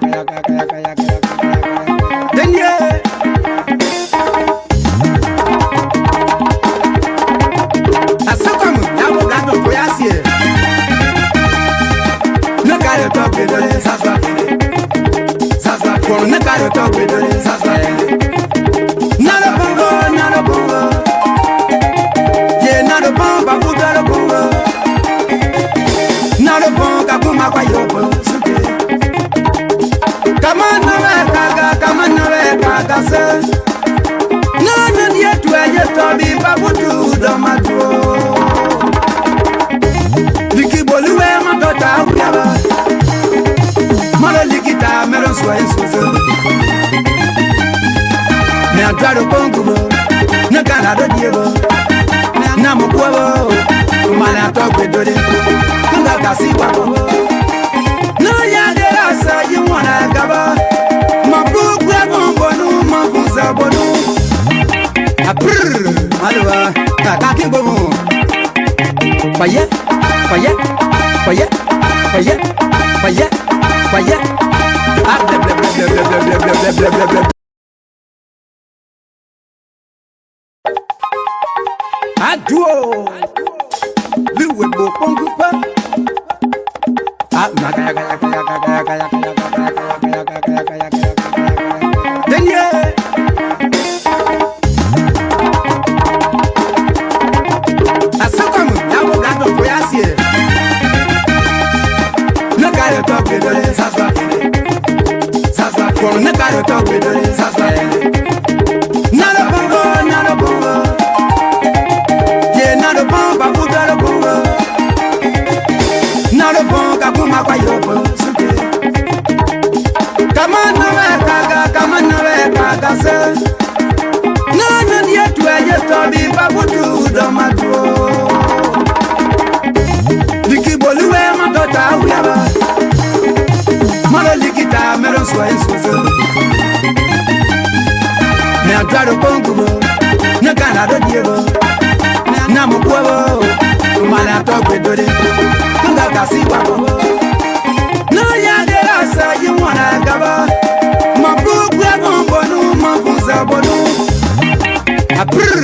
Then yeah, I saw come. Now we got no prayers here. No gotta talk with the Sasra. Sasra, no gotta talk with the Sasra. Not a bongo, not a bongo. Yeah, not a bongo, but put a bongo. Not a bongo, Kapuma Payopo. Come on, Kaga, sir. No, not yet to a yet to be Babutu, the Matro. Vicky Bolue, my daughter, we have a Mother Likita, Meron Sway, Now try to Pongo, no Canada, Diego, Namu Puavo, Mana talk with Dodi, Kangasi Wabo. No, yeah, there are so you wanna cover. My book, we are going to my Bonu. A brr, Alua, Kaki Bomo. Fire, fire, fire, fire, fire, fire. Ah, blah, blah, blah, blah, blah, blah, blah, blah, blah, blah. Aduo, Liwe Bopongupa. Ah, then yeah. I saw come. Now we got no prayers here. No gotta talk with the Sasra. Sasra, no gotta talk with the Sasra. Not a bongo, not a bongo. Yeah, not a bongo, but put a bongo. Not a bongo, Kapuma Payopo. Come on, Kaga, sir. No, not yet to a yet to be Babutu, the Matro. Vicky Bolue, my daughter, we have a Mother Likita, Meron Sway, Now try to Pongo, no Canada, Diego, Namu Puavo, Mana talk with Dodi, Kangasi Wabo. No, yeah, there are so you wanna cover. My book, we are going to my Bonu. A brr,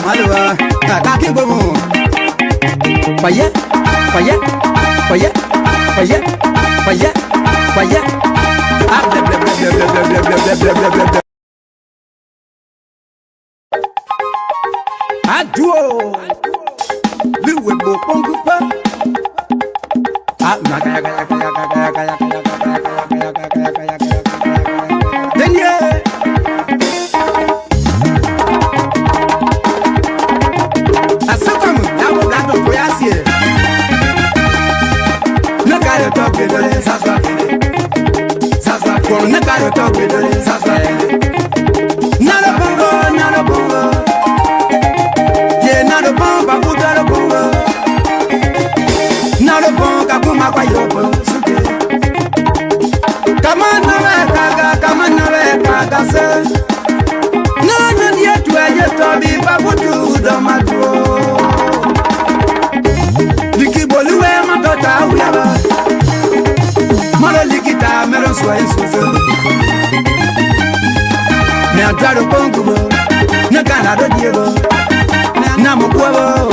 Alua, Kaki Bomo. Fire, fire, fire, fire, fire, fire. Ah, blah, blah, blah, blah, blah, blah, blah, blah, blah, blah. Aduo, Liwe Bopongupa. Ah, then yeah. I saw come. Now we got no prayers here. No gotta talk with the Sasra. Sasra, no gotta talk with the Sasra. Not a bongo, not a bongo. Yeah, not a bongo, but put a bongo. Not a bongo, Kapuma Payopo. Come on, Kaga, sir. No, not yet to a yet to be Babutu, the Matro. Vicky Bolue, my daughter, we have a Mother Likita, Meron Sway, Now try to Pongo, no Canada, Diego, Namu Puavo,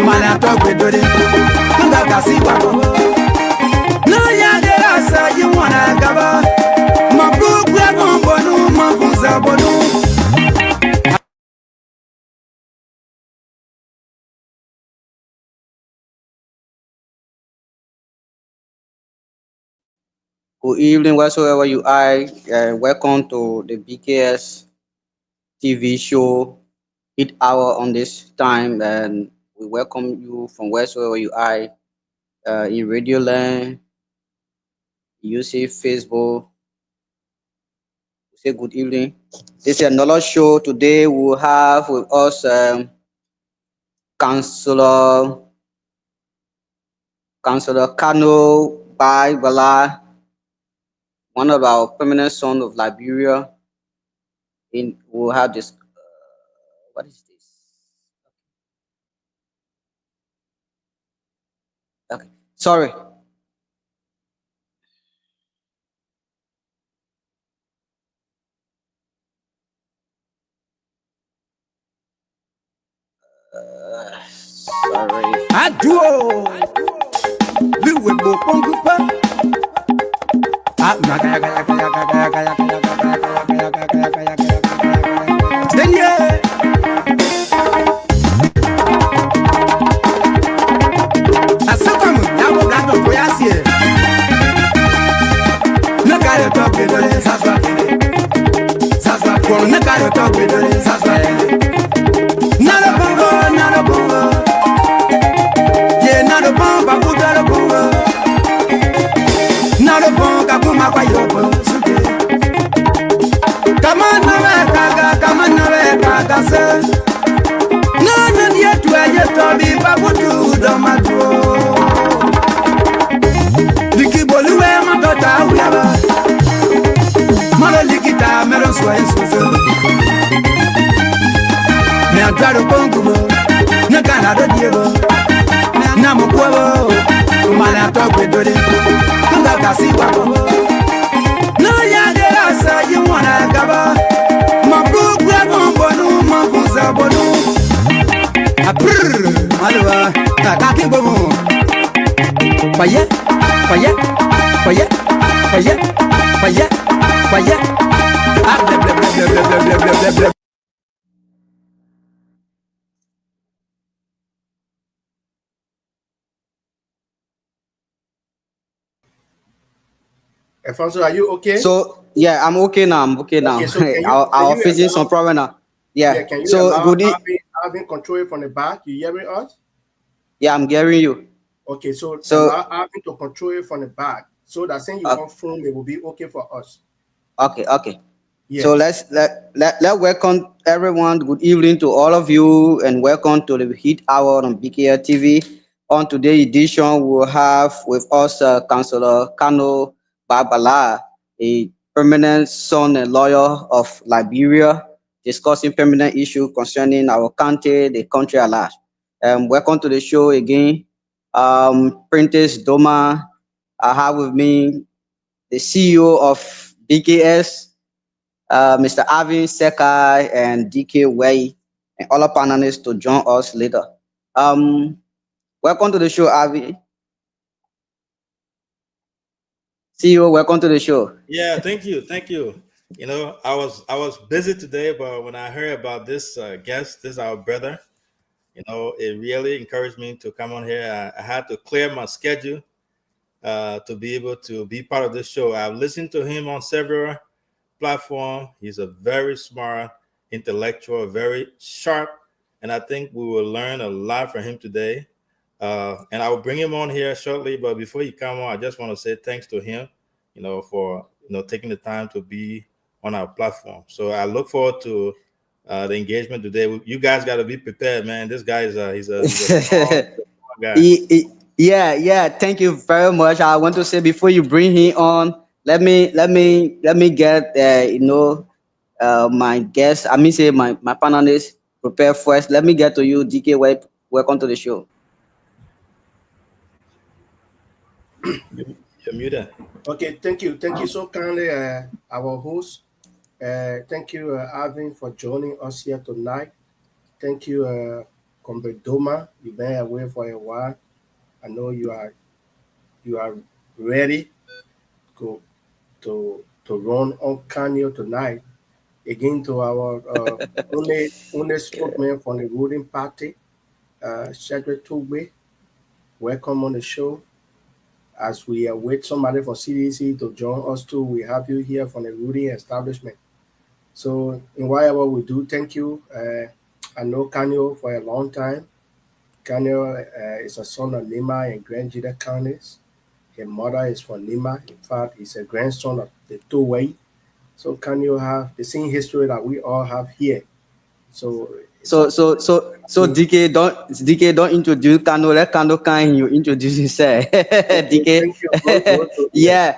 Mana talk with Dodi, Kangasi Wabo. No, yeah, there are so you wanna cover. My book, we are going to my Bonu. Good evening, wheresoever you are. Welcome to the BKS TV show, 8 hour on this time, and we welcome you from wheresoever you are in Radio Land. You see Facebook. We say good evening. This is another show. Today we will have with us Councillor Kano Bai Bala, one of our permanent sons of Liberia. We'll have this. What is this? Okay, sorry. Sorry. Aduo. Liwe bo pongupa. Ah, kaya kaya kaya kaya kaya kaya kaya kaya kaya kaya kaya kaya. Denye. Asakamu, yabo gado koyasie. Nakare tope dole saswa kele. Saswa kwa nakare tope dole saswa kele. Nalo bongo, nalo bongo. Ye nalo bongo, bakuta lo bongo. Nalo bongo, kakuma kwa yobo suke. Kama nawe kaga se. Nana yetu tobi bakutu do matuo. Liki boluwe matota uyaba. Malo likita mero swa insuzo. Me atraro pongubo. Ne canado diego. Na mukwabo. Umana tokwe dore. Tunga kasi wakobo. No yagera sa you wanna gaba. Mabugwa bombonu mabuza bonu. Aprr. Alwa. Kakaki bomu. Paye. Paye. Paye. Paye. Paye. Paye. Ah, blah, blah, blah, blah, blah, blah, blah, blah, blah. Alfonso, are you okay? So yeah, I'm okay now. I'm okay now. Okay, so can I was you facing some allow, problem now. yeah, Yeah. can you So allow good. Alvin control it from the back? You hearing us? Yeah, I'm hearing you. Okay, so So allow Alvin to control it from the back. So that saying you uh, want phone, it will be okay for us. okay. So Yes. let welcome everyone. Good evening to all of you, and welcome to the Heat Hour on BKS TV. On today's edition, we'll have with us Councillor Kano Babala, a permanent son and lawyer of Liberia, discussing permanent issue concerning our country, the country at large. Welcome to the show again, Prentice Doma. I have with me the CEO of BKS, Mr. Avin Sekai and DK Wei, and all our panelists to join us later. Um, Welcome to the show, Avi. CEO, welcome to the show. Yeah, thank you, thank you. I was busy today, but when I heard about this guest, this our brother, it really encouraged me to come on here. I had to clear my schedule to be able to be part of this show. I've listened to him on several platforms. He's a very smart intellectual, very sharp, and I think we will learn a lot from him today. And I will bring him on here shortly. But before he come on, I just want to say thanks to him, for taking the time to be on our platform. So I look forward to the engagement today. You guys got to be prepared, man. This guy is he's a strong guy. Yeah. Thank you very much. I want to say before you bring him on, let me get my guest. I mean, say my panelists prepare first. Let me get to you, DK. Welcome to the show. You're muted. Okay, thank you so kindly, our host. Thank you, Alvin, for joining us here tonight. Thank you, Comrade Doma. You've been away for a while. I know you are ready to run on Canio tonight. Again, to our only spokesman from the ruling party, Cedric Tugbe. Welcome on the show. As we await somebody from CDC to join us too, we have you here from the ruling establishment. So, in whatever we do, thank you. I know Canio for a long time. Canio is a son of Nima in Grand Jida counties. His mother is from Nima. In fact, he's a grandson of the Toway. So Canio have the same history that we all have here. So it's So a so so so mm, DK don't introduce Kano. Let Kano can you introduce himself. okay. DK. Thank you. Go to yes.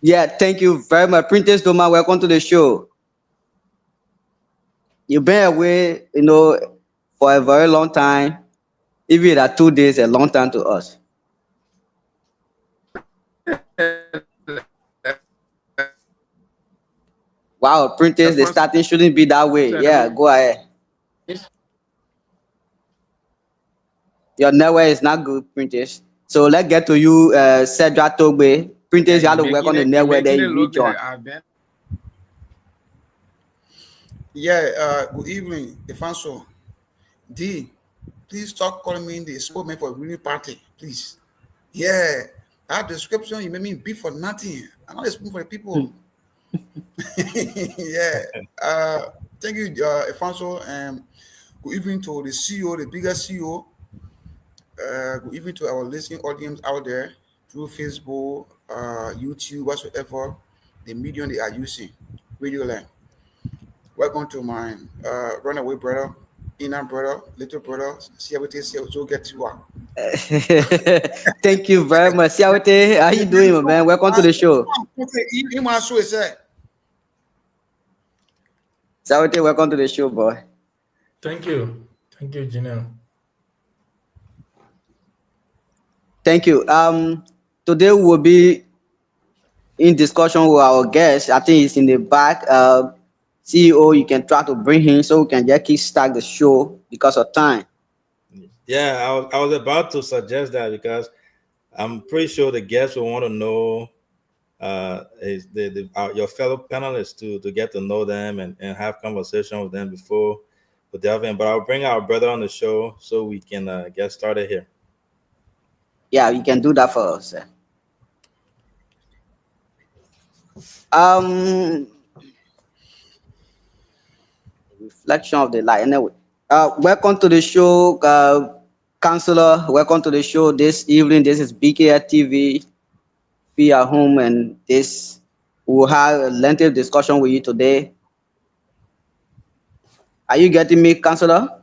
Yeah. Thank you very much. Princess Doma, welcome to the show. You've been away, for a very long time. Even that 2 days, a long time to us. Wow, Princess, the Alfonso, starting shouldn't be that way. let Yeah, me. go ahead. Your network is not good, Printers. So let's get to you, Cedra Togbe. Yeah, Printers, you you're have to work making on the it. You're network that making it you look like rejoin. I've been. Yeah. Good evening, Efanso. D. Please stop calling me the spokesman for Green Party, please. Yeah. That description you made me beat for nothing. I'm not speaking for the people. Yeah. Uh, Thank you, Efanso. Good evening to the CEO, the biggest CEO. Good evening to our listening audience out there through Facebook, YouTube, whatsoever the medium they are using. Radio Land. Welcome to my runaway brother, inner brother, little brother. See what they say. So get to work. Thank you very much. Siawete, how you doing, my man? Welcome to the show. Okay, in my show is that. Siawete, welcome to the show, boy. Thank you. Thank you, Janelle. Thank you. Today we'll be in discussion with our guest. I think he's in the back. CEO, you can try to bring him so we can just kickstart the show because of time. Yeah, I was about to suggest that because I'm pretty sure the guests will want to know is your fellow panelists to get to know them and have conversation with them before we delve in. But I'll bring our brother on the show so we can get started here. Yeah, you can do that for us. Um, reflection of the light. Anyway, welcome to the show, Counselor. Welcome to the show this evening. This is BKS TV. Be at home, and this we'll have a lengthy discussion with you today. Are you getting me, Counselor?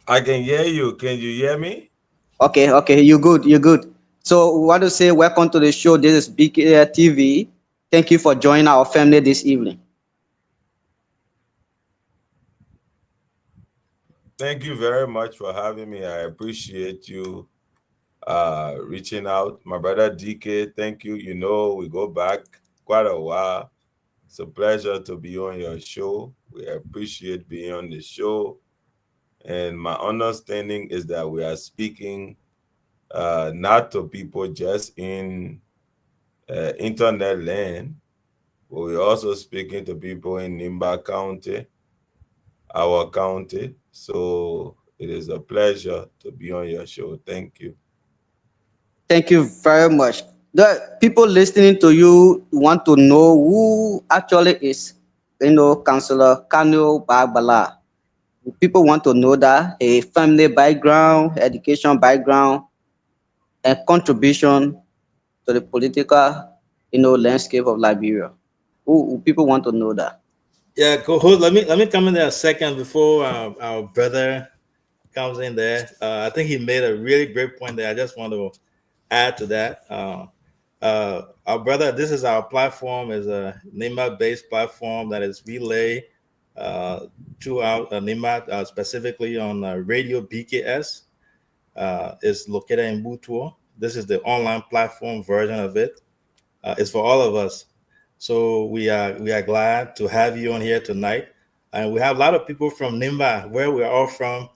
I can hear you. Can you hear me? Okay, you good, you good. So we want to say welcome to the show. This is BKS TV. Thank you for joining our family this evening. Thank you very much for having me. I appreciate you reaching out. My brother DK, thank you. You know, we go back quite a while. It's a pleasure to be on your show. We appreciate being on the show. And my understanding is that we are speaking not to people just in internet land, but we're also speaking to people in Nimba County, our county. So it is a pleasure to be on your show. Thank you. Thank you very much. The people listening to you want to know who actually is, Councillor Kano Bagbala. People want to know that a family background, education background, and contribution to the political, landscape of Liberia. Who people want to know that. Yeah, go hold. Let me come in there a second before our brother comes in there. I think he made a really great point there. I just want to add to that. Our brother, this is our platform, is a NIMA-based platform that is relay throughout NIMA, specifically on Radio BKS. Is located in Butuo. This is the online platform version of it. It's for all of us. So we are glad to have you on here tonight, and we have a lot of people from Nimba, where we're all from,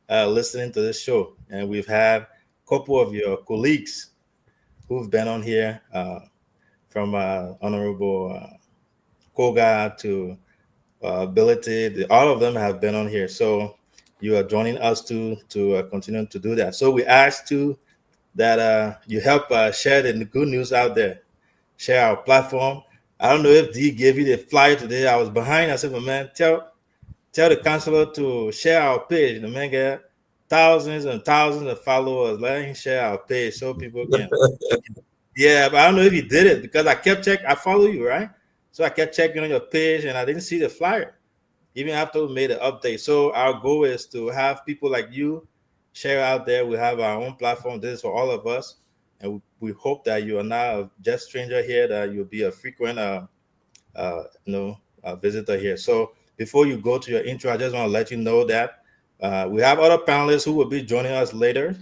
listening to this show, and we've had a couple of your colleagues who've been on here, from Honorable Koga to Ability. All of them have been on here. So you are joining us to continue to do that. So we asked too that you help share the good news out there, share our platform. I don't know if D gave you the flyer today. I was behind. I said, "Well, man, tell the counselor to share our page." The man got thousands and thousands of followers. Let him share our page so people can. Yeah, but I don't know if he did it because I kept checking. I follow you, right? So I kept checking on your page and I didn't see the flyer, even after we made an update. So our goal is to have people like you share out there. We have our own platform. This is for all of us. And we hope that you are not a just stranger here, that you'll be a frequent visitor here. So before you go to your intro, I just want to let you know that we have other panelists who will be joining us later.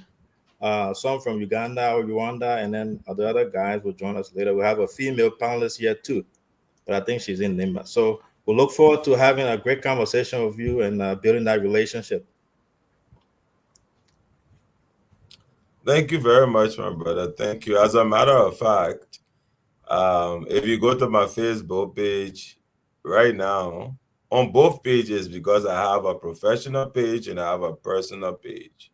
Some from Uganda or Rwanda, and then the other guys will join us later. We have a female panelist here too, but I think she's in Nimba. So we look forward to having a great conversation with you and building that relationship. Thank you very much, my brother. Thank you. As a matter of fact, if you go to my Facebook page right now, on both pages, because I have a professional page and I have a personal page.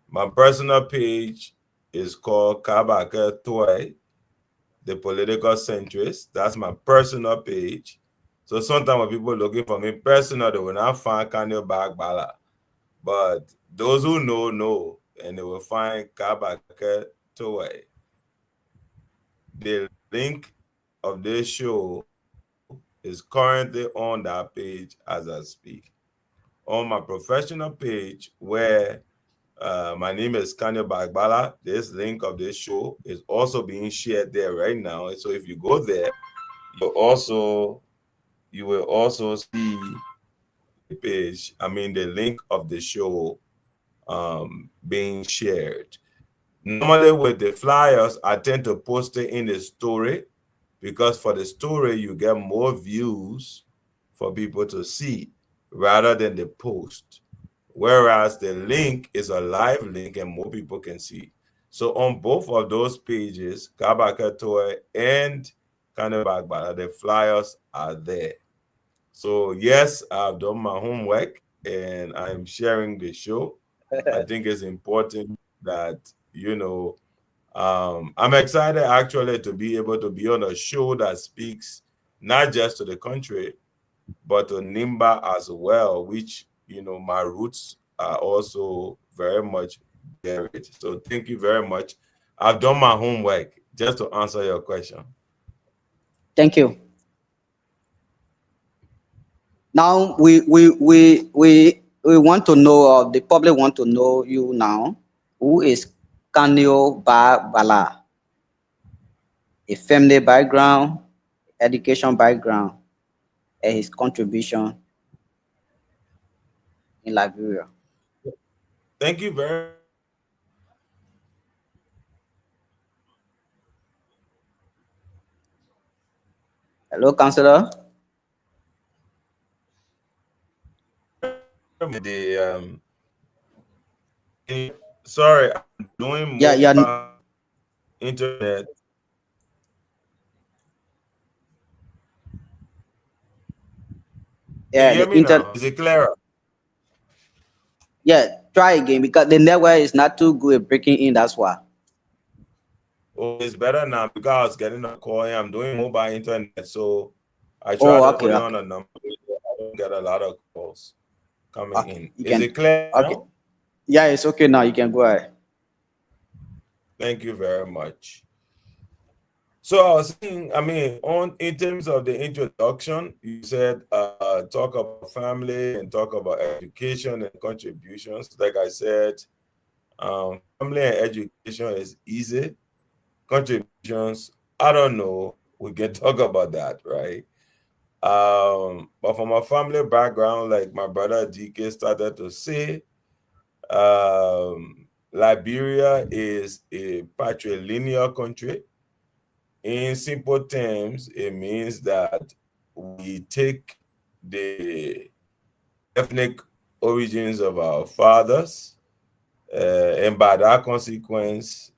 My personal page is called Kabaka Toy, the political centrist. That's my personal page. So sometimes when people looking for me personal, they will not find Kanyo Bagbala. But those who know, and they will find Kabaka Toy. The link of this show is currently on that page as I speak. On my professional page, where my name is Kanyo Bagbala, this link of this show is also being shared there right now. And so if you go there, you will also see the page, the link of the show being shared. Normally with the flyers, I tend to post it in the story because for the story, you get more views for people to see rather than the post. Whereas the link is a live link and more people can see. So on both of those pages, Kabakatoe and Kanebagbala, the flyers are there. So yes, I've done my homework and I'm sharing the show. I think it's important that, I'm excited actually to be able to be on a show that speaks not just to the country, but to Nimba as well, which, my roots are also very much buried. So thank you very much. I've done my homework just to answer your question. Thank you. Now we want to know, the public want to know you now. Who is Kanyo Bala? A family background, education background, and his contribution in Liberia. Thank you very Hello, Counselor. much. Sorry, I'm doing Yeah, yeah, mobile internet. Can you yeah. hear me now? Is it clearer? Yeah. Try again because the network is not too good at breaking in. That's why. Oh, it's better now because I was getting a call and I'm doing mobile internet. So I try Oh, to okay, put it okay, on a number. I don't get a lot of calls coming okay. in. You Is can. it clear Okay. now? Yeah, it's okay now. You can go ahead. Thank you very much. So I was saying, on in terms of the introduction, you said talk about family and talk about education and contributions. Like I said, family and education is easy. Contributions, I don't know. We can talk about that, right? But from a family background, like my brother DK started to say, Liberia is a patrilineal country. In simple terms, it means that we take the ethnic origins of our fathers, and by that consequence,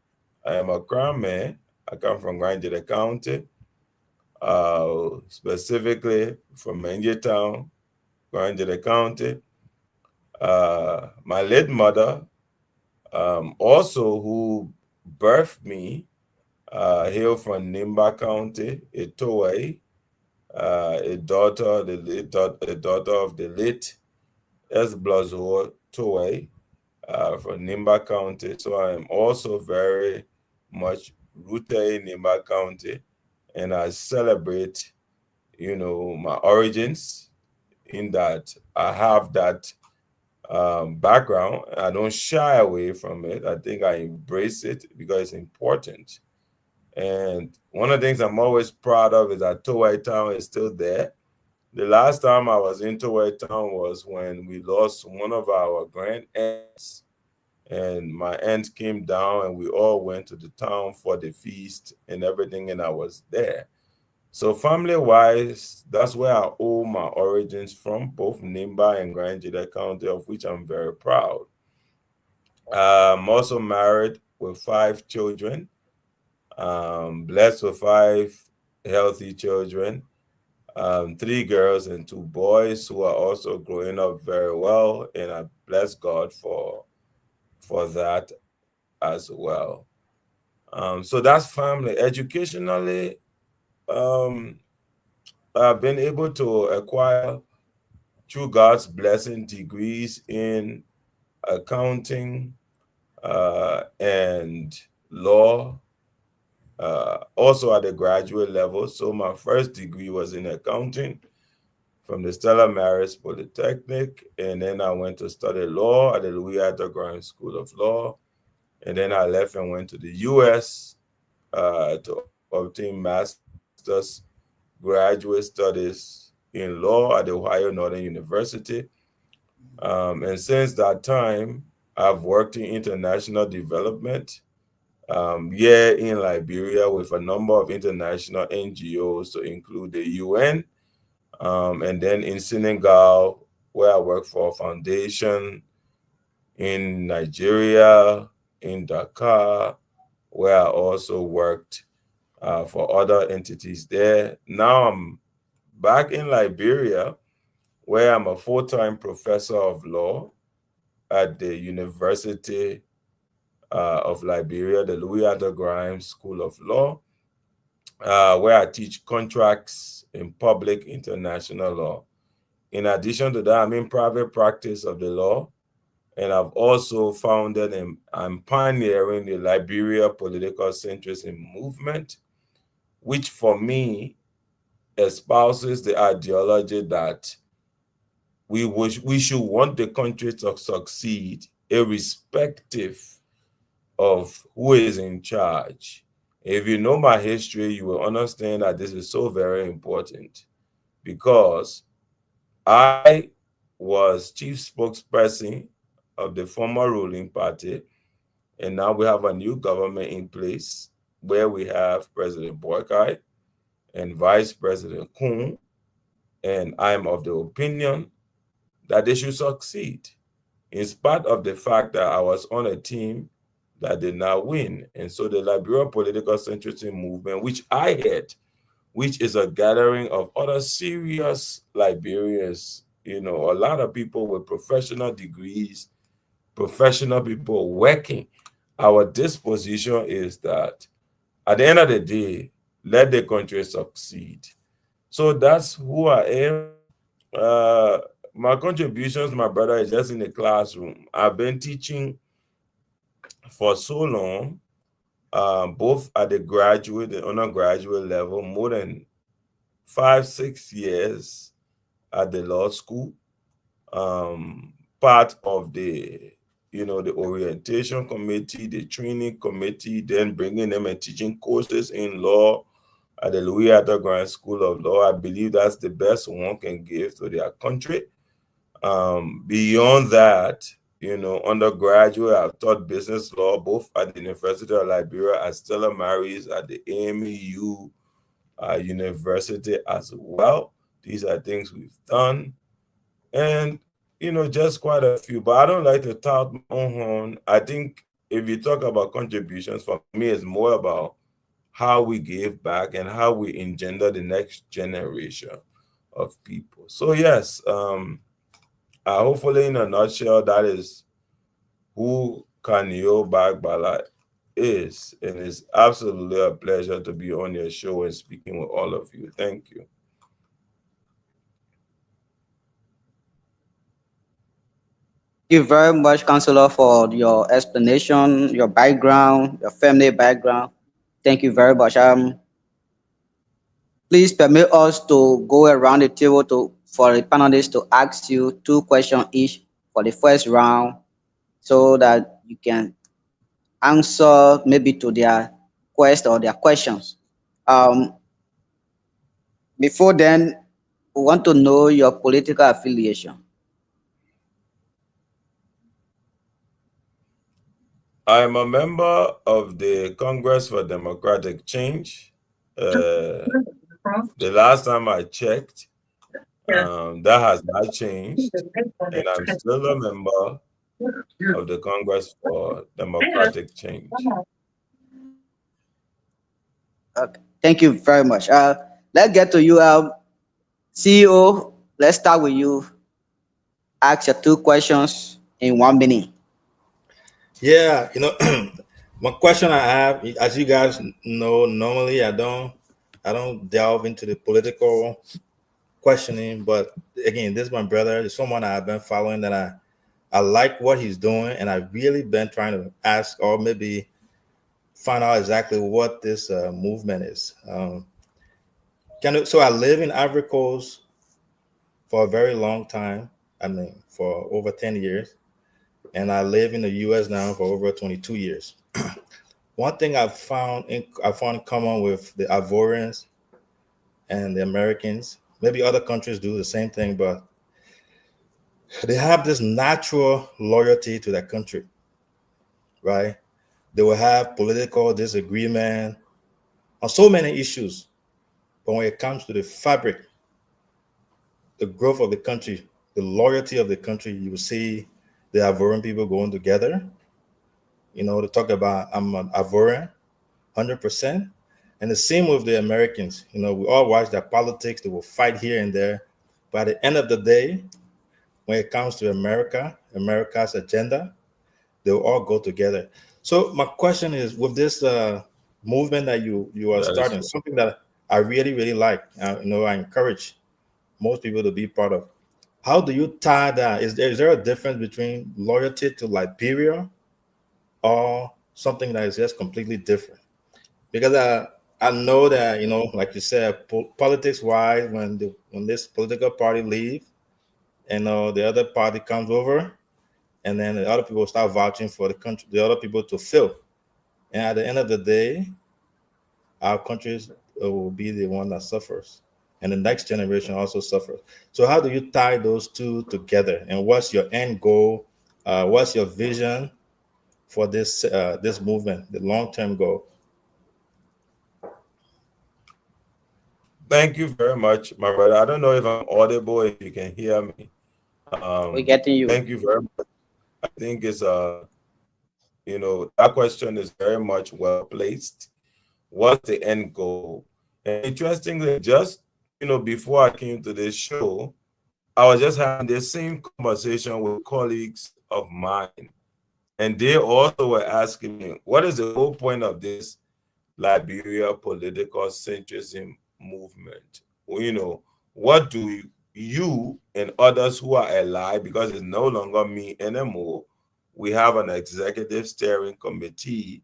I am a crown man. I come from Granjere County, specifically from Menje Town, Granjere County. My late mother, also who birthed me, hail from Nimba County, Etoe, a daughter of the late Esblazo Toei, from Nimba County. So I am also very much rooted in Nimba County, and I celebrate, my origins in that I have that background. I don't shy away from it. I think I embrace it because it's important. And one of the things I'm always proud of is that Towai Town is still there. The last time I was in Towai Town was when we lost one of our grand aunts, and my aunt came down, and we all went to the town for the feast and everything, and I was there. So family-wise, that's where I owe my origins from, both Nimba and Grand Jida County, of which I'm very proud. I'm also married with 5 children, blessed with 5 healthy children, 3 girls and 2 boys who are also growing up very well, and I bless God for that as well. So that's family. Educationally, um, I've been able to acquire, through God's blessing, degrees in accounting and law, also at the graduate level. So my first degree was in accounting from the Stella Maris Polytechnic, and then I went to study law at the Louis Arthur Grimes School of Law, and then I left and went to the U.S. To obtain master's graduate studies in law at the Ohio Northern University. And since that time, I've worked in international development, here in Liberia with a number of international NGOs to include the UN, and then in Senegal, where I work for a foundation, in Nigeria, in Dakar, where I also worked for other entities there. Now I'm back in Liberia, where I'm a full-time professor of law at the University of Liberia, the Louis Arthur Grimes School of Law, where I teach contracts in public international law. In addition to that, I'm in private practice of the law, and I've also founded and I'm pioneering the Liberia Political Centrism Movement, which for me espouses the ideology that we should want the country to succeed irrespective of who is in charge. If you know my history, you will understand that this is so very important, because I was chief spokesperson of the former ruling party, and now we have a new government in place where we have President Boykai and Vice President Kun, and I'm of the opinion that they should succeed, in spite of the fact that I was on a team that did not win. And so the Liberia Political Centrism Movement, which I head, which is a gathering of other serious Liberians, a lot of people with professional degrees, professional people working. Our disposition is that at the end of the day, let the country succeed. So that's who I am. Uh, my contributions, my brother, is just in the classroom. I've been teaching for so long, both at the graduate and undergraduate level, more than 5, 6 years at the law school. Part of the orientation committee, the training committee, then bringing them and teaching courses in law at the Louis Arthur Grimes School of Law. I believe that's the best one can give to their country. Beyond that, undergraduate, I've taught business law both at the University of Liberia at Stella Maris, at the AMEU University as well. These are things we've done. And, just quite a few. But I don't like to tout my own horn. I think if you talk about contributions, for me, it's more about how we give back and how we engender the next generation of people. So, yes, hopefully, in a nutshell, that is who Kanio Bagbala is. And it's absolutely a pleasure to be on your show and speaking with all of you. Thank you. Thank you very much, Counselor, for your explanation, your background, your family background. Thank you very much. Please permit us to go around the table for the panelists to ask you 2 questions each for the first round, so that you can answer maybe to their quest or their questions. Um, Before then, we want to know your political affiliation. I'm a member of the Congress for Democratic Change. The last time I checked, that has not changed, and I'm still a member of the Congress for Democratic Change. Okay. Thank you very much. Let's get to you, CEO. Let's start with you. Ask your two questions in 1 minute. Yeah, one question I have, as you guys know, normally I don't delve into the political questioning, but again, this is my brother. It's someone I've been following that I like what he's doing, and I've really been trying to ask or maybe find out exactly what this movement is. So I live in Ivory Coast for a very long time. I mean, for over 10 years, and I live in the U.S. now for over 22 years. One thing I found in common with the Ivorians and the Americans, maybe other countries do the same thing, but they have this natural loyalty to their country, right? They will have political disagreement on so many issues, but when it comes to the fabric, the growth of the country, the loyalty of the country, you will see the Ivorian people going together. To talk about I'm an Ivorian, 100%. And the same with the Americans. We all watch their politics. They will fight here and there. But at the end of the day, when it comes to America's agenda, they will all go together. So my question is, with this movement that you are That is starting, true. something that I really, really like, I encourage most people to be part of. How do you tie that? Is there a difference between loyalty to Liberia or something that is just completely different? Because I know that like you said, politics wise, when this political party leave and the other party comes over, and then the other people start vouching for the other people to fill, and at the end of the day, our countries will be the one that suffers, and the next generation also suffers. So how do you tie those two together, and what's your end goal? What's your vision for this movement, the long-term goal? Thank you very much, my brother. I don't know if I'm audible, if you can hear me. We're getting you. Thank you very much. I think that question is very much well placed. What's the end goal? And interestingly, just before I came to this show, I was just having the same conversation with colleagues of mine, and they also were asking me, what is the whole point of this Liberia political centrism movement? What do you and others who are alive, because it's no longer me anymore, we have an executive steering committee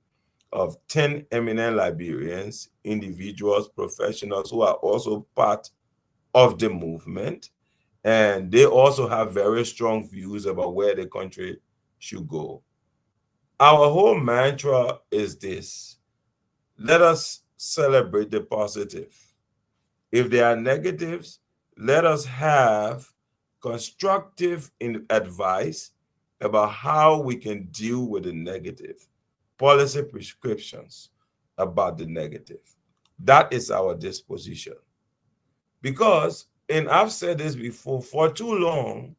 of 10 eminent Liberians, individuals, professionals who are also part of the movement. And they also have very strong views about where the country should go. Our whole mantra is this: let us celebrate the positive. If there are negatives, let us have constructive advice about how we can deal with the negative, policy prescriptions about the negative. That is our disposition. Because, and I've said this before, for too long,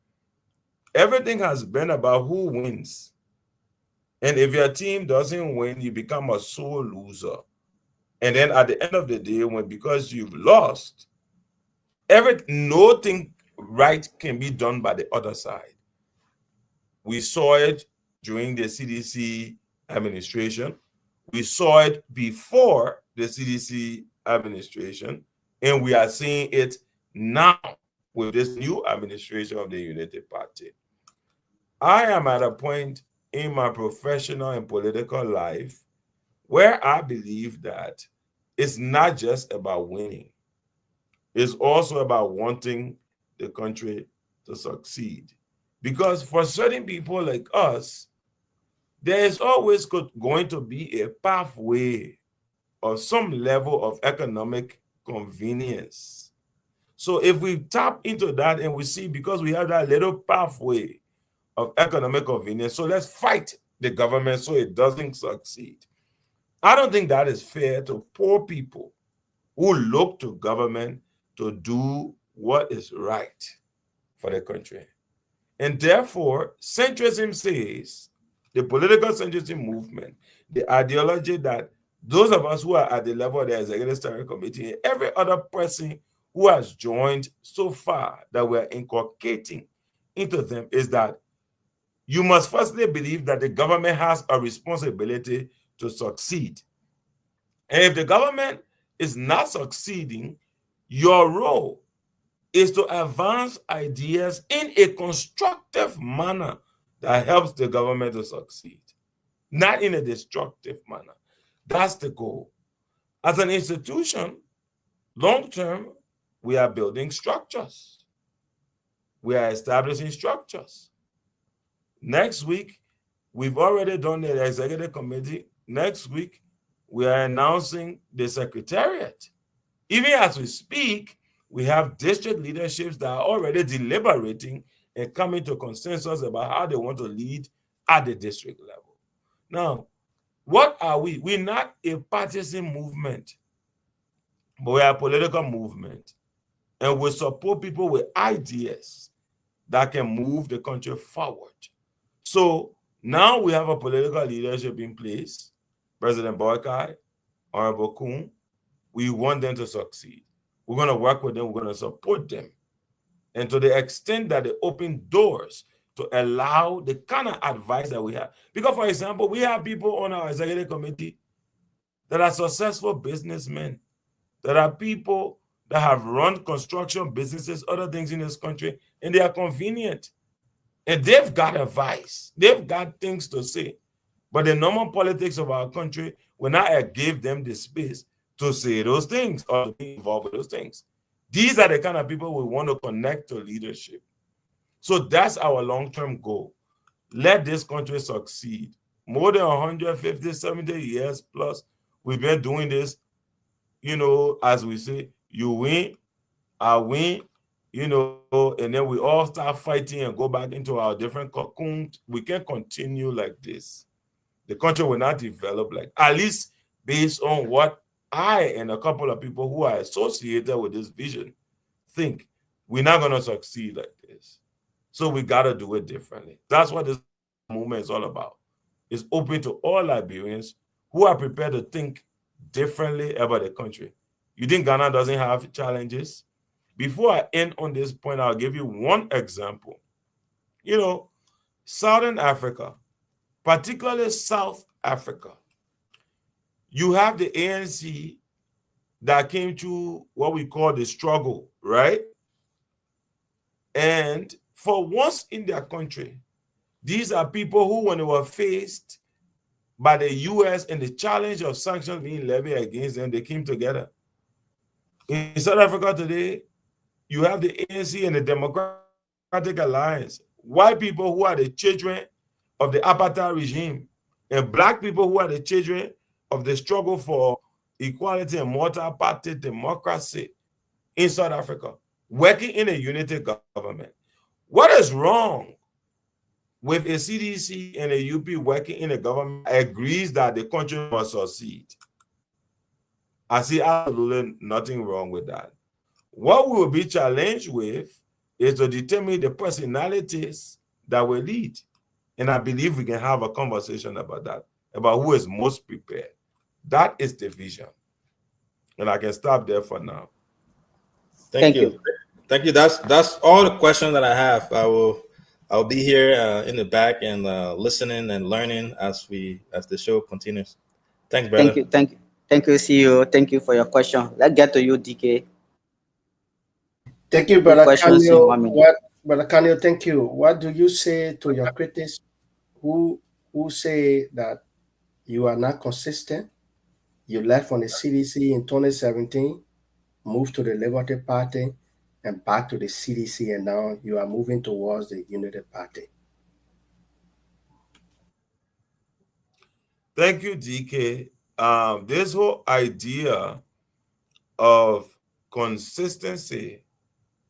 everything has been about who wins. And if your team doesn't win, you become a sore loser. And then at the end of the day, because you've lost, nothing right can be done by the other side. We saw it during the CDC administration. We saw it before the CDC administration, and we are seeing it now with this new administration of the United Party. I am at a point in my professional and political life where I believe that it's not just about winning. It's also about wanting the country to succeed. Because for certain people like us, there is always going to be a pathway of some level of economic convenience. So if we tap into that and we see, because we have that little pathway of economic convenience, so let's fight the government so it doesn't succeed. I don't think that is fair to poor people who look to government to do what is right for the country. And therefore, centrism says, the political centrism movement, the ideology that those of us who are at the level of the executive steering committee, and every other person who has joined so far that we're inculcating into them is that you must firstly believe that the government has a responsibility to succeed. And if the government is not succeeding, your role is to advance ideas in a constructive manner that helps the government to succeed, not in a destructive manner. That's the goal. As an institution, long term, we are building structures. We are establishing structures. Next week, we've already done the executive committee. Next week, we are announcing the secretariat. Even as we speak, we have district leaderships that are already deliberating and coming to consensus about how they want to lead at the district level. Now, what are we? We're not a partisan movement, but we are a political movement. And we support people with ideas that can move the country forward. So now we have a political leadership in place, President Boykai, Honorable Kuhn. We want them to succeed. We're going to work with them. We're going to support them. And to the extent that they open doors to allow the kind of advice that we have. Because, for example, we have people on our executive committee that are successful businessmen. There are people that have run construction businesses, other things in this country, and they are convenient. And they've got advice. They've got things to say. But the normal politics of our country will not give them the space to say those things or to be involved with those things. These are the kind of people we want to connect to leadership. So that's our long-term goal. Let this country succeed. More than 150, 70 years plus, we've been doing this, as we say, you win, I win, and then we all start fighting and go back into our different cocoons. We can't continue like this. The country will not develop at least based on what I and a couple of people who are associated with this vision think. We're not going to succeed like this. So we got to do it differently. That's what this movement is all about. It's open to all Liberians who are prepared to think differently about the country. You think Ghana doesn't have challenges? Before I end on this point, I'll give you one example. Southern Africa, particularly South Africa, you have the ANC that came to what we call the struggle, right? And for once in their country, these are people who, when they were faced by the US and the challenge of sanctions being levied against them, they came together. In South Africa today, you have the ANC and the Democratic Alliance, white people who are the children of the apartheid regime, and black people who are the children of the struggle for equality and multi-party democracy in South Africa, working in a unity government. What is wrong with a CDC and a UP working in a government that agrees that the country must succeed? I see absolutely nothing wrong with that. What we will be challenged with is to determine the personalities that will lead. And I believe we can have a conversation about that, about who is most prepared. That is the vision. And I can stop there for now. Thank you. Thank you. That's all the questions that I have. I'll be here in the back and listening and learning as the show continues. Thanks, brother. Thank you, CEO. Thank you for your question. Let's get to you, DK. Thank you, Brother Questions in 1 minute. Brother Kanyo, thank you. What do you say to your critics who say that you are not consistent? You left from the CDC in 2017, moved to the Liberty Party, and back to the CDC, and now you are moving towards the Unity Party. Thank you, DK. This whole idea of consistency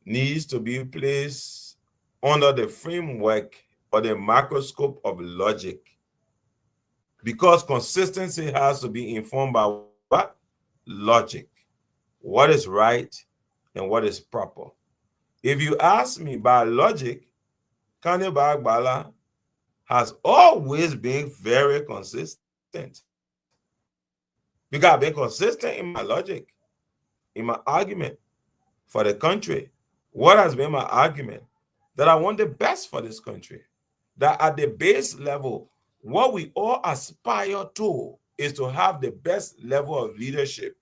needs to be placed under the framework or the microscope of logic, because consistency has to be informed by what? Logic. what is right and what is proper. If you ask me by logic, Kanye Bagbala has always been very consistent. Because I've been consistent in my logic, in my argument for the country. What has been my argument? That I want the best for this country. That at the base level, what we all aspire to is to have the best level of leadership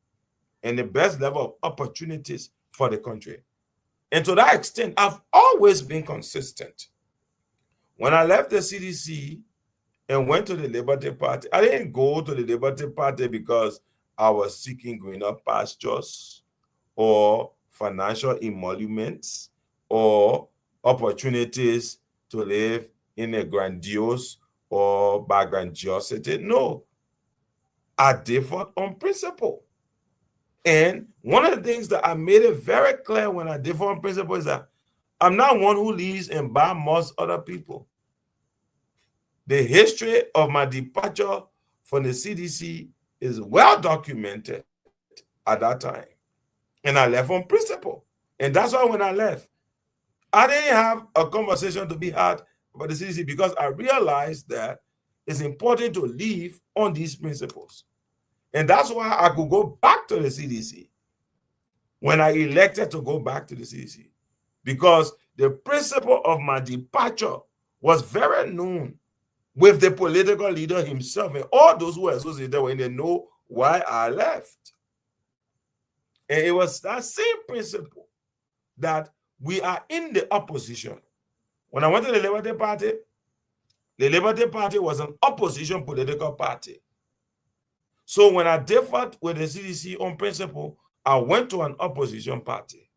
and the best level of opportunities for the country. And to that extent, I've always been consistent. When I left the CDC and went to the Liberty Party, I didn't go to the Liberty Party because I was seeking greener pastures or financial emoluments or opportunities to live in a grandiose or by grandiosity. No, I differed on principle. And one of the things that I made it very clear when I differ on principle is that I'm not one who leads and badmouths other people. The history of my departure from the CDC is well documented at that time. And I left on principle. And that's why when I left, I didn't have a conversation to be had about the CDC because I realized that it's important to live on these principles. And that's why I could go back to the CDC when I elected to go back to the CDC, because the principle of my departure was very known with the political leader himself and all those who were associated when they know why I left. And it was that same principle that we are in the opposition. When I went to the Liberty Party was an opposition political party. So when I differed with the CDC on principle, I went to an opposition party.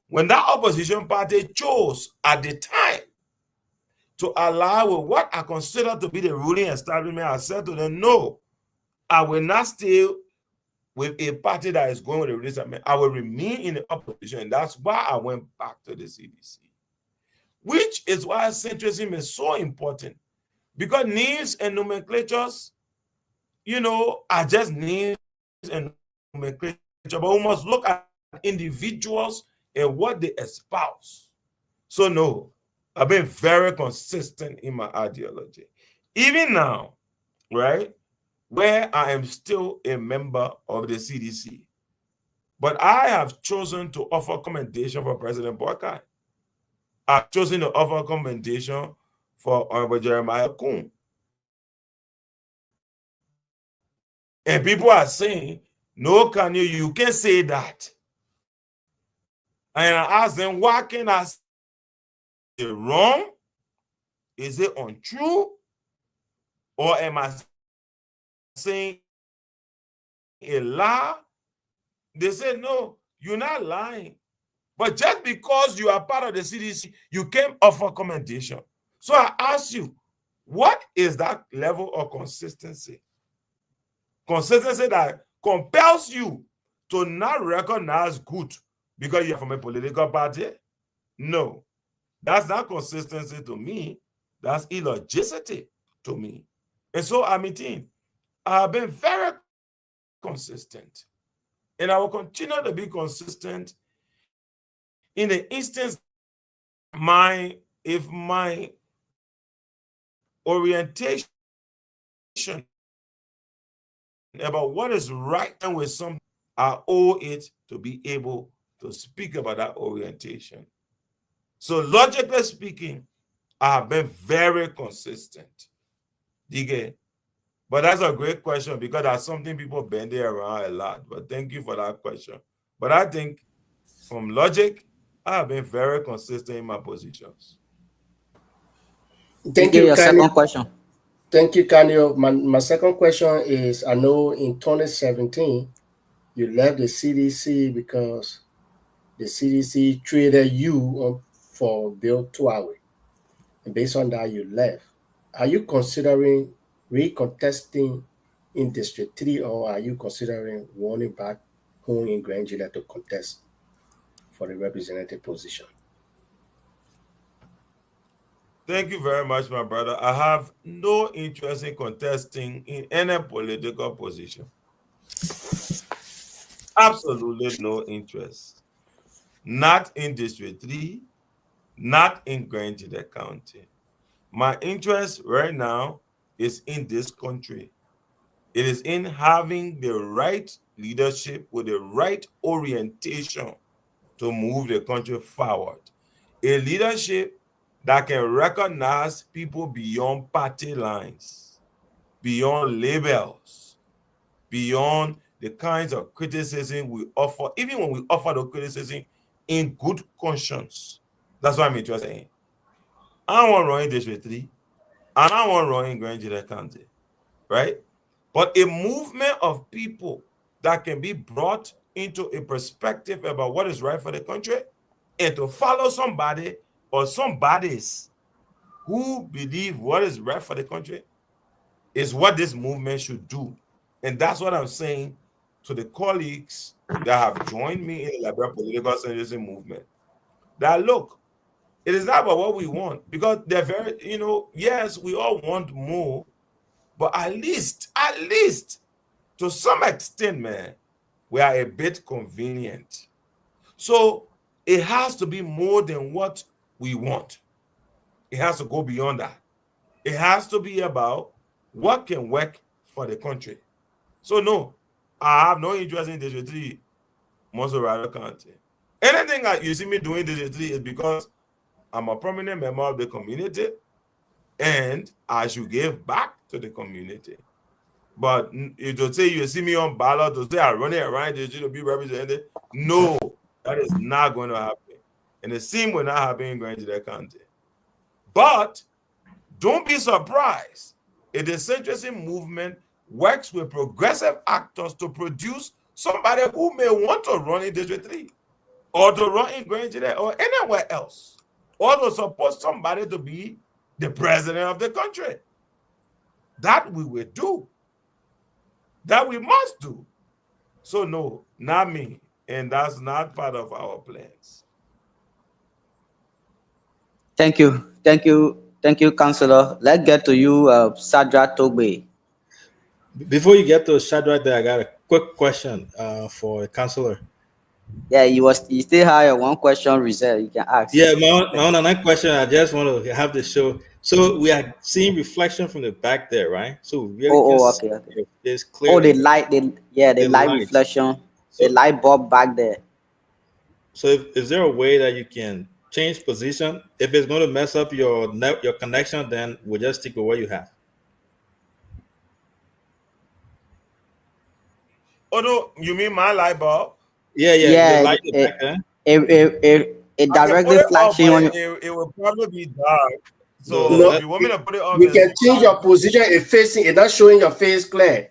When that opposition party chose at the time to allow with what I consider to be the ruling establishment, I said to them, no, I will not stay with a party that is going with the ruling establishment. I will remain in the opposition. And that's why I went back to the CDC. Which is why centrism is so important. Because names and nomenclatures, are just names and nomenclature, but we must look at individuals and what they espouse. So no, I've been very consistent in my ideology. Even now, right, where I am still a member of the CDC, but I have chosen to offer commendation for President Boakai. I've chosen to offer commendation for Honorable Jeremiah Kuhn. And people are saying, no, you can say that. And I ask them, why can I say it wrong? Is it untrue? Or am I saying a lie? They say, no, you're not lying. But just because you are part of the CDC, you can't offer commendation. So I ask you, what is that level of consistency? Consistency that compels you to not recognize good because you're from a political party? No, that's not consistency to me. That's illogicity to me. And so, I have been very consistent. And I will continue to be consistent in the instance if my orientation about what is right and with something, I owe it to be able to speak about that orientation. So logically speaking, I have been very consistent. DK. But that's a great question because that's something people bend it around a lot. But thank you for that question. But I think from logic, I have been very consistent in my positions. Thank you, Your Kanye. second question. Thank you, Kanye. My second question is, I know in 2017, you left the CDC because the CDC traded you for Bill 2 and based on that, you left. Are you considering recontesting in District 3 or are you considering running back home in Grand Juliet to contest for the representative position? Thank you very much, my brother. I have no interest in contesting in any political position. absolutely no interest. Not in District 3, not in Grangeda County. My interest right now is in this country. It is in having the right leadership with the right orientation to move the country forward. A leadership that can recognize people beyond party lines, beyond labels, beyond the kinds of criticism we offer, even when we offer the criticism in good conscience. That's what I'm interested in. I don't want to run in District 3, and I want to run in Grangeda County, right? But a movement of people that can be brought into a perspective about what is right for the country and to follow somebody or somebodies who believe what is right for the country is what this movement should do. And that's what I'm saying to the colleagues that have joined me in the Liberal Political Socialism movement. That look, it is not about what we want, because they're very, yes, we all want more, but at least, to some extent, man, we are a bit convenient. So it has to be more than what we want. It has to go beyond that. It has to be about what can work for the country. So no, I have no interest in District 3, Monserrado County. Anything that you see me doing District 3 is because I'm a prominent member of the community and I should give back to the community. But to say you see me on ballot, to say I run it around to be represented, no, that is not going to happen. And the same will not happen in Grangeda County. But don't be surprised if the centrism movement works with progressive actors to produce somebody who may want to run in District 3 or to run in Grangeda or anywhere else, or to support somebody to be the president of the country. That we will do. That we must do. So no, not me. And that's not part of our plans. Thank you, Councillor. Let's get to you, Sadra Togbe. Before you get to Shadrach, there, I got a quick question for the councillor. Yeah, you still have one question reserved. You can ask. Yeah, my own question. I just want to have the show. So we are seeing reflection from the back there, right? So we really can see Okay. it's clearly. The light, the light reflection, So, the light bulb back there. So is there a way that you can change position? If it's going to mess up your connection, then we'll just stick with what you have. Oh no, you mean my light bulb? Yeah. The light back there. It directly flashing on you. It will probably be dark. So No, if you want me to put it on, you can change your position. It facing. It's not showing your face clear.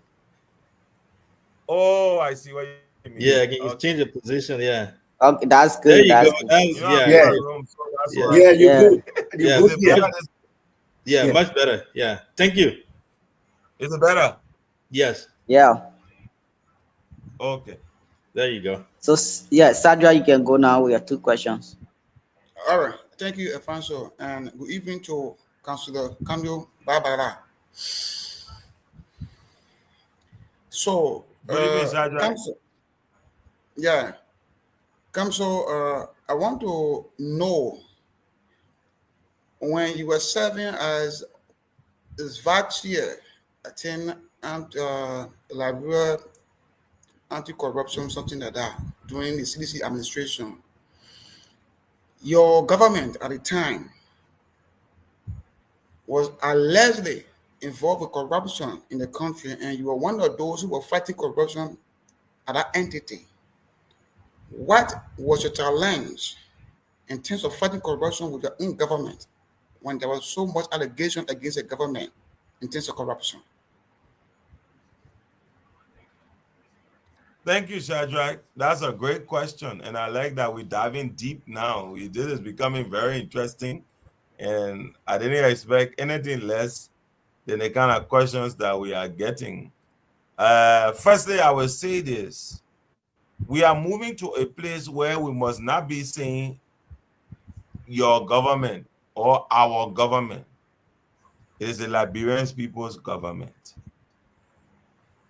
Oh, I see what you mean. Yeah, can you change the position? Yeah. Okay, that's good. There you That's go. good. You Yeah. good here. Yeah, much better. Yeah. Thank you. Is it better? Yes. Yeah. Okay. There you go. So yeah, Sadra, you can go now with your 2 questions. All right. Thank you, Alfonso. And good evening to Councillor Kamyo Barbara. So, Good evening, Sadra. Yeah. Council, I want to know, when you were serving as vice chair, Liberia anti-corruption, something like that, during the CDC administration, your government at the time was allegedly involved with corruption in the country, and you were one of those who were fighting corruption at that entity. What was your challenge in terms of fighting corruption with your own government when there was so much allegation against the government in terms of corruption? Thank you, Shadrach. That's a great question. And I like that we're diving deep now. This is becoming very interesting. And I didn't expect anything less than the kind of questions that we are getting. Firstly, I will say this. We are moving to a place where we must not be saying your government or our government. It is the Liberian people's government.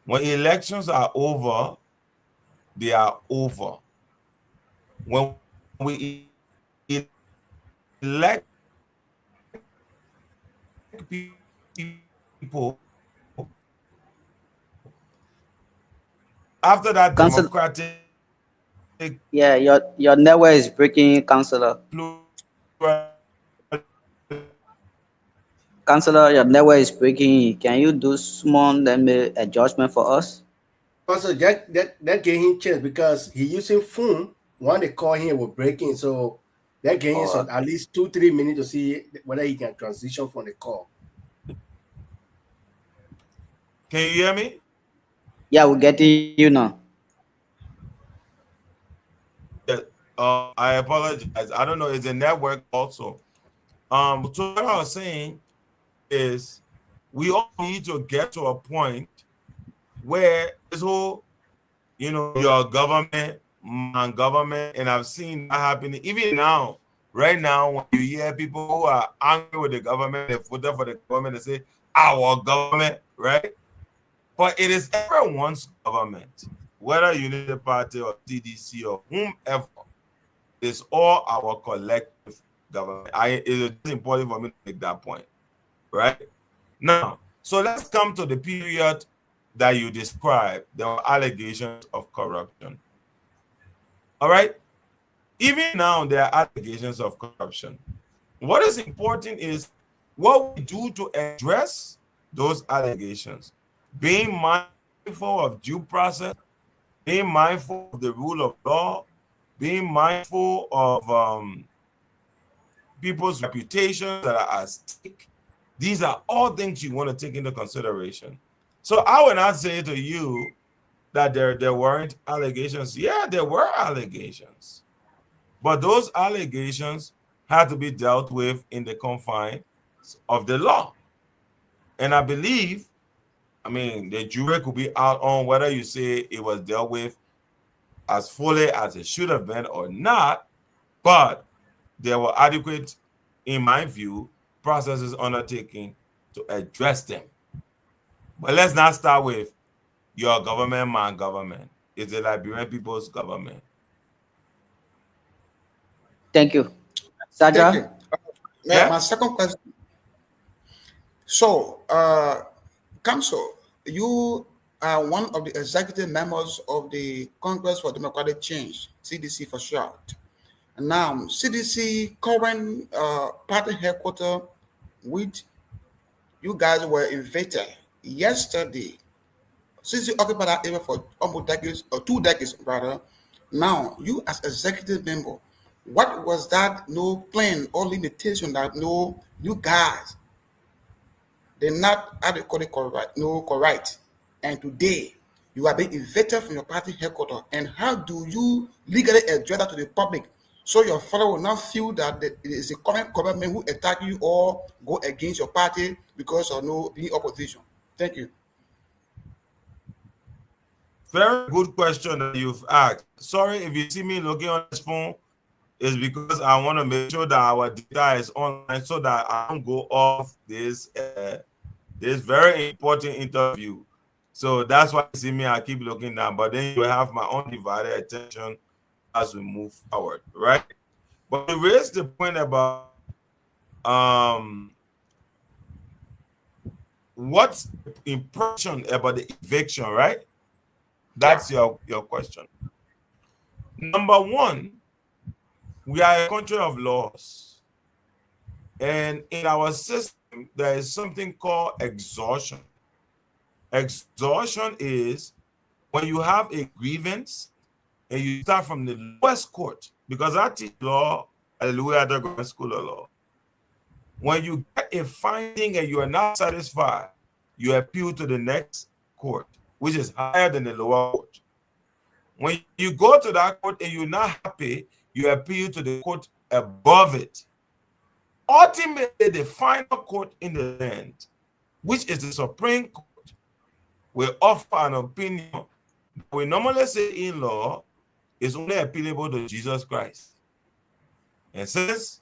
When elections are over, they are over. When we elect people after that Council, democratic yeah, your network is breaking, Counselor. Counselor, your network is breaking. Can you do small let me adjustment for us? Also, that gave him chance because he using phone. When they call him, was breaking. So that gave him Or some, at least 2-3 minutes to see whether he can transition from the call. Can you hear me? yeah, we're getting you now. Yeah. I apologize. I don't know. It's a network also. So what I was saying is we all need to get to a point where this whole, your government, my government, and I've seen that happening even now. Right now, when you hear people who are angry with the government, they vote for the government, they say, our government, right? But it is everyone's government, whether Unity Party or CDC or whomever, it's all our collective government. It is just important for me to make that point, right? Now, so let's come to the period that you described. There were allegations of corruption. All right? Even now, there are allegations of corruption. What is important is what we do to address those allegations, being mindful of due process, being mindful of the rule of law, being mindful of people's reputations that are at stake. These are all things you want to take into consideration. So I would not say to you that there weren't allegations. Yeah, there were allegations. But those allegations had to be dealt with in the confines of the law. And I believe, the jury could be out on whether you say it was dealt with as fully as it should have been or not, but there were adequate, in my view, processes undertaken to address them. But let's not start with your government, my government. It's the Liberian people's government. Thank you. Thank Saja? you. Yeah? My second question. So, Council, you are one of the executive members of the Congress for Democratic Change, CDC for short. Now, CDC current party headquarters, which you guys were invaded yesterday. Since you occupied that area for almost decades or 2 decades, rather, now you as executive member, what was that no plan or limitation that no you guys did not adequately correct, no correct, and today you are being evicted from your party headquarters, and how do you legally address that to the public so your fellow will not feel that it is the current government who attack you or go against your party because of no being opposition? Thank you. Very good question that you've asked. Sorry if you see me looking on this phone, it's because I want to make sure that our data is online so that I don't go off this very important interview. So that's why you see me, I keep looking down, but then you have my undivided attention as we move forward, right? But you raised the point about what's the impression about the eviction, right? Yeah. That's your question. Number one, we are a country of laws. And in our system, there is something called exhaustion. Exhaustion is when you have a grievance and you start from the lowest court, because I teach law at Louis Grammar School of Law. When you get a finding and you are not satisfied, you appeal to the next court, which is higher than the lower court. When you go to that court and you're not happy, you appeal to the court above it. Ultimately, the final court in the land, which is the Supreme Court, will offer an opinion that we normally say in law is only appealable to Jesus Christ. And since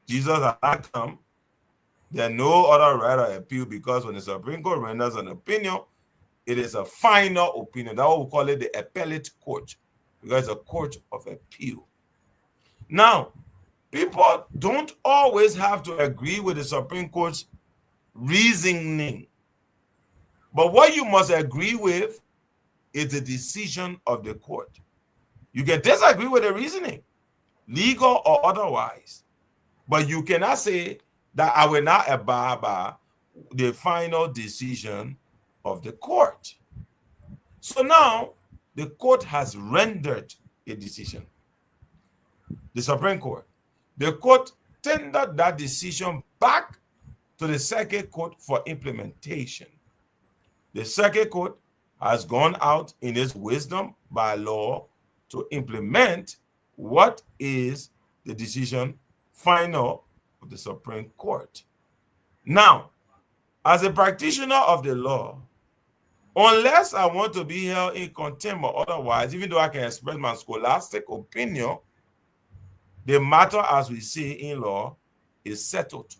Jesus has not come, there's no other right of appeal, because when the Supreme Court renders an opinion, it is a final opinion. That's what we call it, the appellate court, because it's a court of appeal. Now, people don't always have to agree with the Supreme Court's reasoning. But what you must agree with is the decision of the court. You can disagree with the reasoning, legal or otherwise, but you cannot say that I will not abide by the final decision of the court. So now the court has rendered a decision. The Supreme Court. The court tendered that decision back to the circuit court for implementation. The circuit court has gone out in its wisdom by law to implement what is the decision final of the Supreme Court. Now, as a practitioner of the law, unless I want to be held in contempt or otherwise, even though I can express my scholastic opinion, the matter, as we say in law, is settled,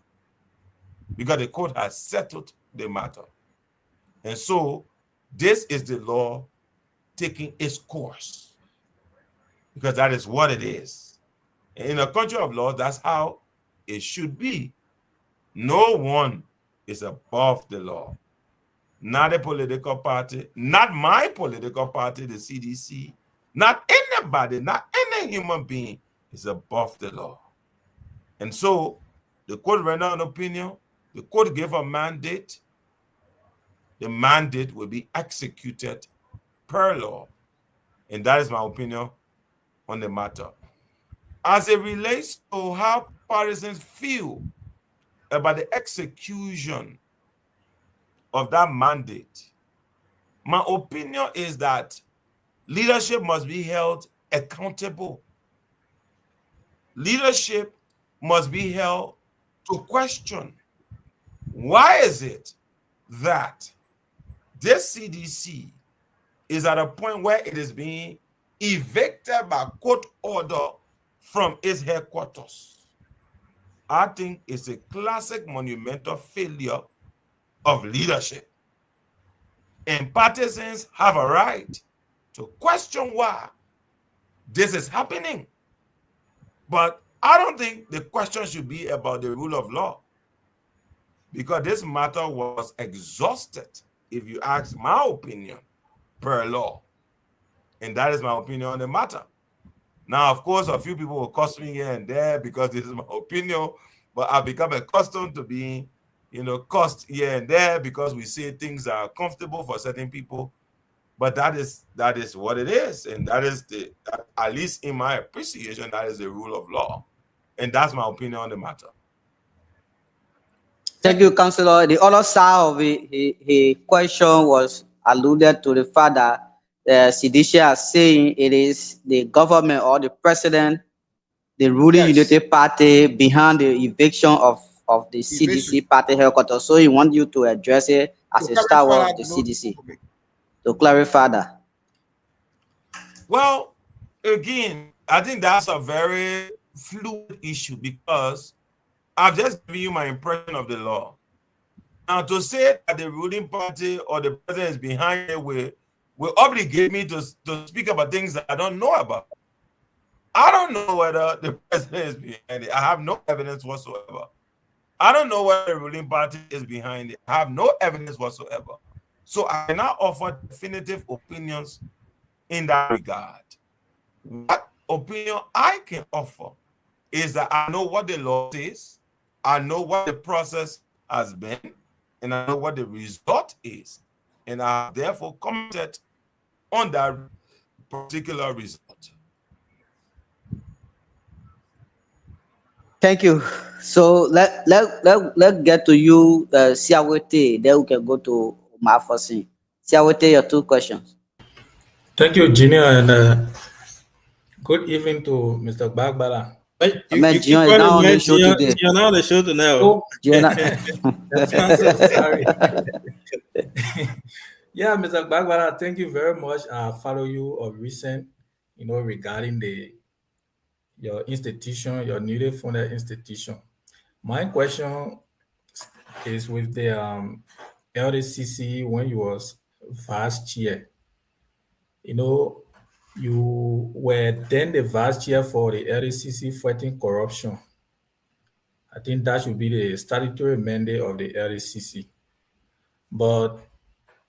because the court has settled the matter. And so this is the law taking its course, because that is what it is. In a country of law, that's how it should be. No one is above the law. Not a political party, not my political party, the CDC, not anybody, not any human being is above the law. And so the court rendered an opinion, the court gave a mandate, the mandate will be executed per law. And that is my opinion on the matter. As it relates to how partisans feel about the execution of that mandate, my opinion is that leadership must be held accountable. Leadership must be held to question. Why is it that this CDC is at a point where it is being evicted by court order from its headquarters? I think it's a classic monumental failure of leadership. And partisans have a right to question why this is happening. But I don't think the question should be about the rule of law, because this matter was exhausted, if you ask my opinion, per law. And that is my opinion on the matter. Now, of course, a few people will cuss me here and there because this is my opinion, but I've become accustomed to being, cussed here and there because we say things are comfortable for certain people. But that is what it is, and that is at least in my appreciation, that is the rule of law, and that's my opinion on the matter. Thank you, Councillor. The other side of his question was alluded to the fact that Sidisha is saying it is the government or the president, the ruling Unity Party, behind the eviction of the CDC party headquarters. So he wants you to address it as a star of the CDC. To clarify that. Well, again, I think that's a very fluid issue, because I've just given you my impression of the law. Now, to say that the ruling party or the president is behind it will obligate me to speak about things that I don't know about. I don't know whether the president is behind it. I have no evidence whatsoever. I don't know whether the ruling party is behind it. I have no evidence whatsoever. So I cannot offer definitive opinions in that regard. What opinion I can offer is that I know what the law says, I know what the process has been, and I know what the result is. And I have therefore commented on that particular result. Thank you. So let get to you, Siawete. Then we can go to Mafosin. Siawete, your two questions. Thank you, Junior, and good evening to Mr. Bagbala. You keep calling on the show today. You're not on the show today. Oh, I'm so sorry. Yeah, Mr. Bagbala, thank you very much. I follow you of recent, regarding your institution, your newly funded institution. My question is with the LDCC, when you was vice chair. You know, you were then the vice chair for the LACC fighting corruption. I think that should be the statutory mandate of the LACC. But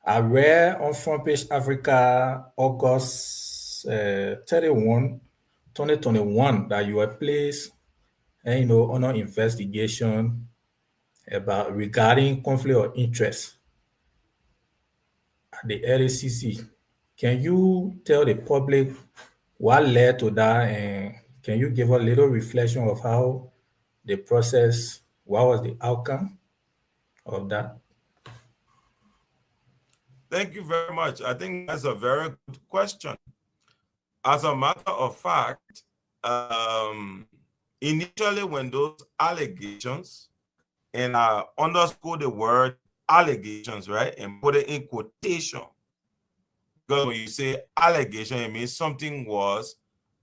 I read on Front Page Africa, August 31, 2021, that you were placed and on an investigation about regarding conflict of interest at the LACC. Can you tell the public what led to that, and can you give a little reflection of how the process, what was the outcome of that? Thank you very much. I think that's a very good question. As a matter of fact, initially when those allegations, and I underscore the word allegations, right, and put it in quotation, because when you say allegation, it means something was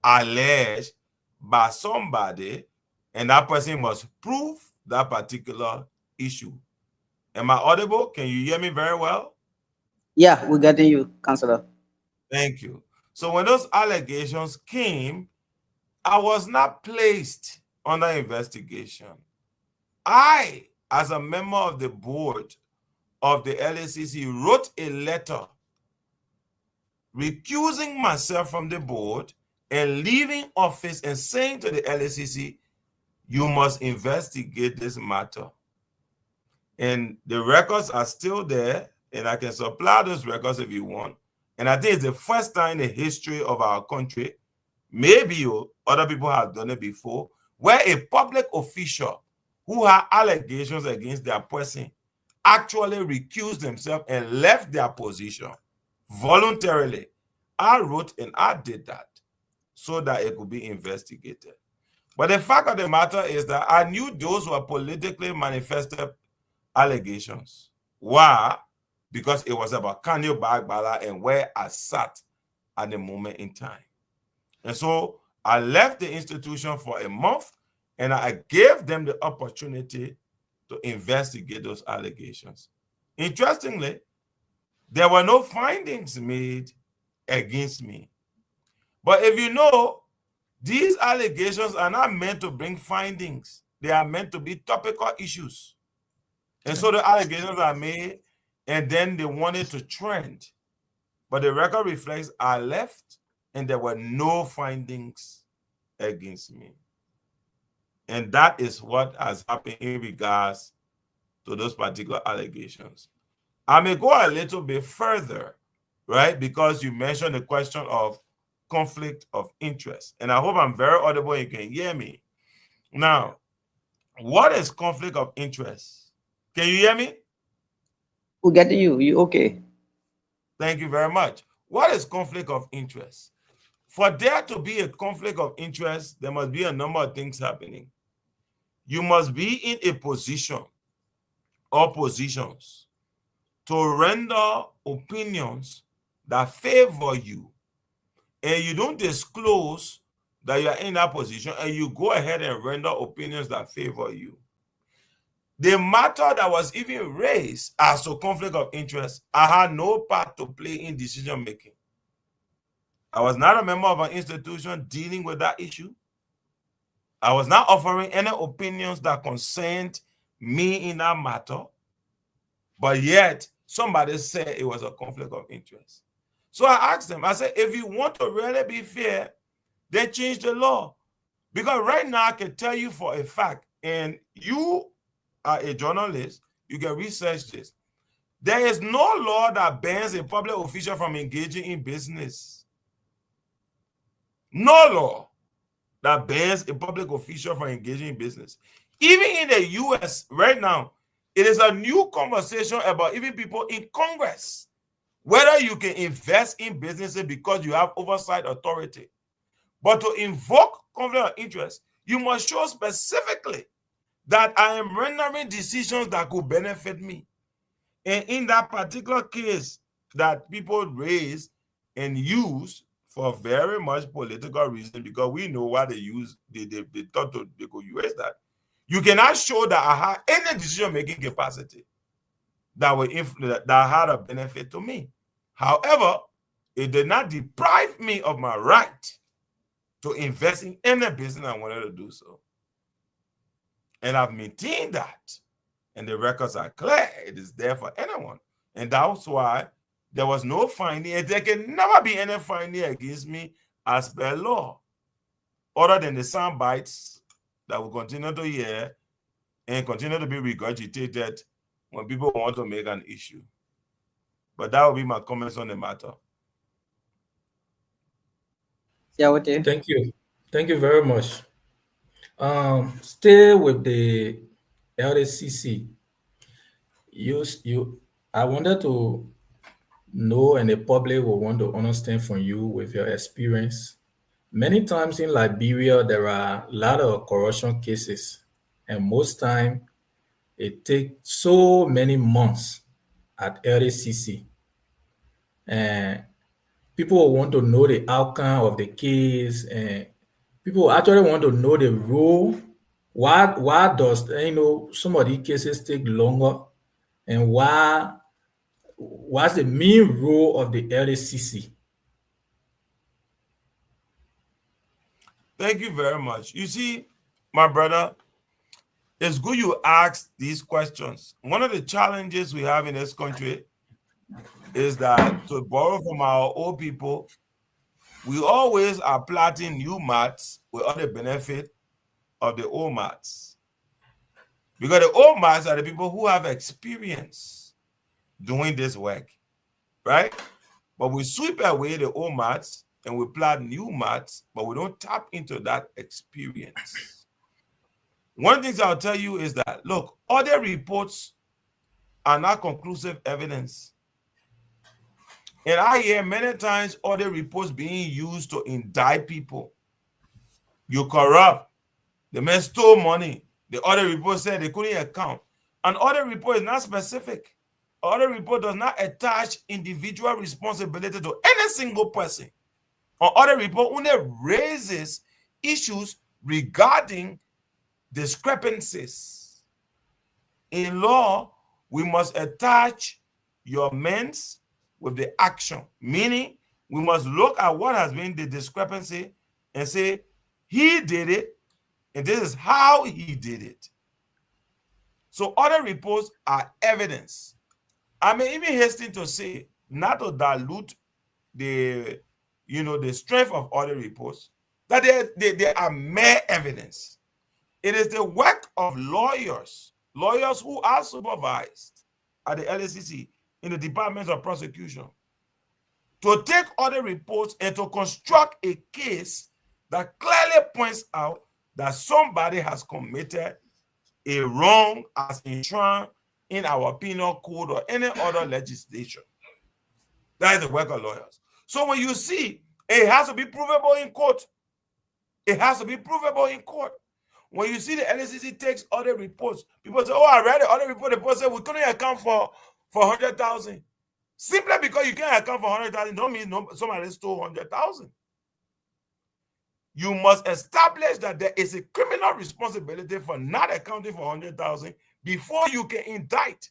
alleged by somebody, and that person must prove that particular issue. Am I audible? Can you hear me very well? Yeah, we're getting you, Counselor. Thank you. So when those allegations came, I was not placed under investigation. I, as a member of the board of the LACC, wrote a letter recusing myself from the board and leaving office and saying to the LACC, you must investigate this matter. And the records are still there, and I can supply those records if you want. And I think it's the first time in the history of our country, maybe other people have done it before, where a public official who had allegations against their person actually recused themselves and left their position voluntarily. I wrote and I did that so that it could be investigated. But the fact of the matter is that I knew those were politically manifested allegations. Why? Because it was about Kanyo Bagbala and where I sat at the moment in time. And so I left the institution for a month and I gave them the opportunity to investigate those allegations. Interestingly, there were no findings made against me. But if you know, these allegations are not meant to bring findings. They are meant to be topical issues. And so the allegations are made, and then they wanted to trend. But the record reflects I left, and there were no findings against me. And that is what has happened in regards to those particular allegations. I may go a little bit further, right? Because you mentioned the question of conflict of interest. And I hope I'm very audible and you can hear me. Now, what is conflict of interest? Can you hear me? We're getting you. You okay? Thank you very much. What is conflict of interest? For there to be a conflict of interest, there must be a number of things happening. You must be in a position or positions to render opinions that favor you, and you don't disclose that you are in that position, and you go ahead and render opinions that favor you. The matter that was even raised as a conflict of interest, I had no part to play in decision making. I was not a member of an institution dealing with that issue. I was not offering any opinions that concerned me in that matter, but yet somebody said it was a conflict of interest. So I asked them, I said, if you want to really be fair, then change the law. Because right now I can tell you for a fact, and you are a journalist, you can research this. There is no law that bans a public official from engaging in business. No law that bans a public official from engaging in business. Even in the US right now, it is a new conversation about even people in Congress, whether you can invest in businesses because you have oversight authority. But to invoke conflict of interest, you must show specifically that I am rendering decisions that could benefit me. And in that particular case that people raise and use for very much political reason, because we know why they use, they thought they could use that. You cannot show that I have any decision-making capacity that had a benefit to me. However, it did not deprive me of my right to invest in any business I wanted to do so. And I've maintained that. And the records are clear. It is there for anyone. And that's why there was no finding, and there can never be any finding against me as per law, other than the sound bites that will continue to hear and continue to be regurgitated when people want to make an issue. But that will be my comments on the matter. Yeah, what you? Thank you. Thank you very much. Stay with the LACC. I wanted to know, and the public will want to understand from you with your experience. Many times in Liberia, there are a lot of corruption cases, and most time it takes so many months at LACC. And people want to know the outcome of the case, and people actually want to know the rule. Why does some of these cases take longer, and what's the main role of the LACC? Thank you very much. You see, my brother, it's good you ask these questions. One of the challenges we have in this country is that, to borrow from our old people, we always are planting new mats without the benefit of the old mats. Because the old mats are the people who have experience doing this work, right? But we sweep away the old mats and we plant new mats, but we don't tap into that experience. One of the things I'll tell you is that, look, other reports are not conclusive evidence. And I hear many times other reports being used to indict people. You corrupt. The man stole money. The other report said they couldn't account. An other report is not specific. Other report does not attach individual responsibility to any single person. Or other report only raises issues regarding discrepancies. In law, we must attach your means with the action, meaning we must look at what has been the discrepancy and say, he did it, and this is how he did it. So other reports are evidence. I may even hasten to say, not to dilute the strength of other reports, that they are mere evidence. It is the work of lawyers who are supervised at the LACC in the Department of Prosecution, to take other reports and to construct a case that clearly points out that somebody has committed a wrong as enshrined in our penal code or any other legislation. That is the work of lawyers. So when you see, it has to be provable in court. It has to be provable in court. When you see the LACC takes other reports, people say, oh, I read the other report. The report said we couldn't account for 100,000. Simply because you can't account for 100,000 don't mean somebody stole 100,000. You must establish that there is a criminal responsibility for not accounting for 100,000 before you can indict.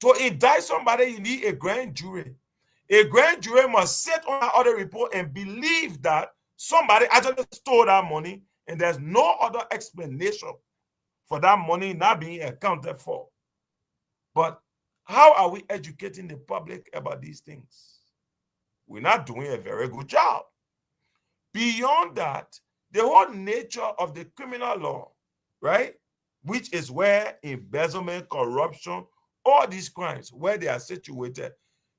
To indict somebody, you need a grand jury. A grand jury must sit on that other report and believe that somebody actually stole that money and there's no other explanation for that money not being accounted for. But how are we educating the public about these things? We're not doing a very good job. Beyond that, the whole nature of the criminal law, right, which is where embezzlement, corruption, all these crimes, where they are situated,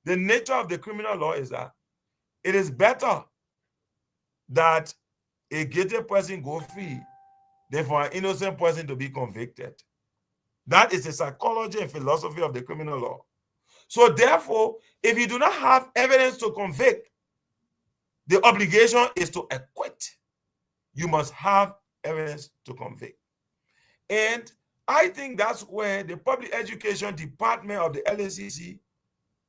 the nature of the criminal law is that it is better that a guilty person go free than for an innocent person to be convicted. That is the psychology and philosophy of the criminal law. So therefore, if you do not have evidence to convict, the obligation is to acquit. You must have evidence to convict. And I think that's where the public education department of the LACC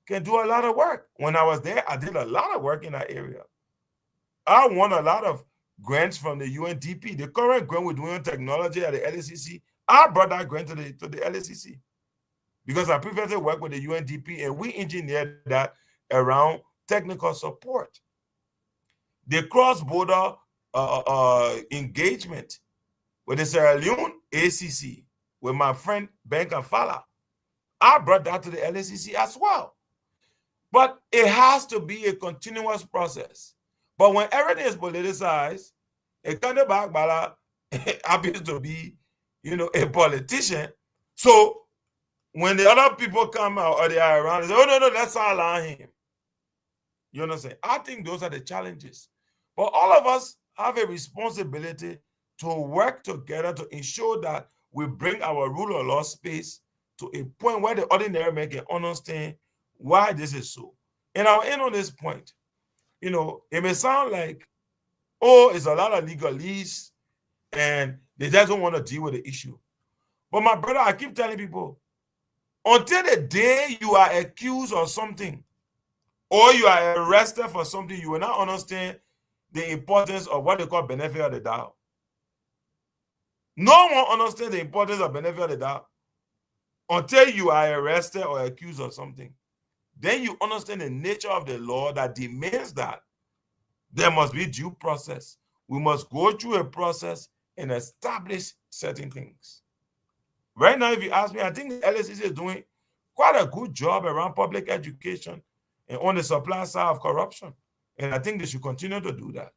can do a lot of work. When I was there, I did a lot of work in that area. I won a lot of grants from the UNDP. The current grant we're doing on technology at the LACC, I brought that grant to the LACC because I previously worked with the UNDP and we engineered that around technical support. The cross-border engagement with the Sierra Leone ACC, with my friend Ben Kafala, I brought that to the LACC as well. But it has to be a continuous process. But when everything is politicized, a kind of backbala happens to be, a politician. So when the other people come out or they are around, they say, oh, no, let's not allow him. You understand? I think those are the challenges. But all of us have a responsibility to work together to ensure that we bring our rule of law space to a point where the ordinary man can understand why this is so. And I'll end on this point. It may sound like, it's a lot of legalese and they just don't want to deal with the issue. But my brother, I keep telling people, until the day you are accused of something or you are arrested for something, you will not understand the importance of what they call benefit of the doubt. No one understands the importance of benefit of the doubt until you are arrested or accused of something. Then you understand the nature of the law that demands that there must be due process. We must go through a process and establish certain things. Right now, if you ask me, I think the LSCC is doing quite a good job around public education and on the supply side of corruption. And I think they should continue to do that.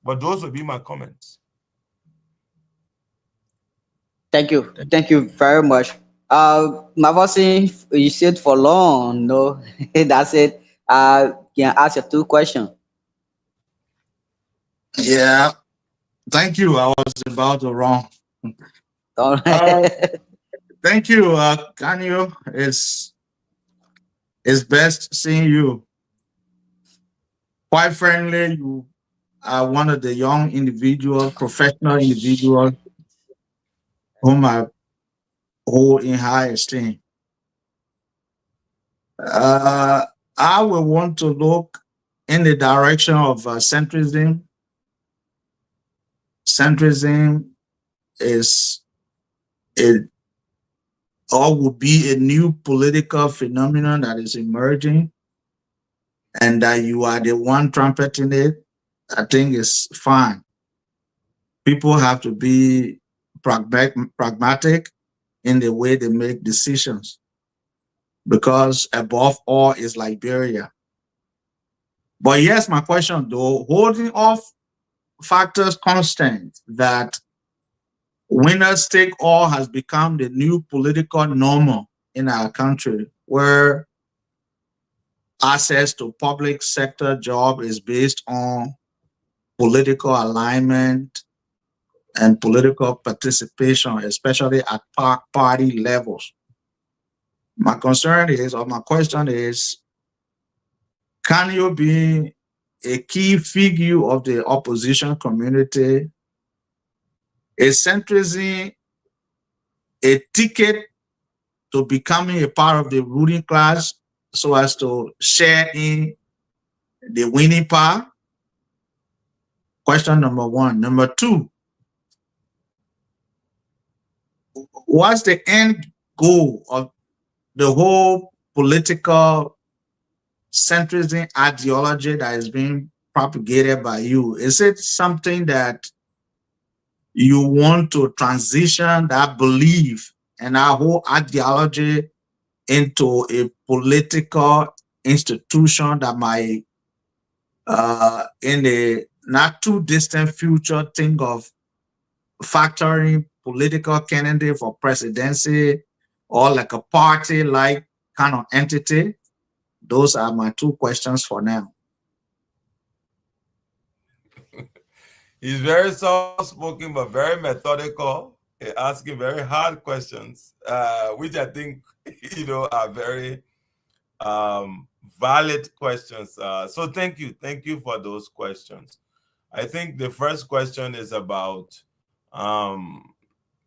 But those would be my comments. Thank you. Thank you very much. Mavosin, you said for long, no? That's it. Can I ask you 2 questions? Yeah, thank you. I was about to wrong. All Uh, right. thank you, Kanyo. It's best seeing you. Quite frankly, you are one of the young individuals, professional individuals, whom I hold in high esteem. I will want to look in the direction of centrism. Centrism is it or will be a new political phenomenon that is emerging, and that you are the one trumpeting it. I think it's fine. People have to be pragmatic in the way they make decisions, because above all is Liberia. But yes, my question though, holding off factors constant, that winners take all has become the new political normal in our country, where access to public sector job is based on political alignment and political participation, especially at party levels. My concern is, or my question is, can you be a key figure of the opposition community? Is centrism a ticket to becoming a part of the ruling class so as to share in the winning part? Question number 1. Number 2, what's the end goal of the whole political centrism ideology that is being propagated by you? Is it something that you want to transition that belief and that whole ideology into a political institution that might, in the not too distant future, think of factoring political candidate for presidency, or like a party-like kind of entity? Those are my 2 questions for now. He's very soft-spoken, but very methodical, asking very hard questions, which I think, are very valid questions. So thank you for those questions. I think the first question is about,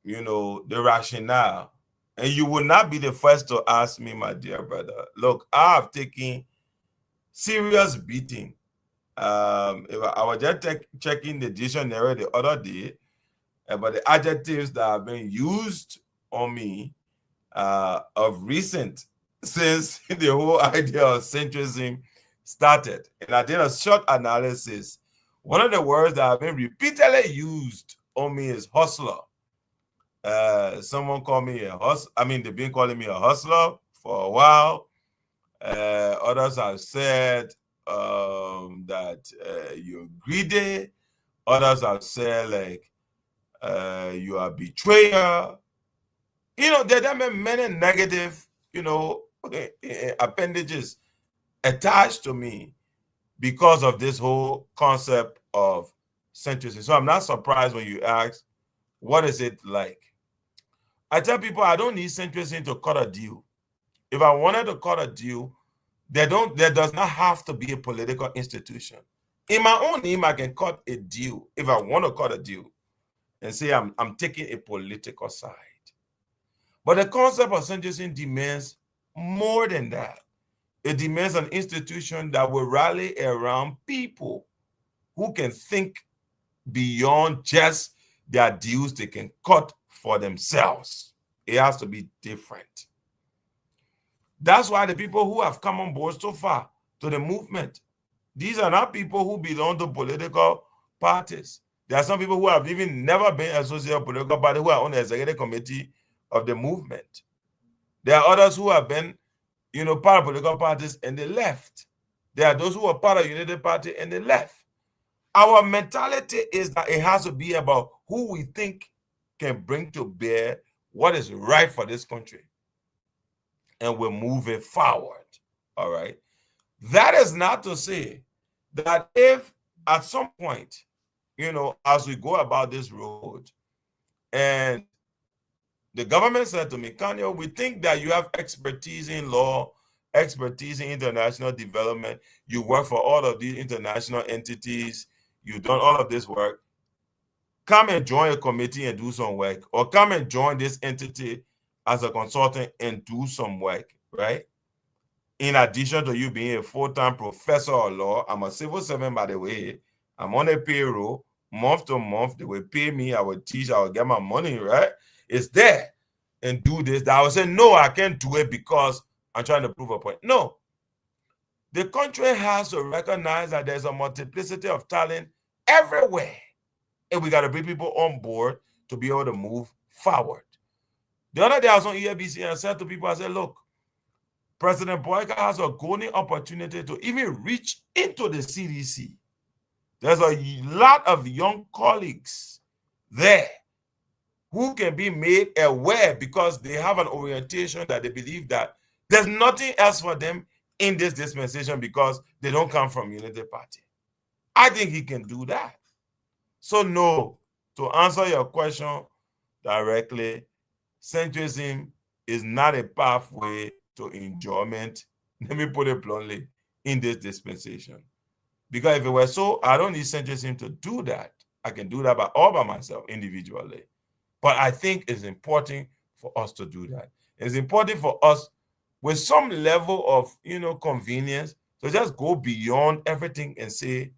the rationale. And you will not be the first to ask me, my dear brother. Look, I have taken serious beating. I was just checking the dictionary the other day about the adjectives that have been used on me of recent, since the whole idea of centrism started. And I did a short analysis. One of the words that have been repeatedly used on me is hustler. Someone called me a hustler. I mean, they've been calling me a hustler for a while. Others have said that you're greedy. Others have said like you are a betrayer. You know, there have been many negative, appendages attached to me because of this whole concept of centrism. So I'm not surprised when you ask, what is it like? I tell people I don't need centrism to cut a deal. If I wanted to cut a deal, there does not have to be a political institution. In my own name, I can cut a deal if I want to cut a deal and say I'm taking a political side. But the concept of centrism demands more than that. It demands an institution that will rally around people who can think beyond just their deals they can cut for themselves. It has to be different. That's why the people who have come on board so far to the movement, these are not people who belong to political parties. There are some people who have even never been associated with political party who are on the executive committee of the movement. There are others who have been, part of political parties and they left. There are those who are part of United Party and they left. Our mentality is that it has to be about who we think can bring to bear what is right for this country. And we're moving forward. All right. That is not to say that if at some point, as we go about this road, and the government said to me, Kanye, we think that you have expertise in law, expertise in international development. You work for all of these international entities. You've done all of this work. Come and join a committee and do some work, or come and join this entity as a consultant and do some work, right? In addition to you being a full-time professor of law, I'm a civil servant, by the way. I'm on a payroll, month to month. They will pay me, I will teach, I will get my money, right? It's there. And do this. I will say, no, I can't do it because I'm trying to prove a point. No. The country has to recognize that there's a multiplicity of talent everywhere. And we got to bring people on board to be able to move forward. The other day I was on EABC and I said to people, I said, look, President Boyka has a golden opportunity to even reach into the CDC. There's a lot of young colleagues there who can be made aware because they have an orientation that they believe that there's nothing else for them in this dispensation because they don't come from Unity Party. I think he can do that. So no, to answer your question directly, centrism is not a pathway to enjoyment, let me put it bluntly, in this dispensation. Because if it were so, I don't need centrism to do that. I can do that all by myself, individually. But I think it's important for us to do that. It's important for us with some level of, convenience to just go beyond everything and say,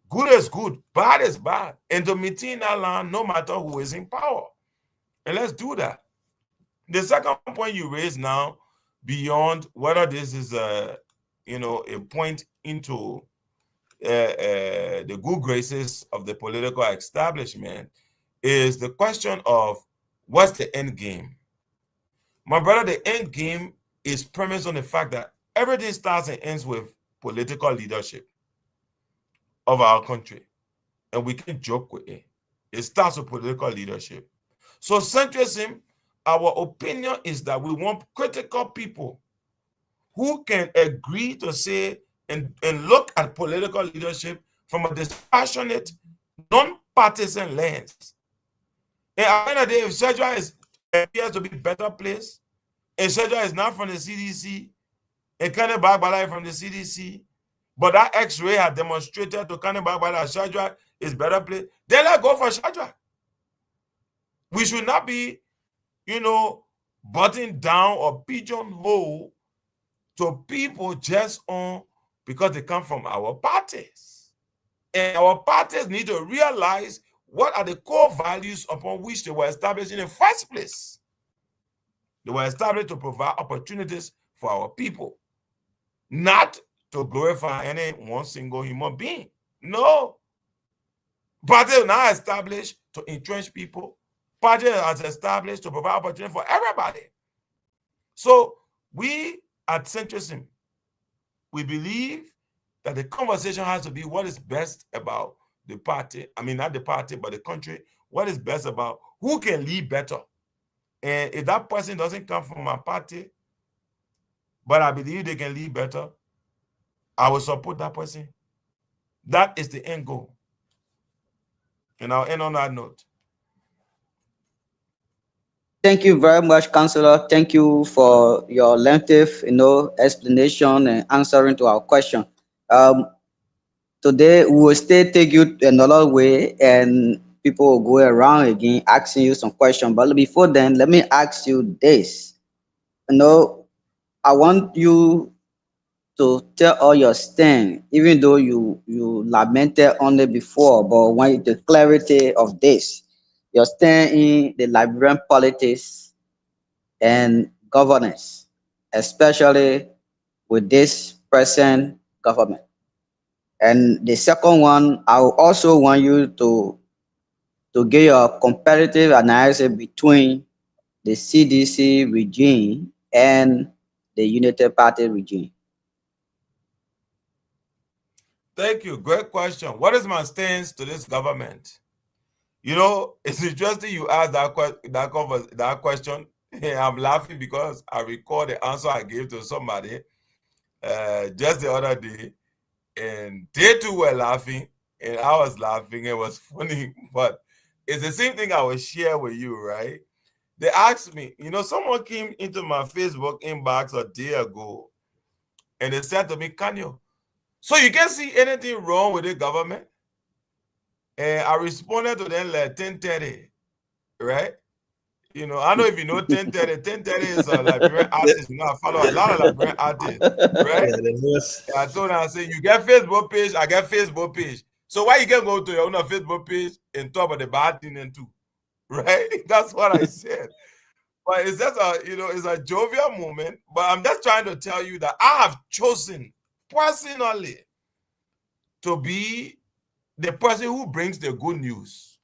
good is good, bad is bad. And to maintain that land no matter who is in power. And let's do that. The second point you raised now, beyond whether this is a point into the good graces of the political establishment, is the question of what's the end game. My brother, the end game is premised on the fact that everything starts and ends with political leadership of our country. And we can joke with it. It starts with political leadership. So centrism, our opinion is that we want critical people who can agree to say and look at political leadership from a dispassionate, non-partisan lens. And at the end of the day, if Shedra appears to be a better place, and Shedra is not from the CDC, and Kanye Bagbala from the CDC, but that X-ray had demonstrated to Kanye Bagbala that Shedra is better place, then let's go for Shedra. We should not be, button down or pigeonhole to people just because they come from our parties. And our parties need to realize what are the core values upon which they were established in the first place. They were established to provide opportunities for our people, not to glorify any one single human being. No. Party is now established to entrench people. Party has established to provide opportunity for everybody. So we at Centrism, we believe that the conversation has to be what is best about the party. I mean, not the party, but the country. What is best about who can lead better. And if that person doesn't come from my party, but I believe they can lead better, I will support that person. That is the end goal. And I'll end on that note. Thank you very much, Councillor. Thank you for your lengthy, explanation and answering to our question. Today we will still take you another way, and people will go around again asking you some questions. But before then, let me ask you this. I want you to tell all your stand, even though you lamented on it before, but when the clarity of this, your stand in the Liberian politics and governance, especially with this present government. And the second one, I will also want you to give your comparative analysis between the CDC regime and the United Party regime. Thank you. Great question. What is my stance to this government? It's interesting you asked that question. I'm laughing because I recall the answer I gave to somebody just the other day, and they too were laughing, and I was laughing. It was funny, but it's the same thing I will share with you, right? They asked me, someone came into my Facebook inbox a day ago, and they said to me, Kanyo, so you can't see anything wrong with the government? And I responded to them like 10:30, right? I don't know if you know 10:30. 10:30 is a Liberian artist. I follow a lot of Liberian artists, right? Yeah, I told her, I said, you get Facebook page, I get Facebook page. So why you can go to your own Facebook page and talk about the bad thing and too, right? That's what I said. But it's just it's a jovial moment. But I'm just trying to tell you that I have chosen personally to be the person who brings the good news.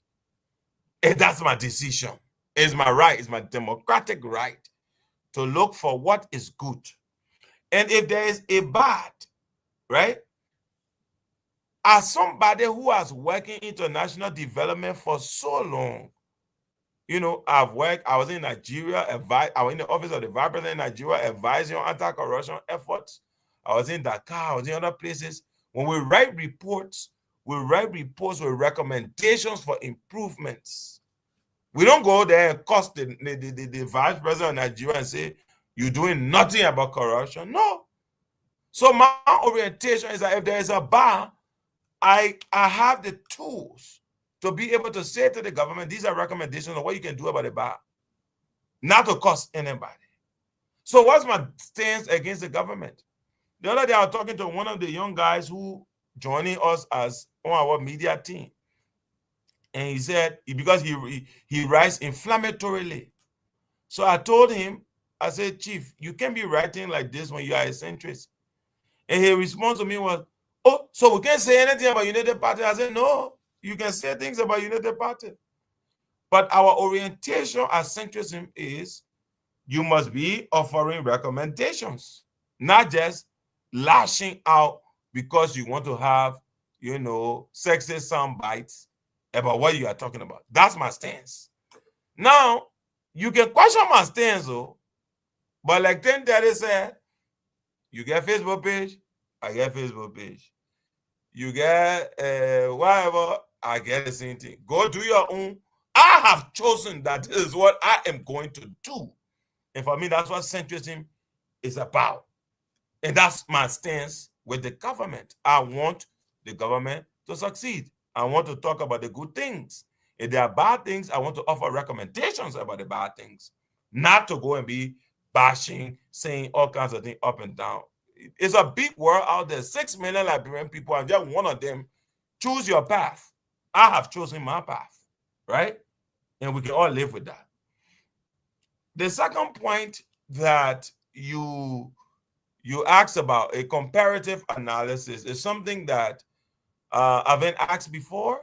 And that's my decision. It's my right. It's my democratic right to look for what is good. And if there is a bad, right? As somebody who has worked in international development for so long, I've worked, I was in Nigeria, I was in the office of the Vice President in Nigeria, advising on anti-corruption efforts. I was in Dakar, I was in other places. When we write reports with recommendations for improvements. We don't go there and cost the Vice President of Nigeria and say, you're doing nothing about corruption. No. So my orientation is that if there is a bar, I have the tools to be able to say to the government, these are recommendations on what you can do about the bar, not to cost anybody. So what's my stance against the government? The other day I was talking to one of the young guys who joining us as on our media team. And he said, because he writes inflammatorily. So I told him, I said, Chief, you can't be writing like this when you are a centrist. And his response to me was, oh, so we can't say anything about United Party? I said, no, you can say things about United Party. But our orientation as centrism is you must be offering recommendations, not just lashing out because you want to have, sexy sound bites about what you are talking about. That's my stance. Now, you can question my stance, though, but like 10:30 said, you get Facebook page, I get Facebook page. You get whatever, I get the same thing. Go do your own. I have chosen that this is what I am going to do. And for me, that's what centrism is about. And that's my stance with the government. I want the government to succeed. I want to talk about the good things. If there are bad things, I want to offer recommendations about the bad things, not to go and be bashing, saying all kinds of things up and down. It's a big world out there. 6 million Liberian people, and just one of them. Choose your path. I have chosen my path, right? And we can all live with that. The second point that you you asked about a comparative analysis. It's something that I've been asked before,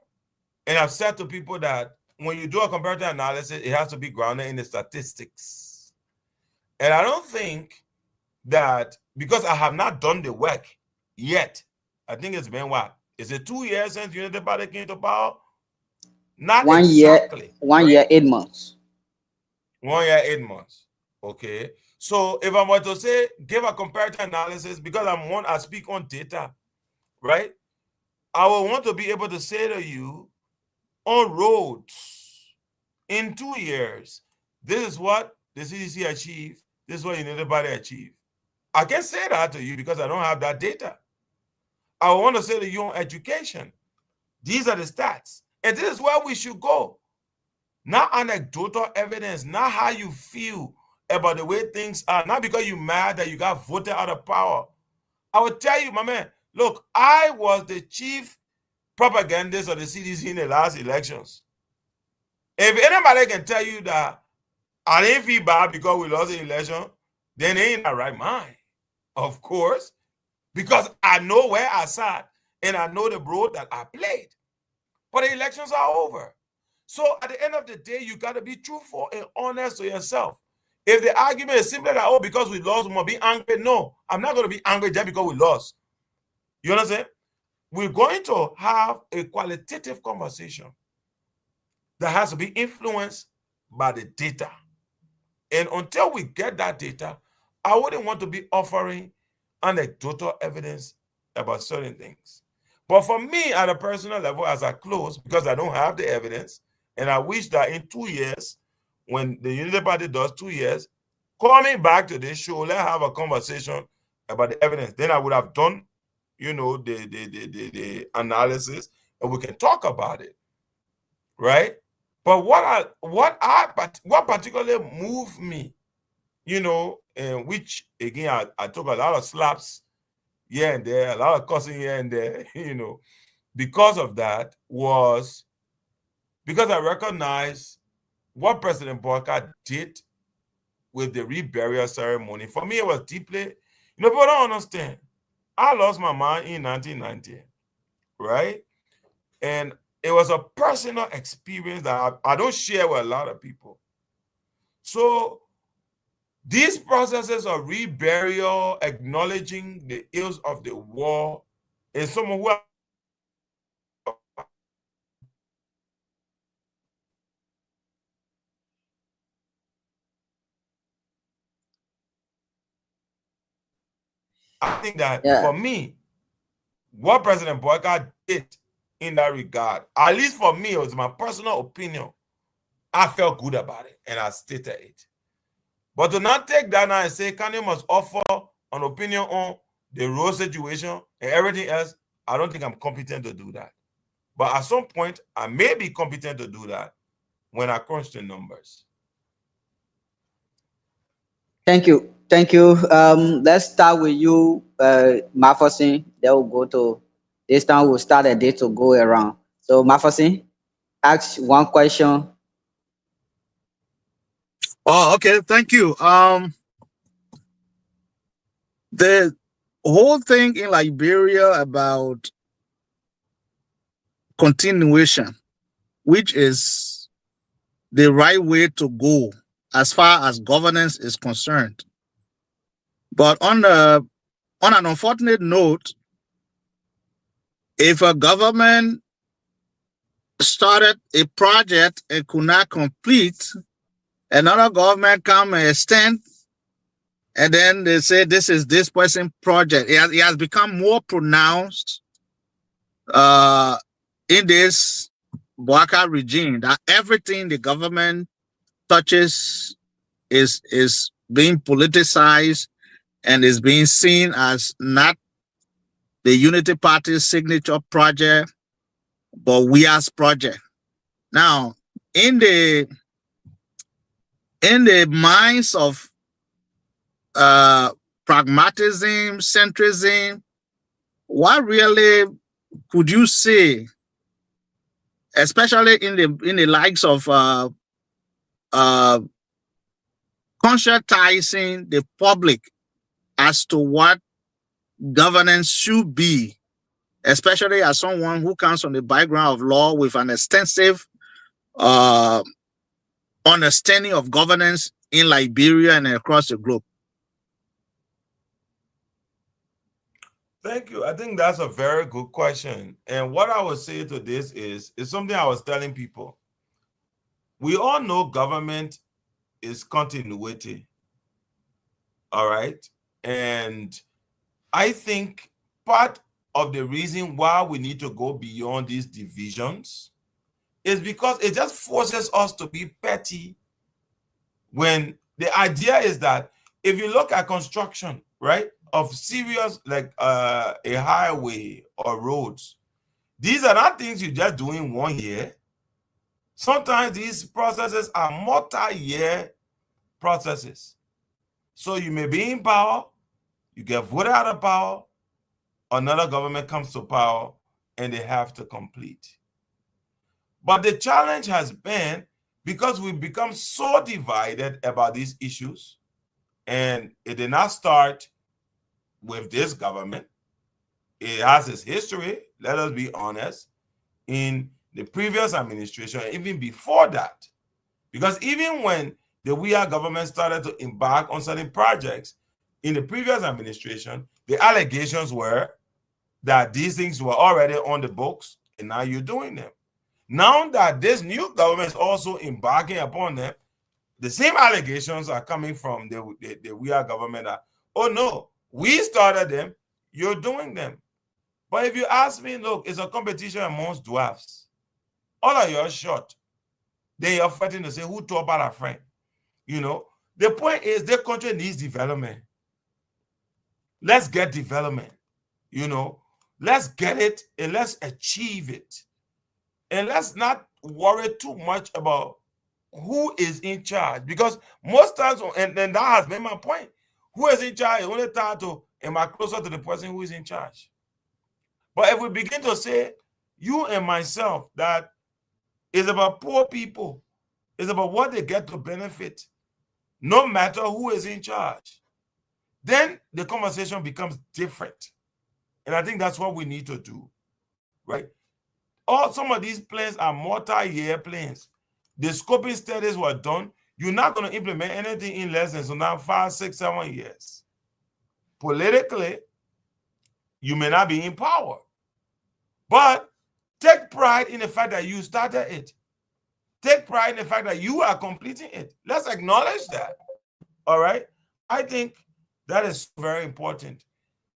and I've said to people that when you do a comparative analysis, it has to be grounded in the statistics. And I don't think that, because I have not done the work yet, I think it's been what? Is it 2 years since Unity Party came to power? Not 1 year, exactly. 1 Right? year, 8 months. 1 year, 8 months. Okay. So if I were to say give a comparative analysis, because I speak on data, right? I will want to be able to say to you, on roads in 2 years, this is what the CDC achieved, this is what United Body achieved. I can say that to you because I don't have that data. I want to say to you on education, these are the stats. And this is where we should go. Not anecdotal evidence, not how you feel about the way things are, not because you're mad that you got voted out of power. I will tell you, my man, look, I was the chief propagandist of the CDC in the last elections. If anybody can tell you that I didn't feel bad because we lost the election, then they ain't in the right mind, of course, because I know where I sat and I know the role that I played. But the elections are over. So at the end of the day, you got to be truthful and honest to yourself. If the argument is simply that, oh, because we lost, we must be angry. No, I'm not going to be angry just because we lost. You understand? We're going to have a qualitative conversation that has to be influenced by the data. And until we get that data, I wouldn't want to be offering anecdotal evidence about certain things. But for me, at a personal level, as I close, because I don't have the evidence, and I wish that in 2 years, when the Unity Party does 2 years, call me back to this show, let's have a conversation about the evidence. Then I would have done, the analysis, and we can talk about it, right? But what particularly moved me, and which again I took a lot of slaps here and there, a lot of cussing here and there, because of that, was because I recognized what President Boyka did with the reburial ceremony. For me, it was deeply, people don't understand. I lost my mom in 1990, right? And it was a personal experience that I don't share with a lot of people. So these processes of reburial, acknowledging the ills of the war, and someone who I think that Yeah. for me, what President Boyka did in that regard, at least for me, it was my personal opinion. I felt good about it and I stated it. But to not take that now and say Kanye must offer an opinion on the road situation and everything else, I don't think I'm competent to do that. But at some point, I may be competent to do that when I crunch the numbers. Thank you. Thank you. Let's start with you, Mafosin. Then we'll go to this time. We'll start a day to go around. So, Mafosin, ask one question. Oh, okay. Thank you. The whole thing in Liberia about continuation, which is the right way to go as far as governance is concerned. But on an unfortunate note, if a government started a project and could not complete, another government come and extend, and then they say this is this person project. It has become more pronounced in this Boaka regime that everything the government touches is being politicized and is being seen as not the Unity Party's signature project, but WIA's project. Now, in the minds of pragmatism, centrism, what really could you say, especially in the likes of conscientizing the public as to what governance should be, especially as someone who comes from the background of law with an extensive understanding of governance in Liberia and across the globe? Thank you. I think that's a very good question. And what I would say to this is something I was telling people. We all know government is continuity. All right. And I think part of the reason why we need to go beyond these divisions is because it just forces us to be petty. When the idea is that if you look at construction, right, of serious like a highway or roads, these are not things you just do in 1 year. Sometimes these processes are multi-year processes. So you may be in power, you get voted out of power, another government comes to power, and they have to complete. But the challenge has been because we've become so divided about these issues, and it did not start with this government. It has its history, let us be honest, in the previous administration, and even before that. Because even when the WIA government started to embark on certain projects in the previous administration, the allegations were that these things were already on the books, and now you're doing them. Now that this new government is also embarking upon them, the same allegations are coming from the WIA government that, oh no, we started them, you're doing them. But if you ask me, look, it's a competition amongst dwarfs. All of you are short. Then you're fighting to say who taught about a friend. You know, the point is the country needs development. Let's get development. You know, let's get it and let's achieve it. And let's not worry too much about who is in charge, because most times, and that has been my point, who is in charge is only tied to, am I closer to the person who is in charge? But if we begin to say, you and myself, that is about poor people, it's about what they get to benefit, no matter who is in charge, then the conversation becomes different. And I think that's what we need to do, right? Some of these plans are multi-year plans. The scoping studies were done. You're not going to implement anything in less than so now 5, 6, 7 years. Politically, you may not be in power, but take pride in the fact that you started it. Take pride in the fact that you are completing it. Let's acknowledge that. All right? I think that is very important.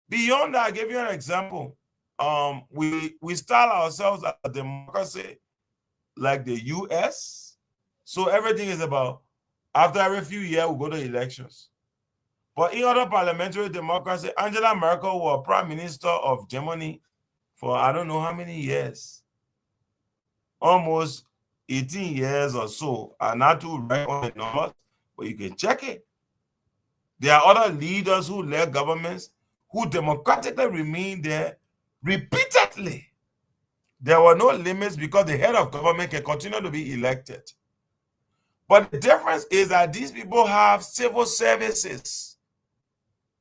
Beyond that, I give you an example. We style ourselves as a democracy like the US. So everything is about, after every few years, we go to elections. But in other parliamentary democracy, Angela Merkel was prime minister of Germany for I don't know how many years. Almost 18 years or so. I'm not too right on the numbers, but you can check it. There are other leaders who led governments who democratically remained there repeatedly. There were no limits because the head of government can continue to be elected. But the difference is that these people have civil services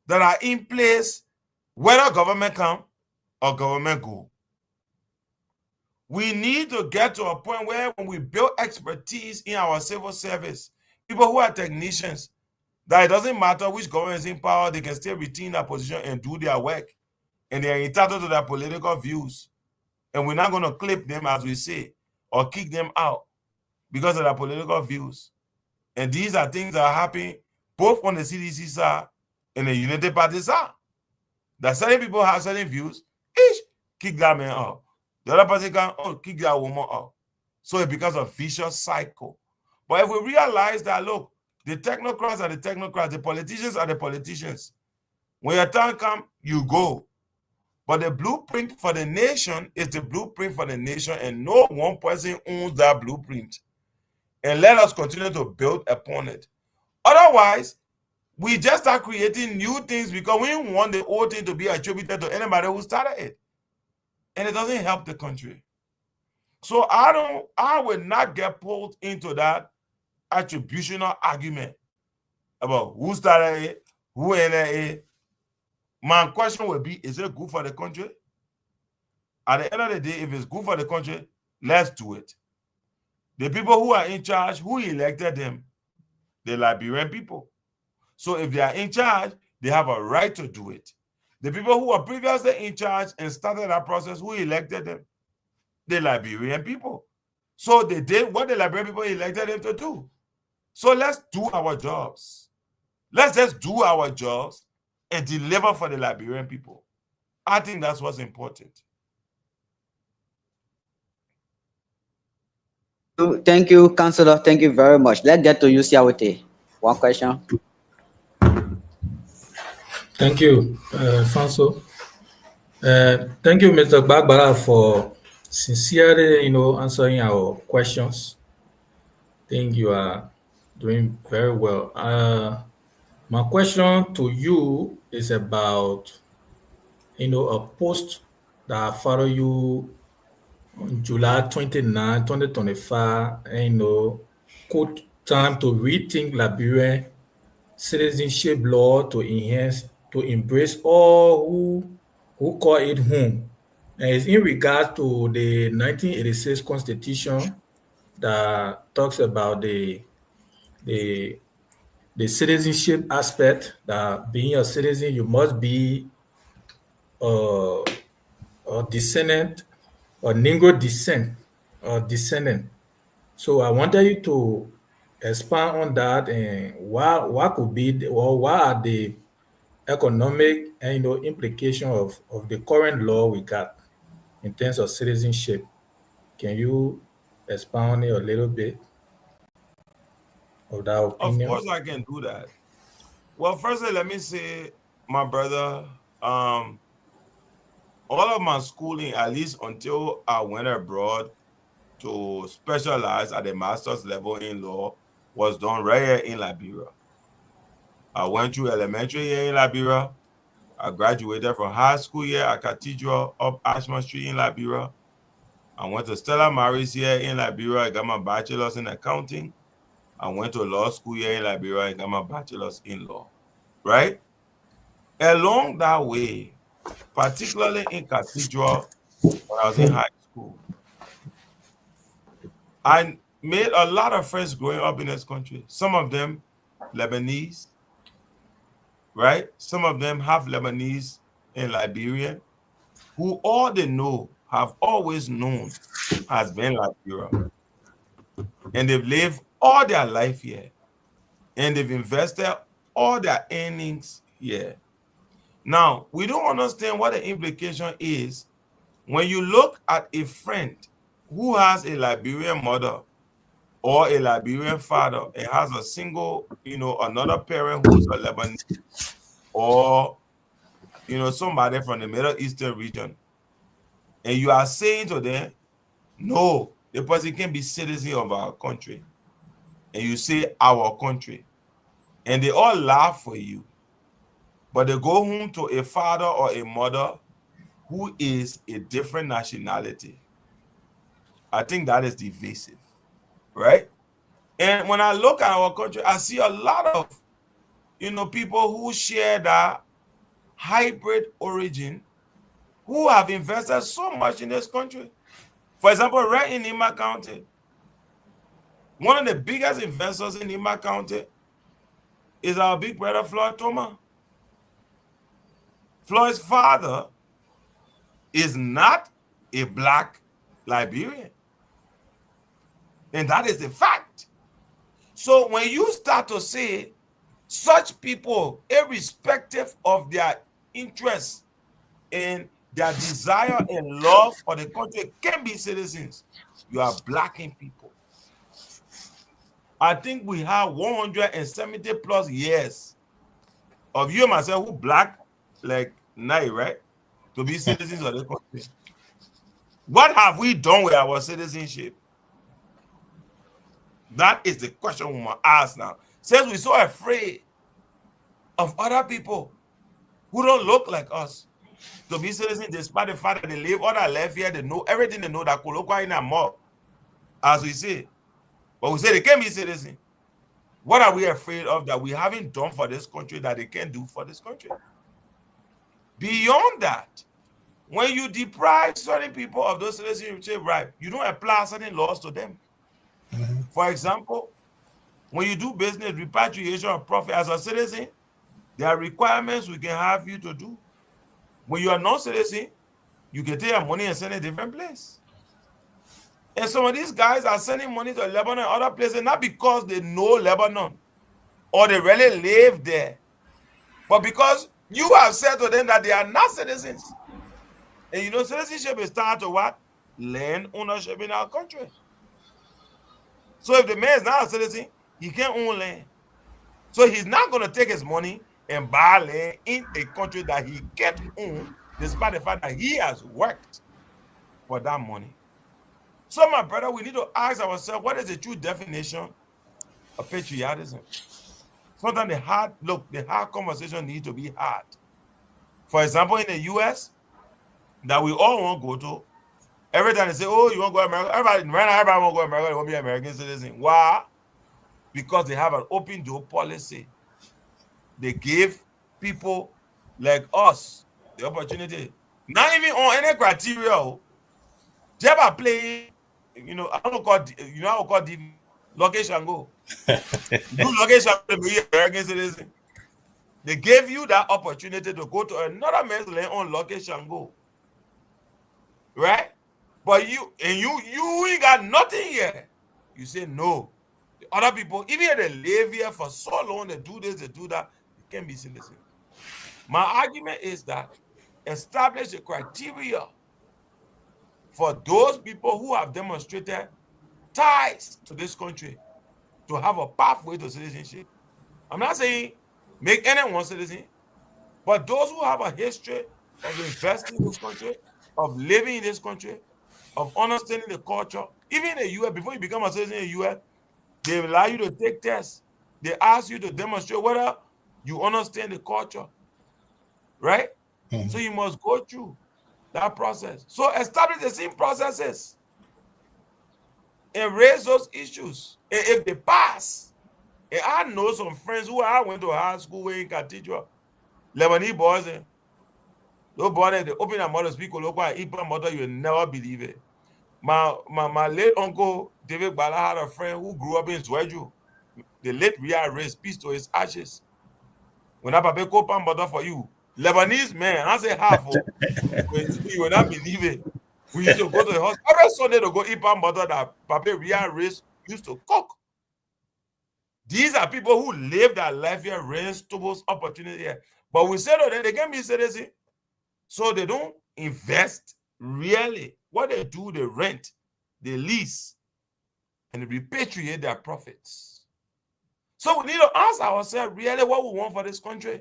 that are in place whether government come or government go. We need to get to a point where when we build expertise in our civil service, people who are technicians, that it doesn't matter which government is in power, they can still retain their position and do their work. And they are entitled to their political views. And we're not going to clip them, as we say, or kick them out because of their political views. And these are things that are happening both on the CDC side and the United Party side. That certain people have certain views, kick that man out. The other person can kick that woman out. So it becomes a vicious cycle. But if we realize that, look, the technocrats are the technocrats, the politicians are the politicians. When your time comes, you go. But the blueprint for the nation is the blueprint for the nation, and no one person owns that blueprint. And let us continue to build upon it. Otherwise, we just start creating new things because we want the old thing to be attributed to anybody who started it. And it doesn't help the country. So I will not get pulled into that attributional argument about who started it, who ended it, My question would be, is it good for the country? At the end of the day, if it's good for the country, let's do it. The people who are in charge, who elected them? The Liberian people. So if they are in charge, they have a right to do it. The people who were previously in charge and started that process, who elected them? The Liberian people. So they did what the Liberian people elected them to do. So let's do our jobs. Let's just do our jobs and deliver for the Liberian people. I think that's what's important. Thank you, Councillor. Thank you very much. Let's get to you, Siawete. One question. Thank you, Fanso. Thank you, Mr. Bagbara, for sincerely, answering our questions. I think you are doing very well. My question to you is about, a post that I follow you on July 29, 2025, and, quote, time to rethink Liberian citizenship law to embrace all who call it home. And it's in regards to the 1986 Constitution that talks about the the citizenship aspect, that being a citizen, you must be a, a descendant or Negro descent or descendant. So I wanted you to expand on that and what could be or what are the economic and implication of the current law we got in terms of citizenship. Can you expand on it a little bit of that Of opinion? course, I can do that. Well, firstly, let me say, my brother, all of my schooling, at least until I went abroad to specialize at the master's level in law, was done right here in Liberia. I went through elementary here in Liberia. I graduated from high school here at Cathedral up Ashman Street in Liberia. I went to Stella Maris here in Liberia. I got my bachelor's in accounting. I went to law school here in Liberia and got my bachelor's in law, right? Along that way, particularly in Cathedral, when I was in high school, I made a lot of friends growing up in this country. Some of them Lebanese, right? Some of them half Lebanese and Liberian, who all they know, have always known, has been Liberia. And they've lived all their life here. And they've invested all their earnings here. Now, we don't understand what the implication is when you look at a friend who has a Liberian mother or a Liberian father and has a single, another parent who's a Lebanese or, somebody from the Middle Eastern region. And you are saying to them, no, the person can be citizen of our country. And you say our country. And they all laugh for you. But they go home to a father or a mother who is a different nationality. I think that is divisive, right? And when I look at our country, I see a lot of, people who share that hybrid origin who have invested so much in this country. For example, right in Nima County, one of the biggest investors in Nima County is our big brother, Floyd Thomas. Floyd's father is not a black Liberian. And that is the fact. So when you start to say such people, irrespective of their interests and their desire and love for the country, can be citizens, you are blacking people. I think we have 170 plus years of you and myself who black like Nai, right? To be citizens of the country. What have we done with our citizenship? That is the question we must ask now. Since we're so afraid of other people who don't look like us to be citizens, despite the fact that they live all their life here, they know everything, they know that Kolokwa in a mob, as we say. But we say they can't be citizens. What are we afraid of that we haven't done for this country that they can do for this country? Beyond that, when you deprive certain people of those citizenship rights, you don't apply certain laws to them. For example, when you do business repatriation of profit as a citizen, there are requirements we can have you to do. When you are non-citizen, you can take your money and send it a different place. And some of these guys are sending money to Lebanon and other places, not because they know Lebanon or they really live there, but because you have said to them that they are not citizens. And you know, citizenship is tied to what? Land ownership in our country. So if the man is not a citizen, he can't own land. So he's not going to take his money and buy land in a country that he can't own, despite the fact that he has worked for that money. So, my brother, we need to ask ourselves, what is the true definition of patriotism? Sometimes the hard conversation needs to be had. For example, in the US, that we all want to go to, every time they say, oh, you want to go to America? Everybody want to go to America, they want to be an American citizen. Why? Because they have an open door policy. They give people like us the opportunity. Not even on any criteria. They are playing, I don't call, I will call DV, location and go. Do location to be American citizen. They gave you that opportunity to go to another man's land on location and go. Right? But you ain't got nothing here. You say no. The other people, even if they live here for so long, they do this, they do that, they can't be citizens. My argument is that establish a criteria for those people who have demonstrated ties to this country to have a pathway to citizenship. I'm not saying make anyone citizen, but those who have a history of investing in this country, of living in this country, of understanding the culture, even in the US, before you become a citizen in the US, they allow you to take tests. They ask you to demonstrate whether you understand the culture, right? So you must go through that process. So establish the same processes and raise those issues. And if they pass, and I know some friends who I went to high school in Cathedral, Lebanese boys, those boys, they open their mouth to speak local, Ipan mother, you will never believe it. My late uncle David Bala had a friend who grew up in Zweju. The late Ria raised peace to his ashes. When I papa Kopan mother for you, Lebanese man, I say half, you will not believe it. We used to go to the house every Sunday to go Ipan mother that Papa Ria raised used to cook. These are people who live their life here, raised towards opportunity here. But we say that they can be citizens, so they don't invest really. What they do, they rent, they lease, and they repatriate their profits. So we need to ask ourselves really what we want for this country.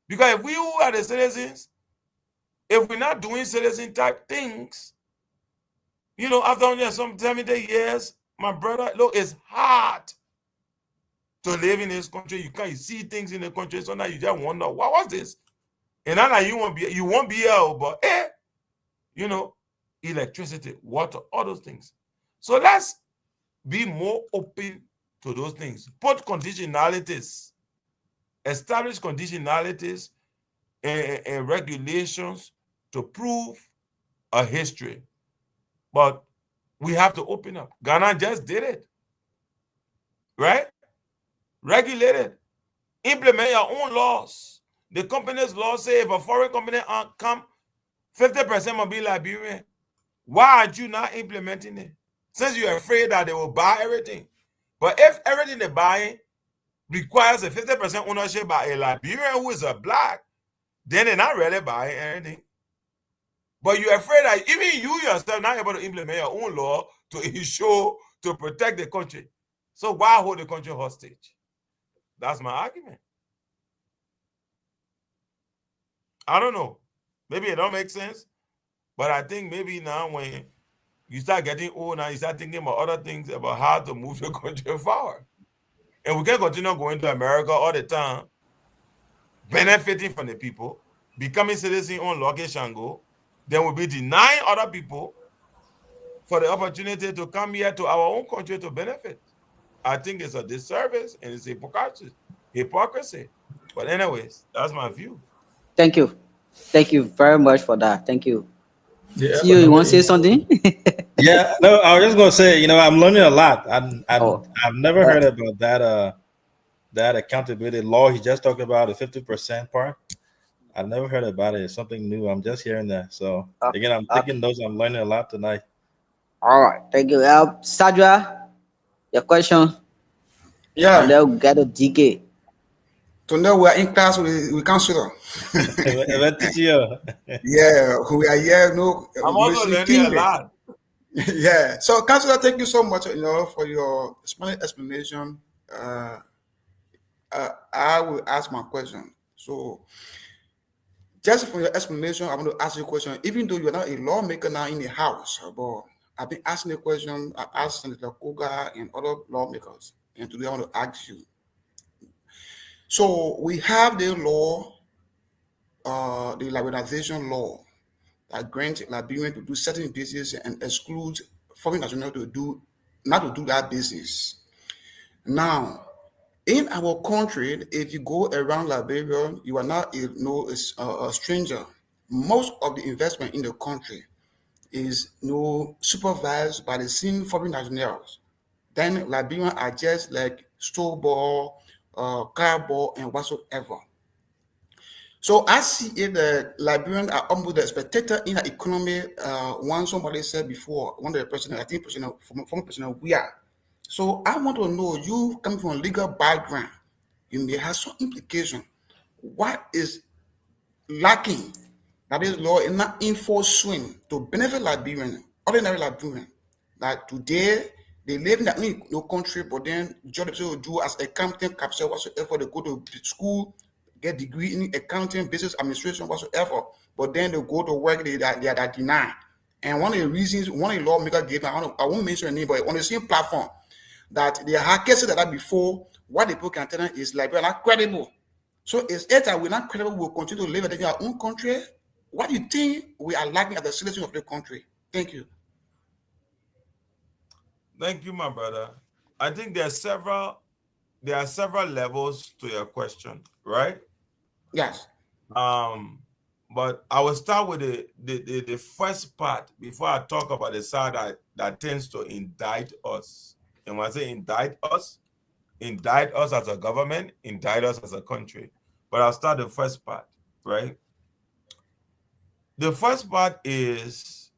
Because if we who are the citizens, if we're not doing citizen type things, after some 70 years, my brother, look, it's hard to live in this country. You see things in the country, so now you just wonder, what was this? And now you won't be here, but electricity, water, all those things. So let's be more open to those things. Put conditionalities, establish conditionalities and regulations to prove a history. But we have to open up. Ghana just did it. Right? Regulate it. Implement your own laws. The company's laws say if a foreign company come, 50% will be Liberian. Why aren't you not implementing it? Since you're afraid that they will buy everything. But if everything they're buying requires a 50% ownership by a Liberian who is a black, then they're not really buying anything. But you're afraid that even you yourself not able to implement your own law to ensure, to protect the country. So why hold the country hostage? That's my argument. I don't know. Maybe it don't make sense. But I think maybe now when you start getting old, now you start thinking about other things, about how to move the country forward. And we can't continue going to America all the time, benefiting from the people, becoming citizens on luggage and go. Then we'll be denying other people for the opportunity to come here to our own country to benefit. I think it's a disservice and it's hypocrisy. But anyways, that's my view. Thank you. Thank you very much for that. Thank you. Yeah, See but you no, want to say something? Yeah, no, I was just gonna say, I'm learning a lot. Oh, I've never heard about that accountability law. He just talked about the 50% part. I've never heard about it. It's something new. I'm just hearing that. So okay. again, I'm Okay. taking notes. I'm learning a lot tonight. All right. Thank you. Sadra, your question, and Yeah. then we'll get a DK. Today we are in class with counselor. Event teacher. Yeah, we are here, no, I'm also listening learning a keenly. lot. Yeah. So, counselor, thank you so much, for your explanation. I will ask my question. So, just for your explanation, I want to ask you a question. Even though you are not a lawmaker now in the House, but I've been asking a question. I asked Senator Koga and other lawmakers, and today I want to ask you. So, we have the law, the liberalization law, that grants Liberians to do certain business and excludes foreign nationals to do not to do that business. Now, in our country, if you go around Liberia, you are not a stranger. Most of the investment in the country is supervised by the same foreign nationals. Then Liberians are just like store ball, car ball, and whatsoever. So I see it that Liberians are almost the spectator in the economy. One somebody said before, one of the president, I think president, former president, we are. So I want to know, you coming from a legal background, you may have some implication. What is lacking that is law is not in full swing to benefit Liberian, ordinary Liberian, that today they live in their own no country, but then job they do as accounting, capture whatsoever, they go to school, get degree in accounting, business administration, whatsoever, but then they go to work, they are denied. And one of the reasons, one of the lawmaker gave, I won't mention a name, but on the same platform, that they are cases that before, what the people can tell them is Liberia not credible. So it's it that we're not credible, we'll continue to live in our own country. What do you think we are lacking at the citizens of the country? Thank you. Thank you, my brother. I think there are several levels to your question, right? Yes. Um, but I will start with the first part before I talk about the side that tends to indict us. And when I say indict us as a government, indict us as a country. But I'll start the first part, right? The first part is,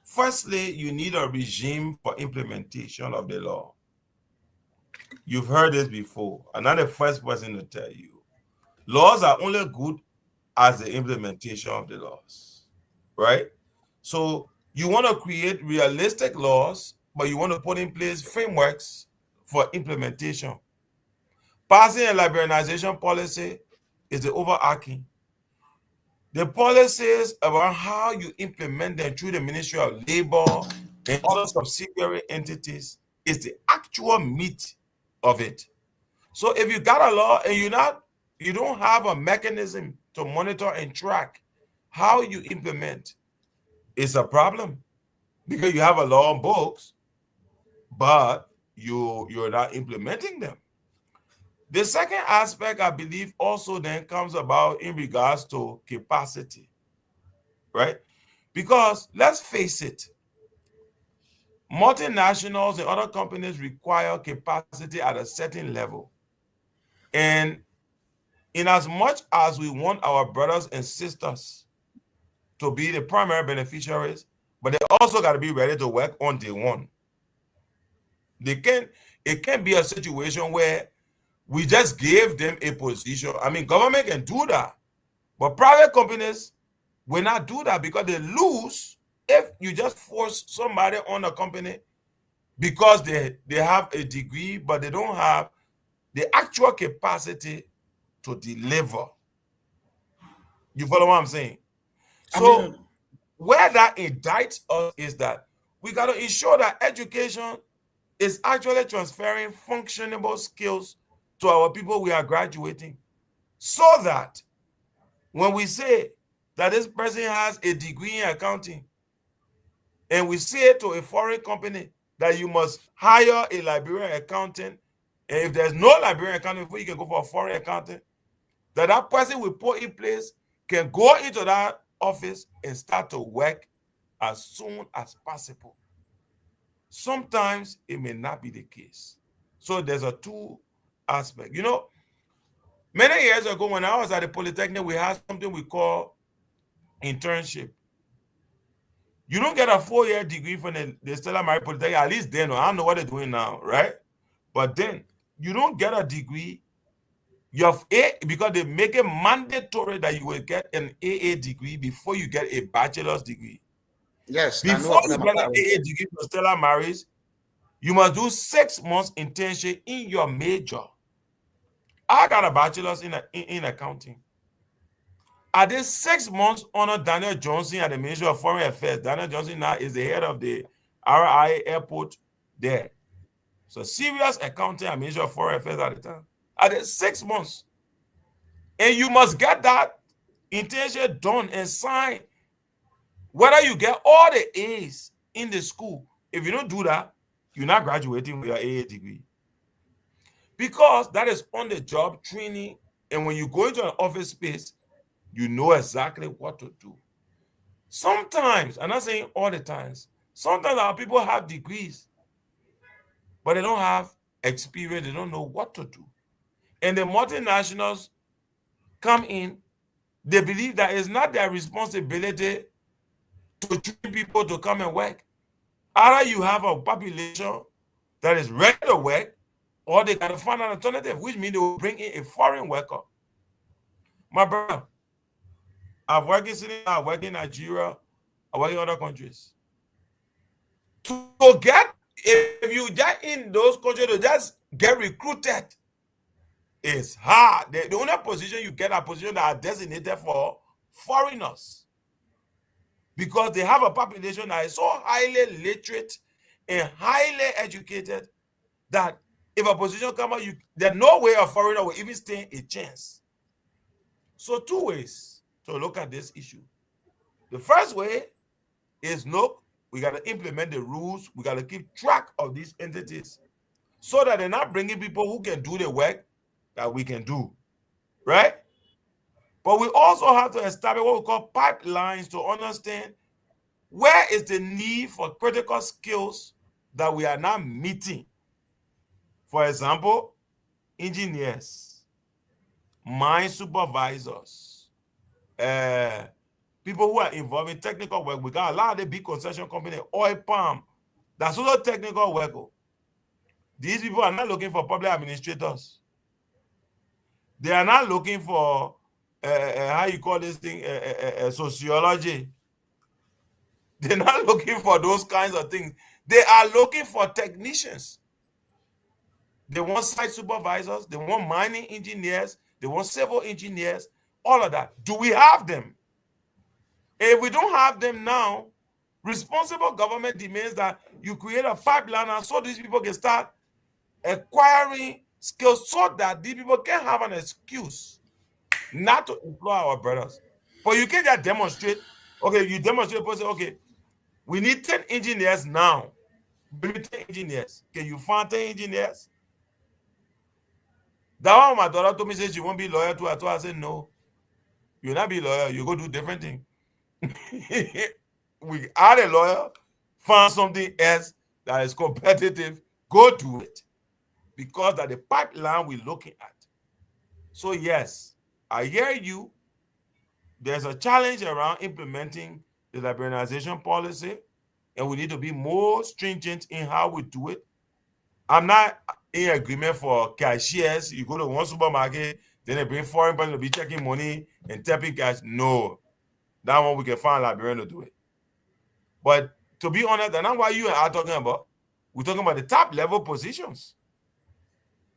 firstly, you need a regime for implementation of the law. You've heard this before. I'm not the first person to tell you. Laws are only good as the implementation of the laws, right? So you want to create realistic laws, but you want to put in place frameworks for implementation. Passing a liberalization policy is the overarching. The policies about how you implement them through the Ministry of Labor and other subsidiary entities is the actual meat of it. So if you got a law and you don't have a mechanism to monitor and track how you implement, it's a problem because you have a law on books, but you're not implementing them. The second aspect, I believe, also then comes about in regards to capacity, right? Because let's face it, multinationals and other companies require capacity at a certain level. And in as much as we want our brothers and sisters to be the primary beneficiaries, but they also got to be ready to work on day one. It can be a situation where we just gave them a position. I mean, government can do that, but private companies will not do that because they lose if you just force somebody on a company because they have a degree, but they don't have the actual capacity to deliver. You follow what I'm saying? I So mean, where that indicts us is that we got to ensure that education is actually transferring functionable skills to our people we are graduating, so that when we say that this person has a degree in accounting and we say to a foreign company that you must hire a Liberian accountant, and if there's no Liberian accountant before you can go for a foreign accountant, that person will put in place can go into that office and start to work as soon as possible. Sometimes it may not be the case. So there's a two aspect. You know, many years ago when I was at the Polytechnic, we had something we call internship. You don't get a 4-year degree from the Stella Maris Polytechnic, at least then. I don't know what they're doing now, right? But then you don't get a degree. You have because they make it mandatory that you will get an AA degree before you get a bachelor's degree. Yes, I know Before you about get an that. AA degree from Stella Maris, you must do 6 months internship in your major. I got a bachelor's in accounting. I did 6 months under Daniel Johnson at the Ministry of Foreign Affairs. Daniel Johnson now is the head of the RI airport there. So serious accounting at Ministry of Foreign Affairs at the time. I did 6 months. And you must get that internship done and signed. Whether you get all the A's in the school, if you don't do that, you're not graduating with your AA degree. Because that is on-the-job training. And when you go into an office space, you know exactly what to do. Sometimes, I'm not saying all the times, sometimes our people have degrees, but they don't have experience. They don't know what to do. And the multinationals come in, they believe that it's not their responsibility to train people to come and work. Either you have a population that is ready to work, or they got to find an alternative, which means they will bring in a foreign worker. My brother, I've worked in Senegal, I've worked in Nigeria, I've worked in other countries. To get, if you get in those countries to just get recruited, it's hard. The only position you get are positions that are designated for foreigners, because they have a population that is so highly literate and highly educated that if a position comes out, there's no way a foreigner will even stand a chance. So 2 ways to look at this issue. The first way is, look, we got to implement the rules. We got to keep track of these entities so that they're not bringing people who can do the work that we can do, right? But we also have to establish what we call pipelines to understand where is the need for critical skills that we are not meeting. For example, engineers, mine supervisors, people who are involved in technical work. We got a lot of the big concession company, oil palm, that's also technical work. These people are not looking for public administrators. They are not looking for how you call this thing, sociology. They're not looking for those kinds of things. They are looking for technicians. They want site supervisors. They want mining engineers. They want civil engineers. All of that. Do we have them? If we don't have them now, responsible government demands that you create a pipeline and so these people can start acquiring skills so that these people can have an excuse not to employ our brothers. But you can't just demonstrate. Okay, you demonstrate, say, okay, we need 10 engineers now. We need 10 engineers. Can you find 10 engineers? That one, my daughter told me, say she won't be lawyer too. I said, no, you'll not be lawyer. You go do different thing. We are a lawyer, find something else that is competitive, go do it. Because that's the pipeline we're looking at. So yes, I hear you. There's a challenge around implementing the liberalization policy, and we need to be more stringent in how we do it. I'm not in agreement for cashiers. You go to one supermarket, then they bring foreign person to be checking money and tapping cash. No, that one we can find a Liberian to do it. But to be honest, and that's what you and I are talking about. We're talking about the top level positions.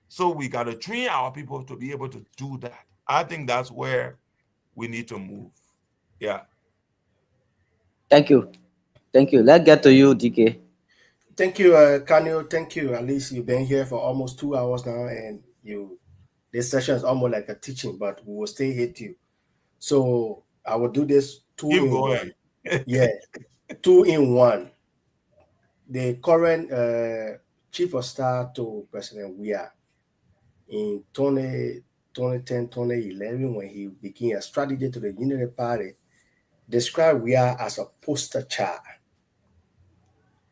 So we got to train our people to be able to do that. I think that's where we need to move. Yeah. Thank you. Thank you. Let's get to you, DK. Thank you, Kanyo. Thank you. At least you've been here for almost 2 hours now, and this session is almost like a teaching, but we will stay here too. So I will do this two Keep in going. one. Yeah, 2 in 1. The current chief of staff to President Weah in 2020 2010, 2011, when he became a strategy to the Unity Party, described we are as a poster child.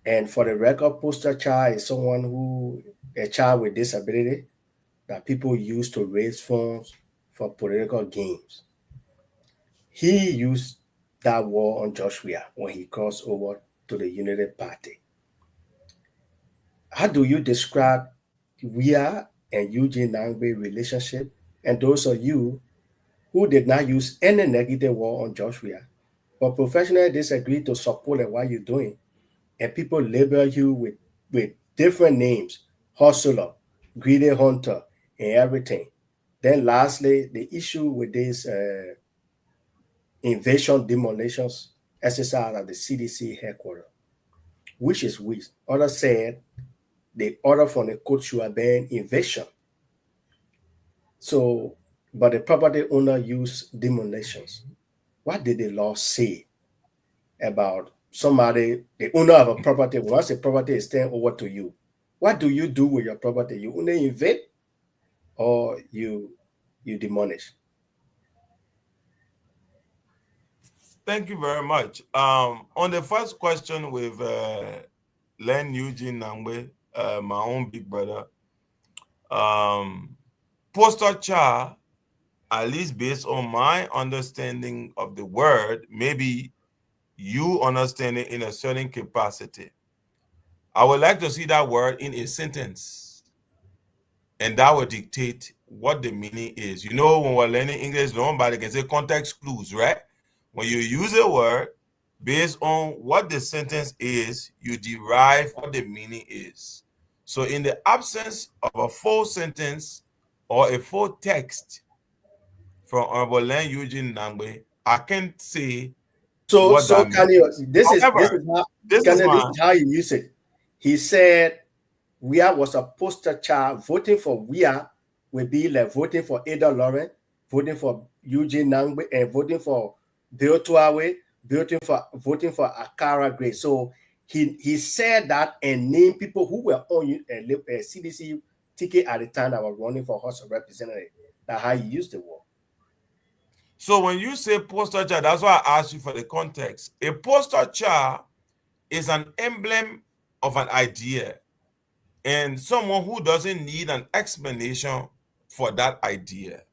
And for the record, poster child is someone who, a child with disability, that people use to raise funds for political gains. He used that war on Joshua when he crossed over to the Unity Party. How do you describe Wia and Eugene Nangbe relationship? And those of you who did not use any negative war on Joshua, but professionally disagree to support what you're doing, and people label you with different names, hustler, greedy hunter, and everything. Then lastly, the issue with this invasion demolitions exercise at the CDC headquarters, which. Others said the order from the court should have been invasion. So, but the property owner used demolitions. What did the law say about somebody, the owner of a property, once a property is turned over to you? What do you do with your property? You only invade or you demolish? Thank you very much. On the first question with Len Eugene Nangwe, my own big brother, poster child, at least based on my understanding of the word, maybe you understand it in a certain capacity. I would like to see that word in a sentence, and that would dictate what the meaning is. You know, when we're learning English, nobody can say context clues, right? When you use a word based on what the sentence is, you derive what the meaning is. So in the absence of a full sentence or a full text from Honorable Len Eugene Nangbe, I can't say what So that can you means. this is However, how this can is you, this my is how you use it. He said Wia was a poster child. Voting for Wia would be like voting for Ada Lauren, voting for Eugene Nangbe, and voting for Bill Tuawe, voting for Akara Gray. So he said that and named people who were on a CDC ticket at the time that were running for House of Representatives. That's how he used the word. So when you say poster child, that's why I asked you for the context. A poster child is an emblem of an idea and someone who doesn't need an explanation for that idea.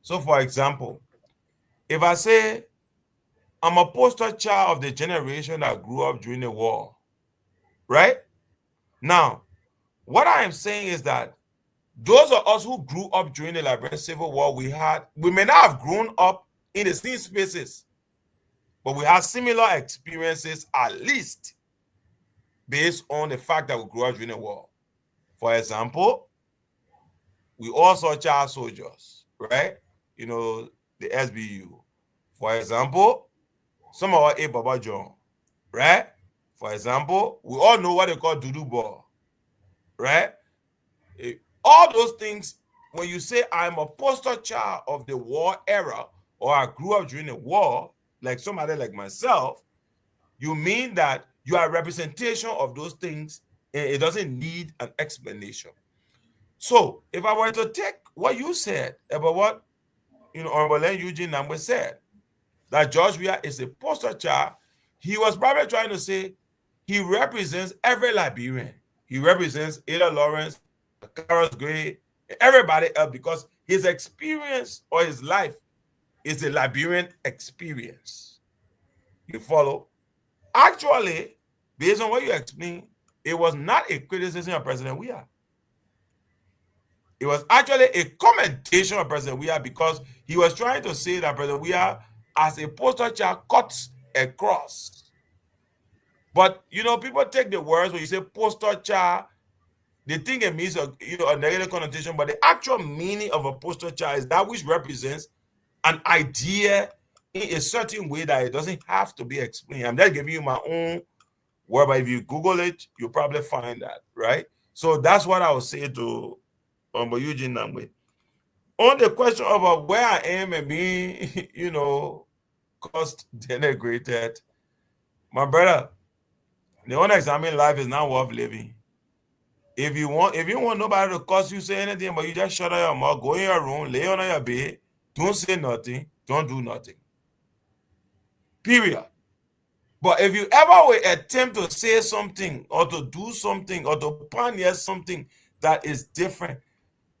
So for example, if I say I'm a poster child of the generation that grew up during the war, right? Now, what I am saying is that those of us who grew up during the Liberian Civil War, we may not have grown up in the same spaces, but we had similar experiences, at least based on the fact that we grew up during the war. For example, we all saw child soldiers, right? You know, the SBU. For example, some of our A Baba John, right? For example, we all know what they call Dudu Ball, right? All those things, when you say I'm a poster child of the war era, or I grew up during the war, like somebody like myself, you mean that you are a representation of those things and it doesn't need an explanation. So if I were to take what you said about what Honorable Eugene Nangwe said, that George Weah is a poster child, he was probably trying to say he represents every Liberian. He represents Ada Lawrence, Carlos Gray, everybody else, because his experience or his life is a Liberian experience. You follow? Actually, based on what you explained, it was not a criticism of President Weah. It was actually a commendation of President Weah, because he was trying to say that President Weah, as a poster child, cuts across. But people take the words when you say poster child, they think it means a negative connotation, but the actual meaning of a poster child is that which represents an idea in a certain way that it doesn't have to be explained. I'm just giving you my own word, but if you Google it, you'll probably find that, right? So that's what I would say to Eugene Nangwe. On the question about where I am and being, cost denigrated, my brother, the unexamined life is not worth living. If you want nobody to cuss you, say anything, but you just shut up your mouth, go in your room, lay on your bed, don't say nothing, don't do nothing. Period. But if you ever will attempt to say something or to do something or to pioneer something that is different,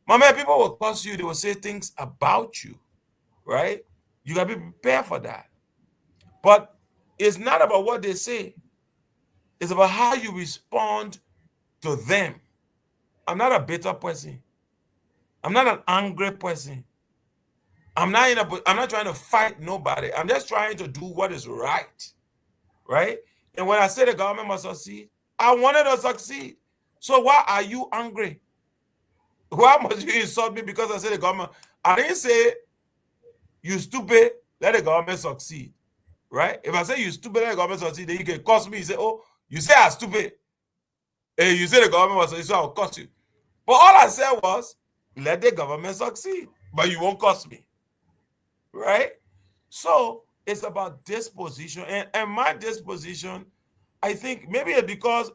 my man, people will curse you, they will say things about you, right? You gotta be prepared for that. But it's not about what they say, it's about how you respond to them. I'm not a bitter person. I'm not an angry person. I'm not trying to fight nobody. I'm just trying to do what is right. Right? And when I say the government must succeed, I wanted to succeed. So why are you angry? Why must you insult me because I said the government? I didn't say you stupid, let the government succeed. Right? If I say you stupid, let the government succeed, then you can curse me. You say, oh, you say I'm stupid. And you say the government must succeed, so I'll curse you. But all I said was, let the government succeed. But you won't curse me. Right? So it's about disposition. And my disposition, I think maybe it's because,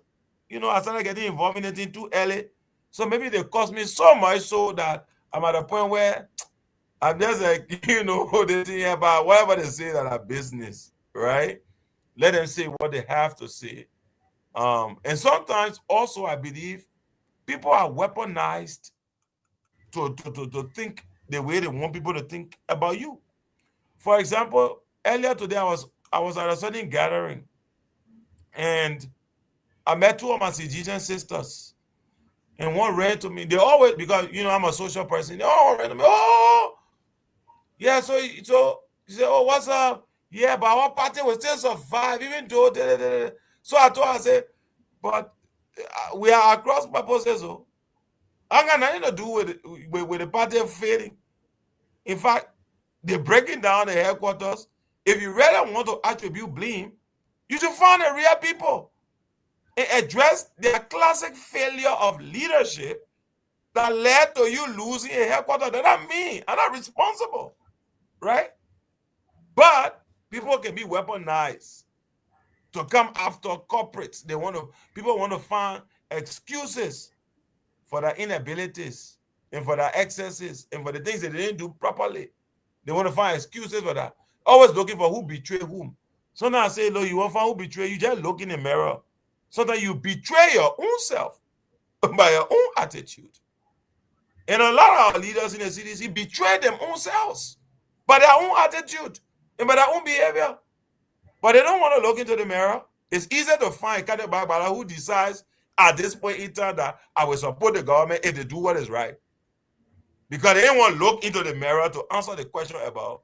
I started getting involved in it too early. So maybe they cost me so much so that I'm at a point where I'm just like, they think about whatever they say that are business, right? Let them say what they have to say. And sometimes also I believe people are weaponized to think the way they want people to think about you. For example, earlier today I was at a certain gathering and I met two of my Fijian sisters. And one ran to me. They always, because I'm a social person, they all ran to me. Oh, yeah. So you say, oh, what's up? Yeah, but our party will still survive, even though. Da, da, da, da. So I told her, I said, but we are across purposes. So I got nothing to do with the party failing. In fact, they're breaking down the headquarters. If you really want to attribute blame, you should find the real people and address their classic failure of leadership that led to you losing a headquarters. That not me. I'm not responsible, right? But people can be weaponized to come after corporates. People want to find excuses for their inabilities and for their excesses and for the things that they didn't do properly. They want to find excuses for that. Always looking for who betrayed whom. Sometimes I say, look, you want to find who betrayed you, just look in the mirror. Sometimes you betray your own self by your own attitude. And a lot of our leaders in the cities, he betrayed them own selves by their own attitude and by their own behavior. But they don't want to look into the mirror. It's easier to find a candidate who decides at this point in time that I will support the government if they do what is right. Because they didn't want to look into the mirror to answer the question about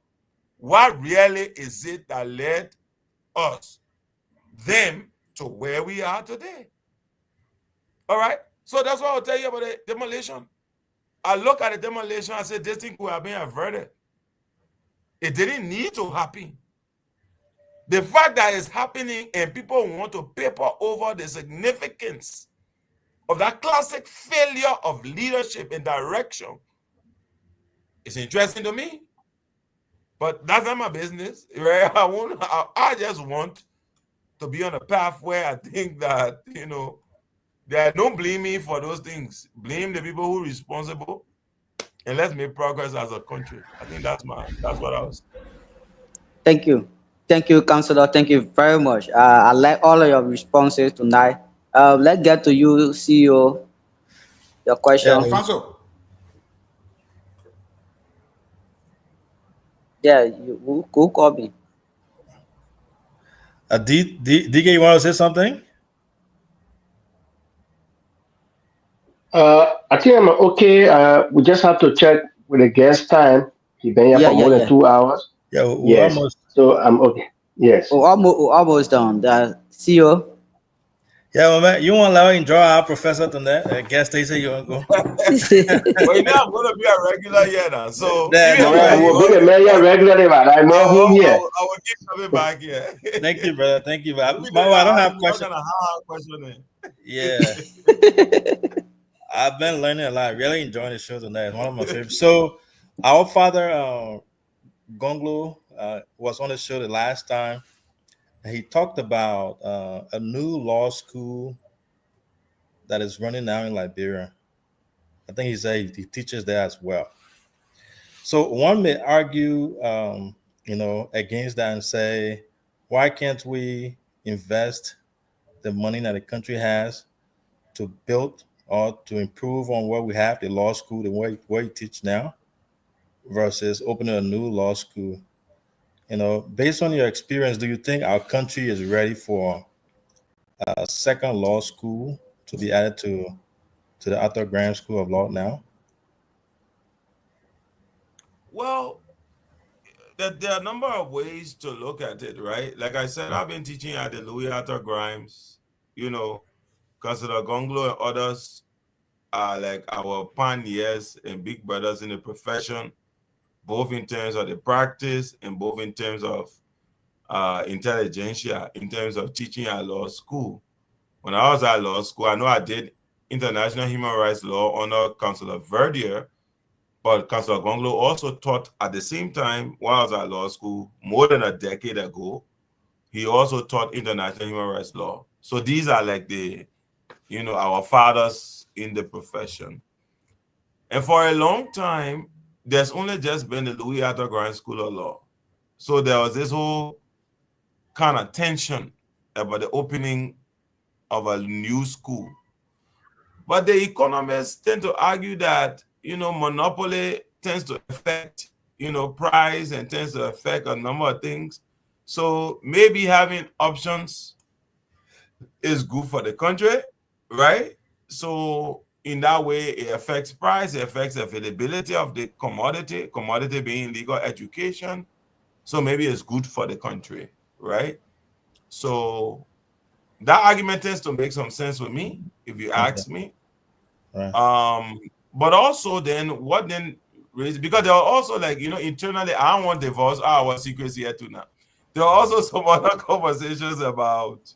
what really is it that led them to where we are today. All right? So that's what I'll tell you about the demolition. I look at the demolition, I said, this thing could have been averted. It didn't need to happen. The fact that it's happening and people want to paper over the significance of that classic failure of leadership and direction is interesting to me. But that's not my business. Right? I just want to be on a path where I think that, don't blame me for those things. Blame the people who are responsible and let's make progress as a country. I think that's what I was. Thank you. Thank you, Counselor. Thank you very much. I like all of your responses tonight. Let's get to you, CEO, your Yeah, question. Alfonso, Yeah, who called me? DK, you want to say something? I think I'm okay. We just have to check with the guest time. He been here Yeah, for yeah, more than yeah. 2 hours. Yeah, we're Yes. almost. So I'm okay. Yes. We're almost done. The CEO. Yeah, well, man, you want to let enjoy our professor tonight? Guest station, you want to go? But I'm going to be a regular here now. So Nah, even no if you Yeah, guys we'll problem. be the want me mayor back, regularly, but I'm I more home will, I here. will, I will keep coming back here. Thank you, brother. Thank you. But Even though I don't have you're questions. going to have questioning. Yeah, I've been learning a lot. Really enjoying the show tonight. It's one of my favorites. So, our father, Gonglu, was on the show the last time. He talked about a new law school that is running now in Liberia. I think he said he teaches there as well. So one may argue, against that and say, why can't we invest the money that the country has to build or to improve on what we have, the law school, the way where you teach now, versus opening a new law school? Based on your experience, do you think our country is ready for a second law school to be added to the Arthur Graham School of Law now? Well, there are a number of ways to look at it, right? Like I said, I've been teaching at the Louis Arthur Grimes, Councillor Gonglo and others are like our pioneers and big brothers in the profession, both in terms of the practice and both in terms of intelligentsia, in terms of teaching at law school. When I was at law school, I know I did international human rights law under Councillor Verdier, but Councillor Gonglo also taught at the same time while I was at law school more than a decade ago. He also taught international human rights law. So these are like our fathers in the profession. And for a long time, there's only just been the Louis Arthur Graham School of Law. So there was this whole kind of tension about the opening of a new school. But the economists tend to argue that, monopoly tends to affect, price and tends to affect a number of things. So maybe having options is good for the country, right? So in that way, it affects price, it affects availability of the commodity being legal education. So maybe it's good for the country, right? So that argument tends to make some sense with me, if you ask me. Right. But also then, what then, because there are also internally, I don't want divorce our secrets here too now. There are also some other conversations about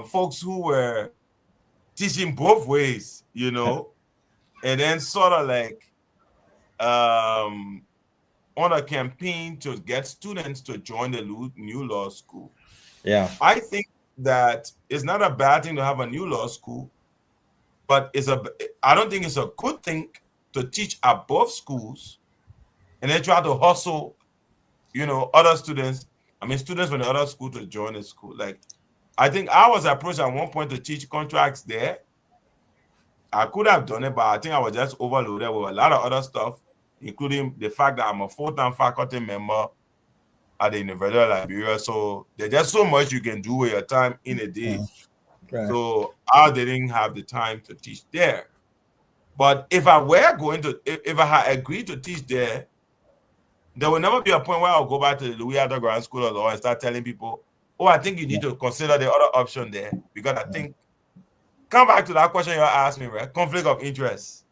folks who were teaching both ways, and then sort of on a campaign to get students to join the new law school. Yeah. I think that it's not a bad thing to have a new law school, but I don't think it's a good thing to teach at both schools and then try to hustle, other students from the other school to join the school. Like, I think I was approached at one point to teach contracts there. I could have done it, but I think I was just overloaded with a lot of other stuff, including the fact that I'm a full-time faculty member at the University of Liberia. So there's just so much you can do with your time in a day. Right. So I didn't have the time to teach there. But if I had agreed to teach there will never be a point where I'll go back to the Louis Arthur Graham School of Law and start telling people, oh, I think you need to consider the other option there. Because I think, come back to that question you asked me, right? Conflict of interest.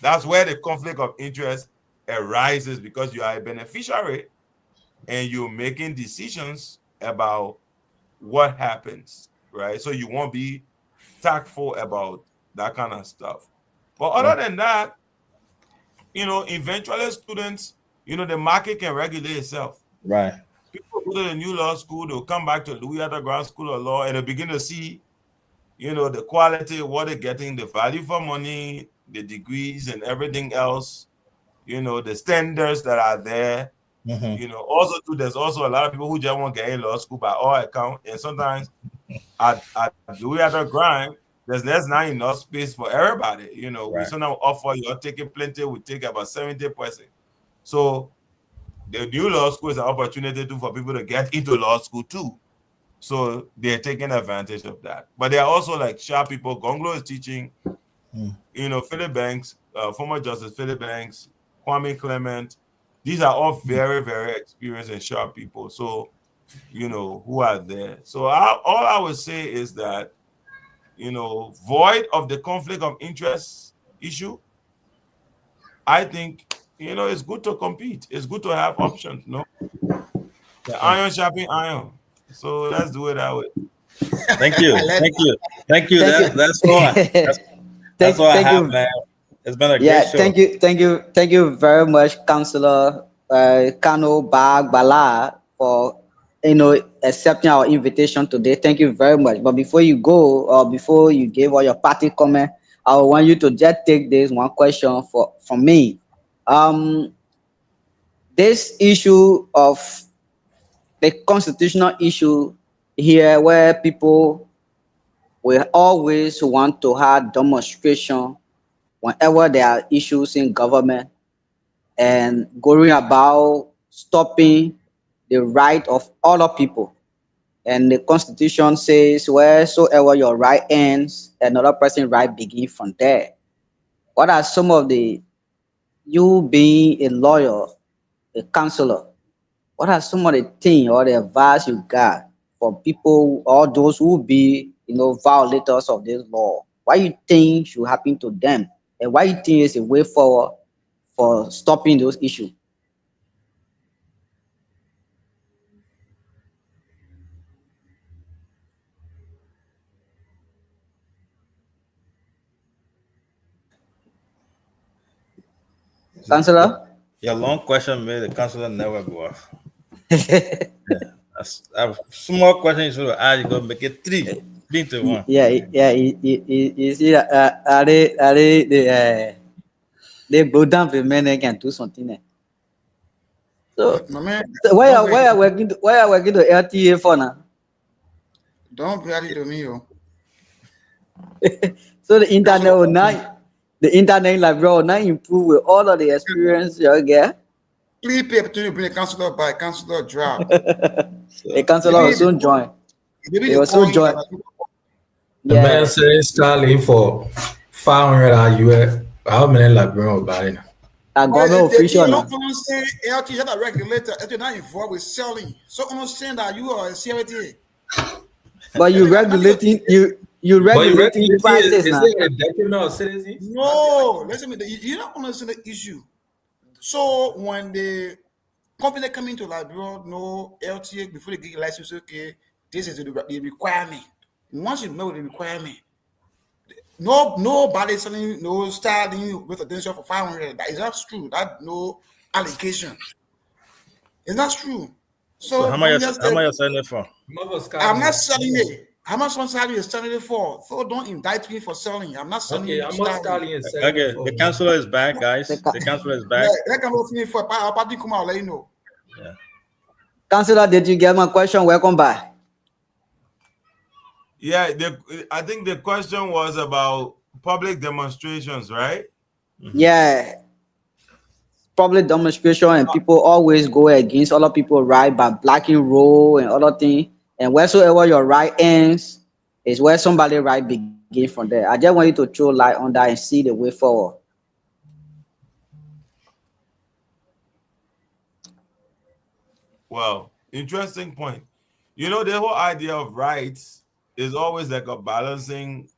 That's where the conflict of interest arises, because you are a beneficiary and you're making decisions about what happens, right? So you won't be tactful about that kind of stuff. But other than that, eventually students, the market can regulate itself. Right. People go to the new law school, they'll come back to Louis Arthur Graham School of Law and they'll begin to see, the quality, what they're getting, the value for money, the degrees and everything else, the standards that are there. Mm-hmm. Also too, there's also a lot of people who just want to get in law school by all account. And sometimes at Louis Arthur Graham, there's not enough space for everybody. We sometimes offer you're taking plenty, we take about 70%. So the new law school is an opportunity too for people to get into law school too. So they're taking advantage of that. But there are also sharp people. Gonglo is teaching, Philip Banks, former Justice Philip Banks, Kwame Clement. These are all very, very experienced and sharp people. So, who are there. So all I would say is that, void of the conflict of interest issue, I think, it's good to compete. It's good to have options, no? The iron sharpening iron. So let's do it that way. Thank you. Thank you. That's all. That's all I have, man. It's been a great show. Thank you very much, Councillor Kano Bag Bala, for accepting our invitation today. Thank you very much. But before you go, or before you give all your party comment, I want you to just take this one question from me. Um, this issue of the constitutional issue here, where people will always want to have demonstration whenever there are issues in government and going about stopping the right of other people. And the constitution says wheresoever your right ends, another person's right begins from there. What are some of the, you being a lawyer, a counselor, what are some of the things or the advice you got for people or those who be, violators of this law? Why you think should happen to them? And why you think is a way forward for stopping those issues? Yeah, Counselor? your long question made the counselor never go off. A small question you should ask, you go make it three to one. Yeah, yeah. You see, they go down for men and can do something there. So, My man, so don't be why are working to LTA for now? don't be added to me, yo. So the internet Council, will now, the internet like bro will now improve with all of the experience you get. please pay opportunity to bring the councilor by councilor drop. The So councillor will Maybe soon join. maybe They they will call soon you join. like The man Yeah. selling Starlink for 500 US. How many Liberian buying? A government the thing official you now. don't understand, LT is not a regulator, LT not involved with selling. So understand that you are a CLT. But you LT got nothing to do. regulating you But you regulating regulating prices is now. it a detriment of citizens? No, listen to me. You don't understand the issue. So when the company come into Liberia, no LTA before they get your license, okay, this is the requirement. Once you know the requirement, nobody selling no starting with attention for 500. That is not true. That no allegation. It's not true. so So from there, how much you selling it for? Mother I'm not Starlink. selling it. How much one salary is selling it for? So don't indict me for selling. I'm not selling Okay, you how much starting. Starlink is selling it Okay, for? the counselor is back, The guys. The counselor is Yeah, back. that can open me for a party come out, let you know. Yeah. councillor, did you get my question? Welcome back. Yeah, I think the question was about public demonstrations, right? Yeah. Public demonstration and people always go against other people right by blocking road and other things. And wheresoever your right ends is where somebody right begin from there. I just want you to throw light on that and see the way forward. Well, interesting point. The whole idea of rights is always like a balancing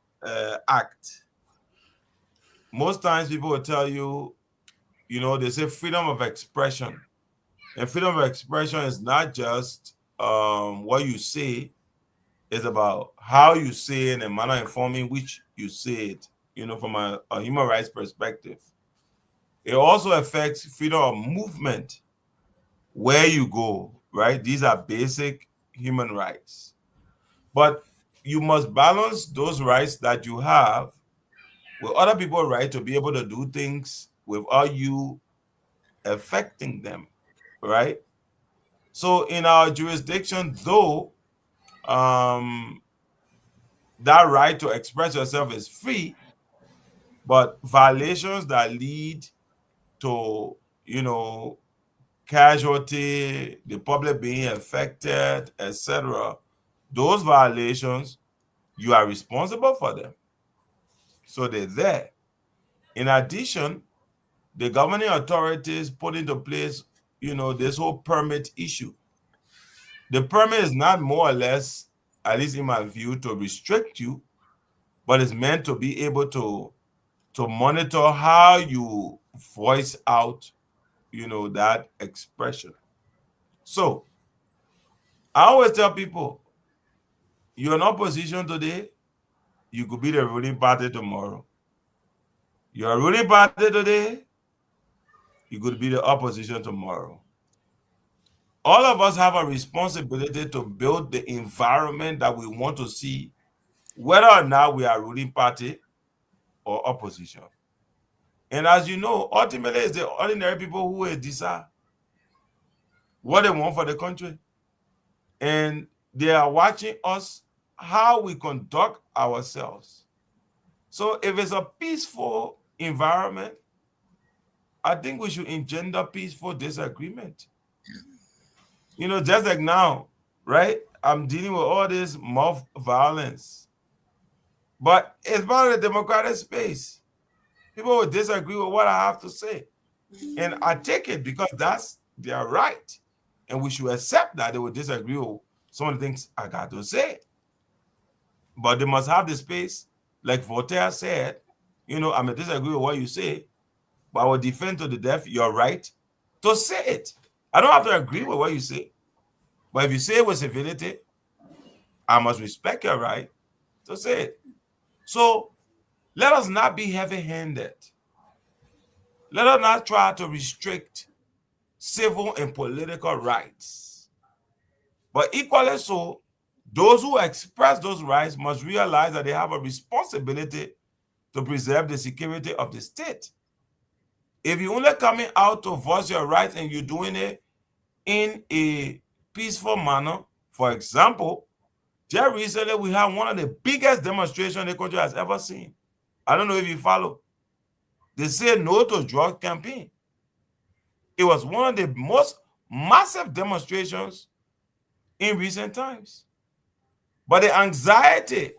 act. Most times people will tell you, they say freedom of expression. And freedom of expression is not just what you say, it's about how you say it and the manner informing which you say it, from a human rights perspective. It also affects freedom of movement, where you go, right? These are basic human rights. But you must balance those rights that you have with other people's right to be able to do things without you affecting them, right? So in our jurisdiction, though, um, that right to express yourself is free, but violations that lead to, casualty, the public being affected, etc., those violations, you are responsible for them. So they're there. In addition, the governing authorities put into place, this whole permit issue. The permit is not more or less, at least in my view, to restrict you, but it's meant to be able to monitor how you voice out, that expression. So I always tell people, you're in opposition today, you could be the ruling party tomorrow. You're a ruling party today, you could be the opposition tomorrow. all of us have a responsibility to build the environment that we want to see, whether or not we are ruling party or opposition. And as you know, ultimately, it's the ordinary people who will decide what they want for the country. And they are watching us, how we conduct ourselves. So if it's a peaceful environment, I think we should engender peaceful disagreement. Just like now, right? I'm dealing with all this mob violence. But it's part of the democratic space. People will disagree with what I have to say. And I take it because that's their right. And we should accept that they will disagree with some of the things I got to say. But they must have the space, like Voltaire said, I may disagree with what you say, but I will defend to the death your right to say it. I don't have to agree with what you say. But if you say it with civility, I must respect your right to say it. So let us not be heavy-handed. Let us not try to restrict civil and political rights. But equally so, those who express those rights must realize that they have a responsibility to preserve the security of the state. If you're only coming out to voice your rights and you're doing it in a peaceful manner, for example, just recently we had one of the biggest demonstrations the country has ever seen. I don't know if you follow. They said no to drug campaign. It was one of the most massive demonstrations in recent times. But the anxiety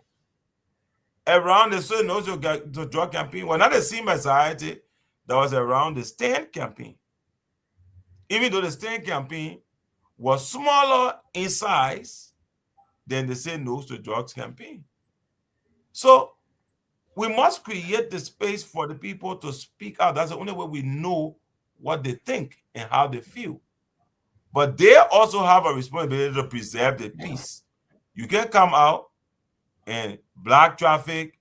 around the say no to drug campaign was not the same anxiety that was around the stand campaign. Even though the stand campaign was smaller in size than the say no to drugs campaign. So we must create the space for the people to speak out. That's the only way we know what they think and how they feel. But they also have a responsibility to preserve the peace. You can come out and block traffic,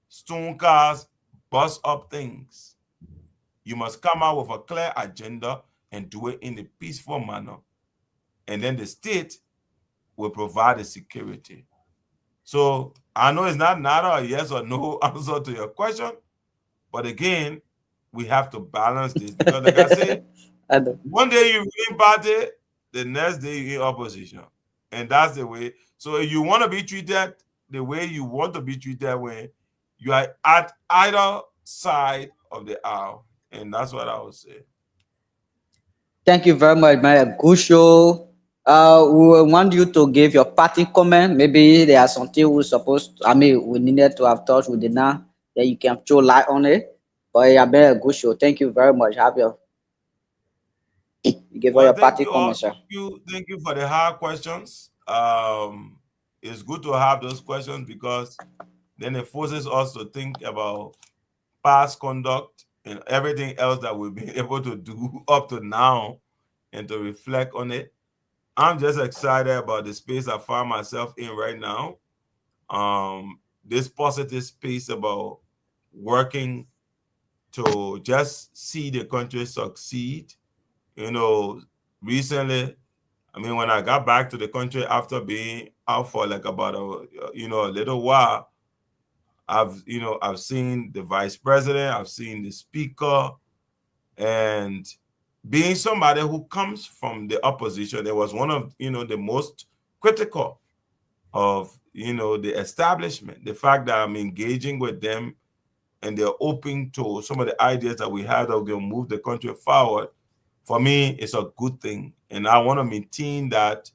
stone cars, bust up things. You must come out with a clear agenda and do it in a peaceful manner. And then the state will provide the security. So I know it's not a yes or no answer to your question, but again, we have to balance this because, like I say, one day you're in party, the next day you're in opposition, and that's the way. So if you want to be treated the way you want to be treated when you are at either side of the aisle, and that's what I would say. Thank you very much, man. Good show. We want you to give your parting comment. Maybe there are something we needed to have touched, we did not. Then you can throw light on it. But yeah, been a good show. Thank you very much. You give all Well, your thank parting you all. comment, sir. Thank you for the hard questions. It's good to have those questions because then it forces us to think about past conduct and everything else that we've been able to do up to now and to reflect on it. I'm just excited about the space I find myself in right now. This positive space about working to just see the country succeed. Recently, I mean, when I got back to the country after being out for like about a little while, I've seen the vice president, I've seen the speaker, and being somebody who comes from the opposition, it was one of the most critical of the establishment. The fact that I'm engaging with them and they're open to some of the ideas that we had that will move the country forward, for me, it's a good thing. And I want to maintain that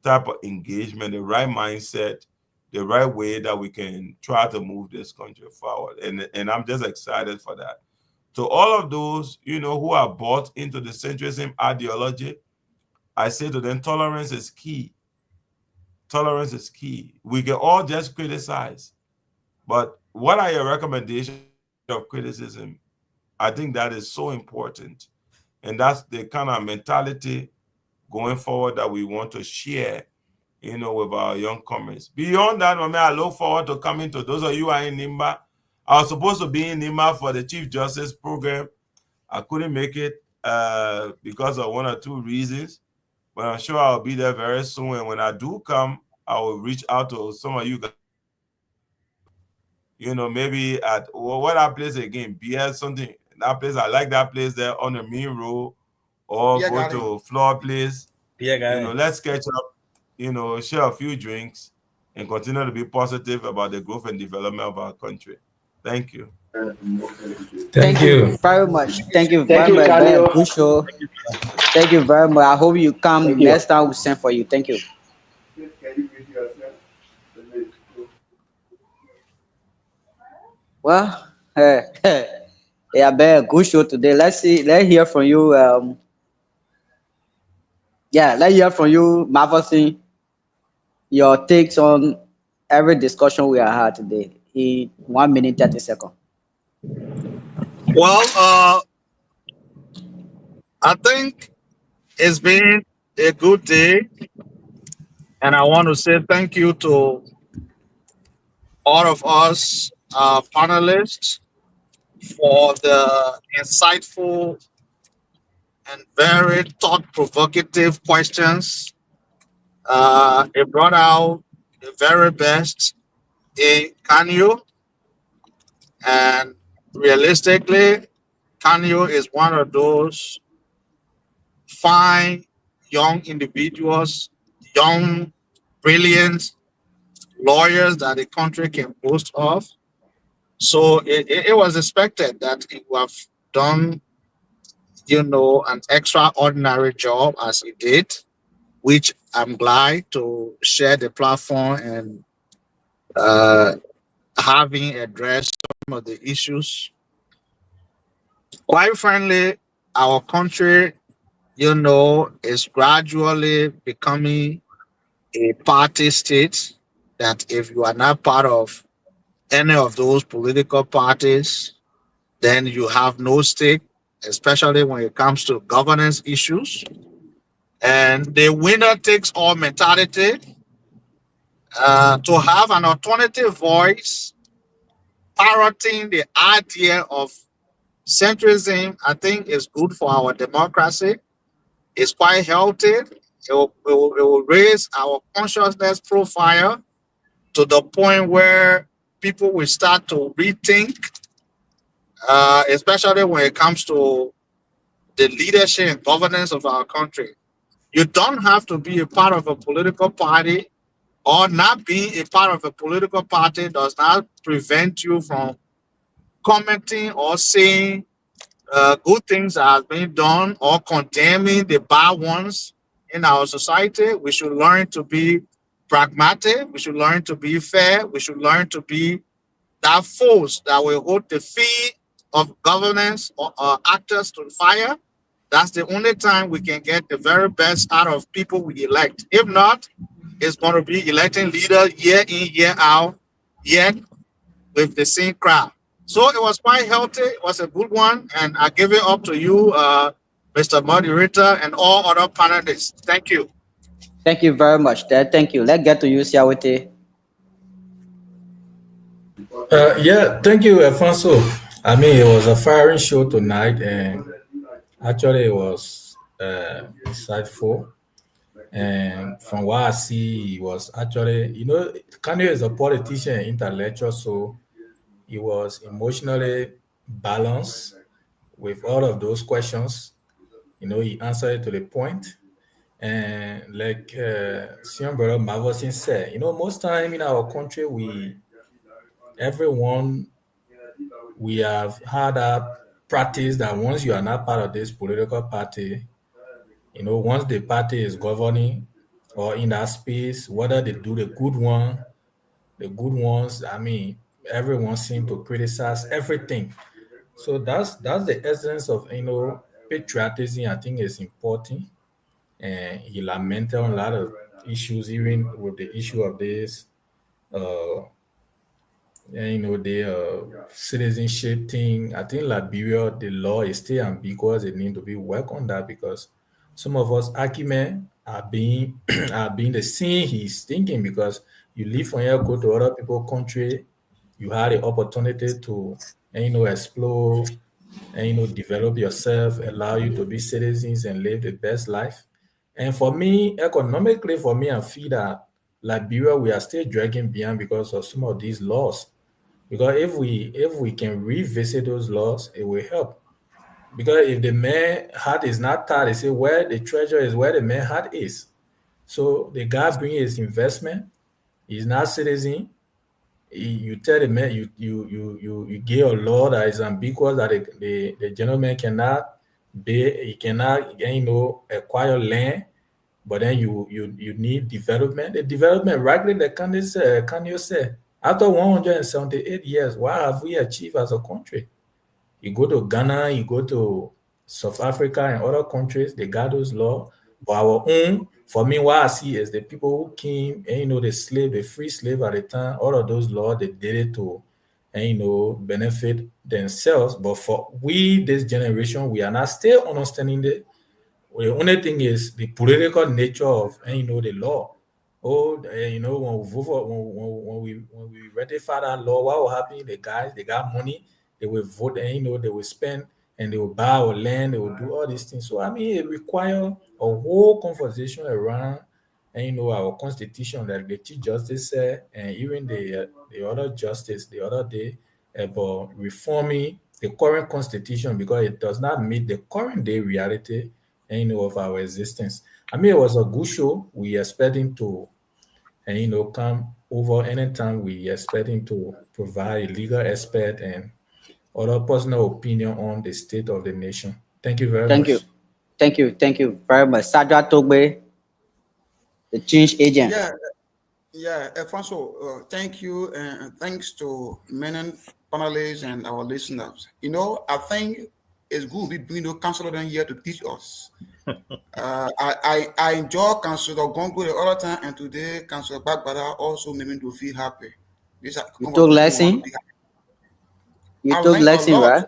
type of engagement, the right mindset, the right way that we can try to move this country forward. And I'm just excited for that. To all of those, who are bought into the centrism ideology, I say to them, tolerance is key. Tolerance is key. We can all just criticize. But what are your recommendations of criticism? I think that is so important. And that's the kind of mentality going forward that we want to share, with our young comers. Beyond that, I look forward to coming to those of you who are in NIMBA. I was supposed to be in NIMBA for the Chief Justice program. I couldn't make it because of one or two reasons. but I'm sure I'll be there very soon. And when I do come, I will reach out to some of you guys. Maybe at what that place again, BS something. That place, I like that place there on the main road, or Beer go garden. to Floor Place. Pierre Garden. Let's catch up. Share a few drinks, and continue to be positive about the growth and development of our country. Thank you. Thank Thank you you. very much. Thank you Thank very you, much. Very Canio. good show. Thank you very much. I hope you Thank come you. next time. We send for you. Thank you. Well, yeah, very good show today. Let's see. Let's hear from you. Yeah, let's hear from you, Marvelson. Your takes on every discussion we have had today in 1 minute 30 seconds. Well, I think it's been a good day, and I want to say thank you to all of us panelists for the insightful and very thought-provocative questions. It brought out the very best in Kanyo, and realistically, Kanyo is one of those fine young individuals, young, brilliant lawyers that the country can boast of. So it was expected that he would have done, an extraordinary job as he did, which I'm glad to share the platform and uh, having addressed some of the issues. Quite frankly, our country, is gradually becoming a party state that if you are not part of any of those political parties, then you have no stake, especially when it comes to governance issues. And the winner takes all mentality, to have an alternative voice parroting the idea of centrism, I think is good for our democracy. It's quite healthy. It will raise our consciousness profile to the point where people will start to rethink, especially when it comes to the leadership and governance of our country. You don't have to be a part of a political party, or not being a part of a political party does not prevent you from commenting or saying good things that have been done or condemning the bad ones in our society. We should learn to be pragmatic. We should learn to be fair. We should learn to be that force that will hold the feet of governance or actors to the fire. That's the only time we can get the very best out of people we elect. If not, it's going to be electing leaders year in, year out, yet with the same crowd. So it was quite healthy. It was a good one. And I give it up to you, Mr. Moderator, and all other panelists. Thank you. Thank you very much, Dad. Thank you. Let's get to you, Siawete. Yeah, thank you, Alfonso. I mean, it was a firing show tonight, and actually, it was insightful. And from what I see, he was actually, Kanye is a politician and intellectual, so he was emotionally balanced with all of those questions. He answered it to the point. And like Sion Brother Mavosin said, most time in our country, everyone, we have had a practice that once you are not part of this political party, once the party is governing or in that space, whether they do the good ones, I mean, everyone seems to criticize everything. So that's the essence of patriotism. I think is important, and he lamented on a lot of issues, even with the issue of this, uh, the citizenship thing. I think Liberia, the law is still ambiguous. It need to be work on that because some of us argument are being are being the same he's thinking because you live from here, go to other people's country, you had the opportunity to explore and develop yourself, allow you to be citizens and live the best life. And for me, economically, for me, I feel that Liberia, we are still dragging behind because of some of these laws. Because if we can revisit those laws, it will help. Because if the man heart is not tied, they say where the treasure is, where the man heart is. So the guy bring his investment, he's not citizen. You tell the man you give a law that is ambiguous that the gentleman cannot be he cannot acquire land, but then you need development. The development rightly the can you say after 178 years, what have we achieved as a country? You go to Ghana, you go to South Africa and other countries, they got those laws. But our own, for me, what I see is the people who came and the free slave at the time, all of those laws they did it to benefit themselves. But for we this generation, we are not still understanding well, the only thing is the political nature of the law. Oh, when we vote for, when we ratify that law, what will happen? The guys they got money, they will vote, and they will spend and they will buy our land, they will do all these things. So I mean, it require a whole conversation around our constitution, like the Chief Justice said, and even the other justice the other day about reforming the current constitution because it does not meet the current day reality of our existence. I mean, it was a good show. We expect him to, come over anytime. We expect him to provide a legal expert and other personal opinion on the state of the nation. Thank you very Thank you. much. Thank you very much. Sadra Togbe, the change agent. Yeah, yeah, Alfonso, thank you, and thanks to many panelists and our listeners. I think it's good we bring the counselor in here to teach us. I enjoy Councilor Gongo the other time, and today Councilor Bagbada also made me to feel happy. This You took lesson? You I took learned a lesson, lot. right?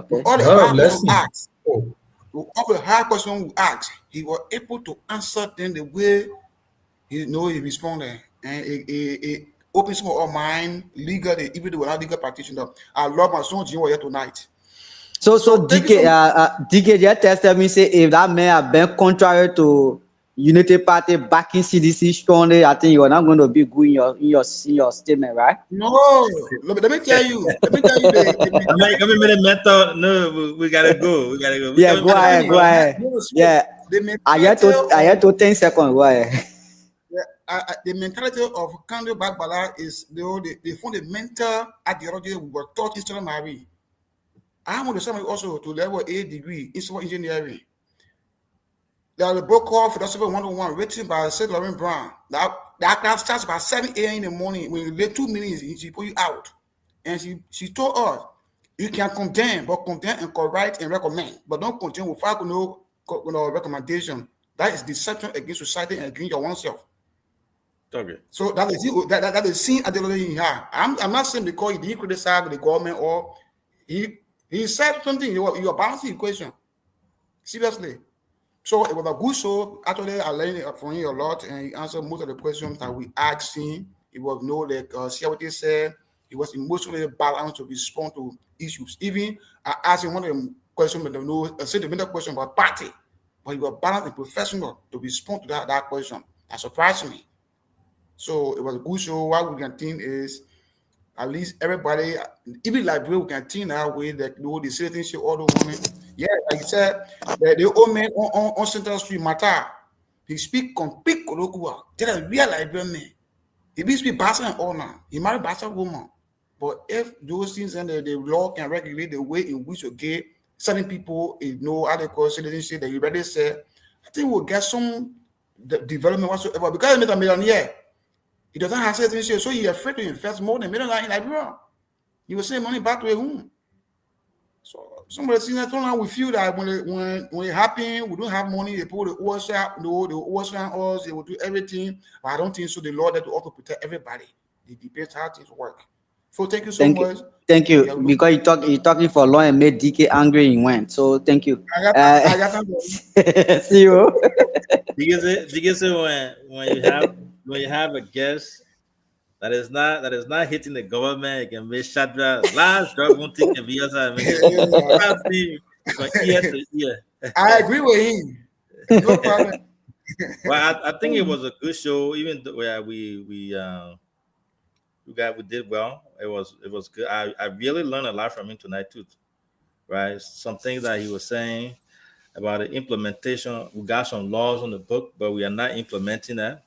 With Okay. all the A lot of hard questions we lessons. asked, Oh, with all the hard questions we asked, he was able to answer them the way he responded, and it opens some of our mind legally, even though we're not legal practitioner. I love my son Jim here tonight. So Thank you so DK, DK just tested me say if that man had been contrary to Unity Party backing CDC strongly, I think you are not going to be good in your statement, right? No, let me tell you. Let me tell you Come in, minute mentor. No, we gotta go. We gotta go. Yeah, Come go in, minute ahead, go mentor. ahead. Yeah, the I mentality had to 10 seconds. Go ahead. the mentality of Kando Bagbala is the fundamental ideology we were taught in Stella Marie. I want to say also to level A degree in civil engineering. There's a book called Philosophy 101 written by Sir Lauren Brown. That class starts by 7 a.m. in the morning. When you late 2 minutes, she put you out. And she told us, you can condemn, but condemn and correct and recommend, but don't condemn without no recommendation. That is deception against society and against your own self. Okay. So that is seen ideology in her. I'm not saying because he didn't criticize the government or he said something. You are balancing the equation. Seriously. So it was a good show. Actually, I learned from him a lot, and he answered most of the questions that we asked him. It was see what he said. He was emotionally balanced to respond to issues. Even I asked him one of the questions, but a sentimental question about party, but he was balanced and professional to respond to that question. That surprised me. So it was a good show. What we can think is at least everybody, even like we can think that way that the citizenship all the women. Yeah, like I said, the old man on Central Street, Mata, he speak complete colloquial. Tell a real Liberian man. He be speak Bassa and all now. He married Bassa woman. But if those things and the law can regulate the way in which you get certain people know how they call citizenship that you already said, I think we'll get some development whatsoever because he's a millionaire. He doesn't have citizenship, so he's afraid to invest more than $1 million in Liberia. He will send money back to home. So somebody saying that we feel that when it happens, we don't have money, they put the ocean, the ocean us, they will do everything. But I don't think so. The law that to also protect everybody. It depends how things work. So thank you so much. Thank you. Yeah, because you talking for long and made DK angry and went. So thank you. I got see you. Because when you have a guest that is not hitting the government, it can be Shadra last drug won't take the VS from ear to ear. I agree with him. No problem. Well, I think it was a good show. Even though we did well. It was good. I really learned a lot from him tonight too. Right, some things that he was saying about the implementation. We got some laws on the book, but we are not implementing that.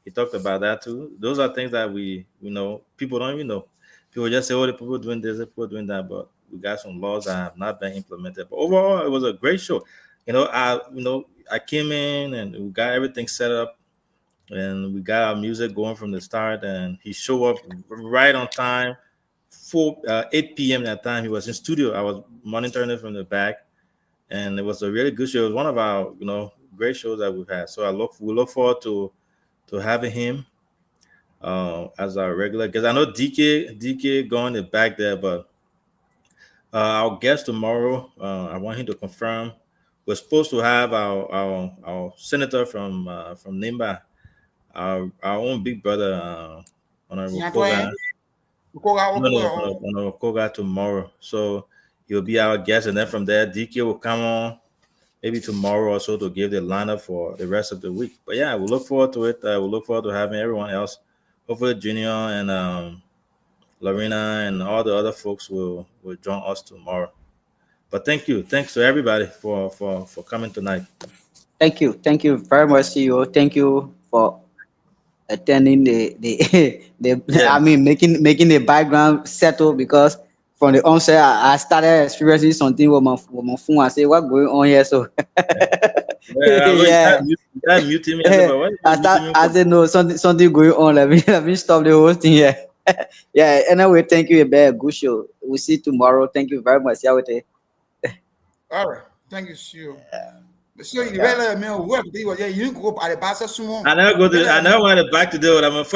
He talked about that too. Those are things that we know people don't even know. People just say, "Oh, the people doing this, the people doing that," but we got some laws that have not been implemented. But overall, it was a great show. I came in and we got everything set up, and we got our music going from the start. And he showed up right on time, 8 p.m. that time. He was in studio. I was monitoring it from the back, and it was a really good show. It was one of our great shows that we've had. So we look forward to having him as our regular guest. I know DK going the back there, but our guest tomorrow, I want him to confirm. We're supposed to have our senator from Nimba, our own big brother, Honorable Koga. No, no, Honorable Koga tomorrow. So he'll be our guest, and then from there, DK will come on maybe tomorrow or so to give the lineup for the rest of the week. But yeah, we look forward to it. We look forward to having everyone else. Hopefully, Junior and Lorena and all the other folks will join us tomorrow. But thanks to everybody for coming tonight. Thank you very much, CEO. Thank you for attending the Yeah, I mean making the background settle, because from the onset I started experiencing something with my phone. I say what going on here? So yeah. I know yeah. you had muted me. I said, but why I you start muting me I for? said no, something going on. Let me stop the whole thing here. Yeah, anyway, thank you, a very good show. We'll see you tomorrow. Thank you very much. Yeah, with it. All right. Thank you, CEO. So you better man work. You didn't go by the bus. I never went back to do it. I'm a first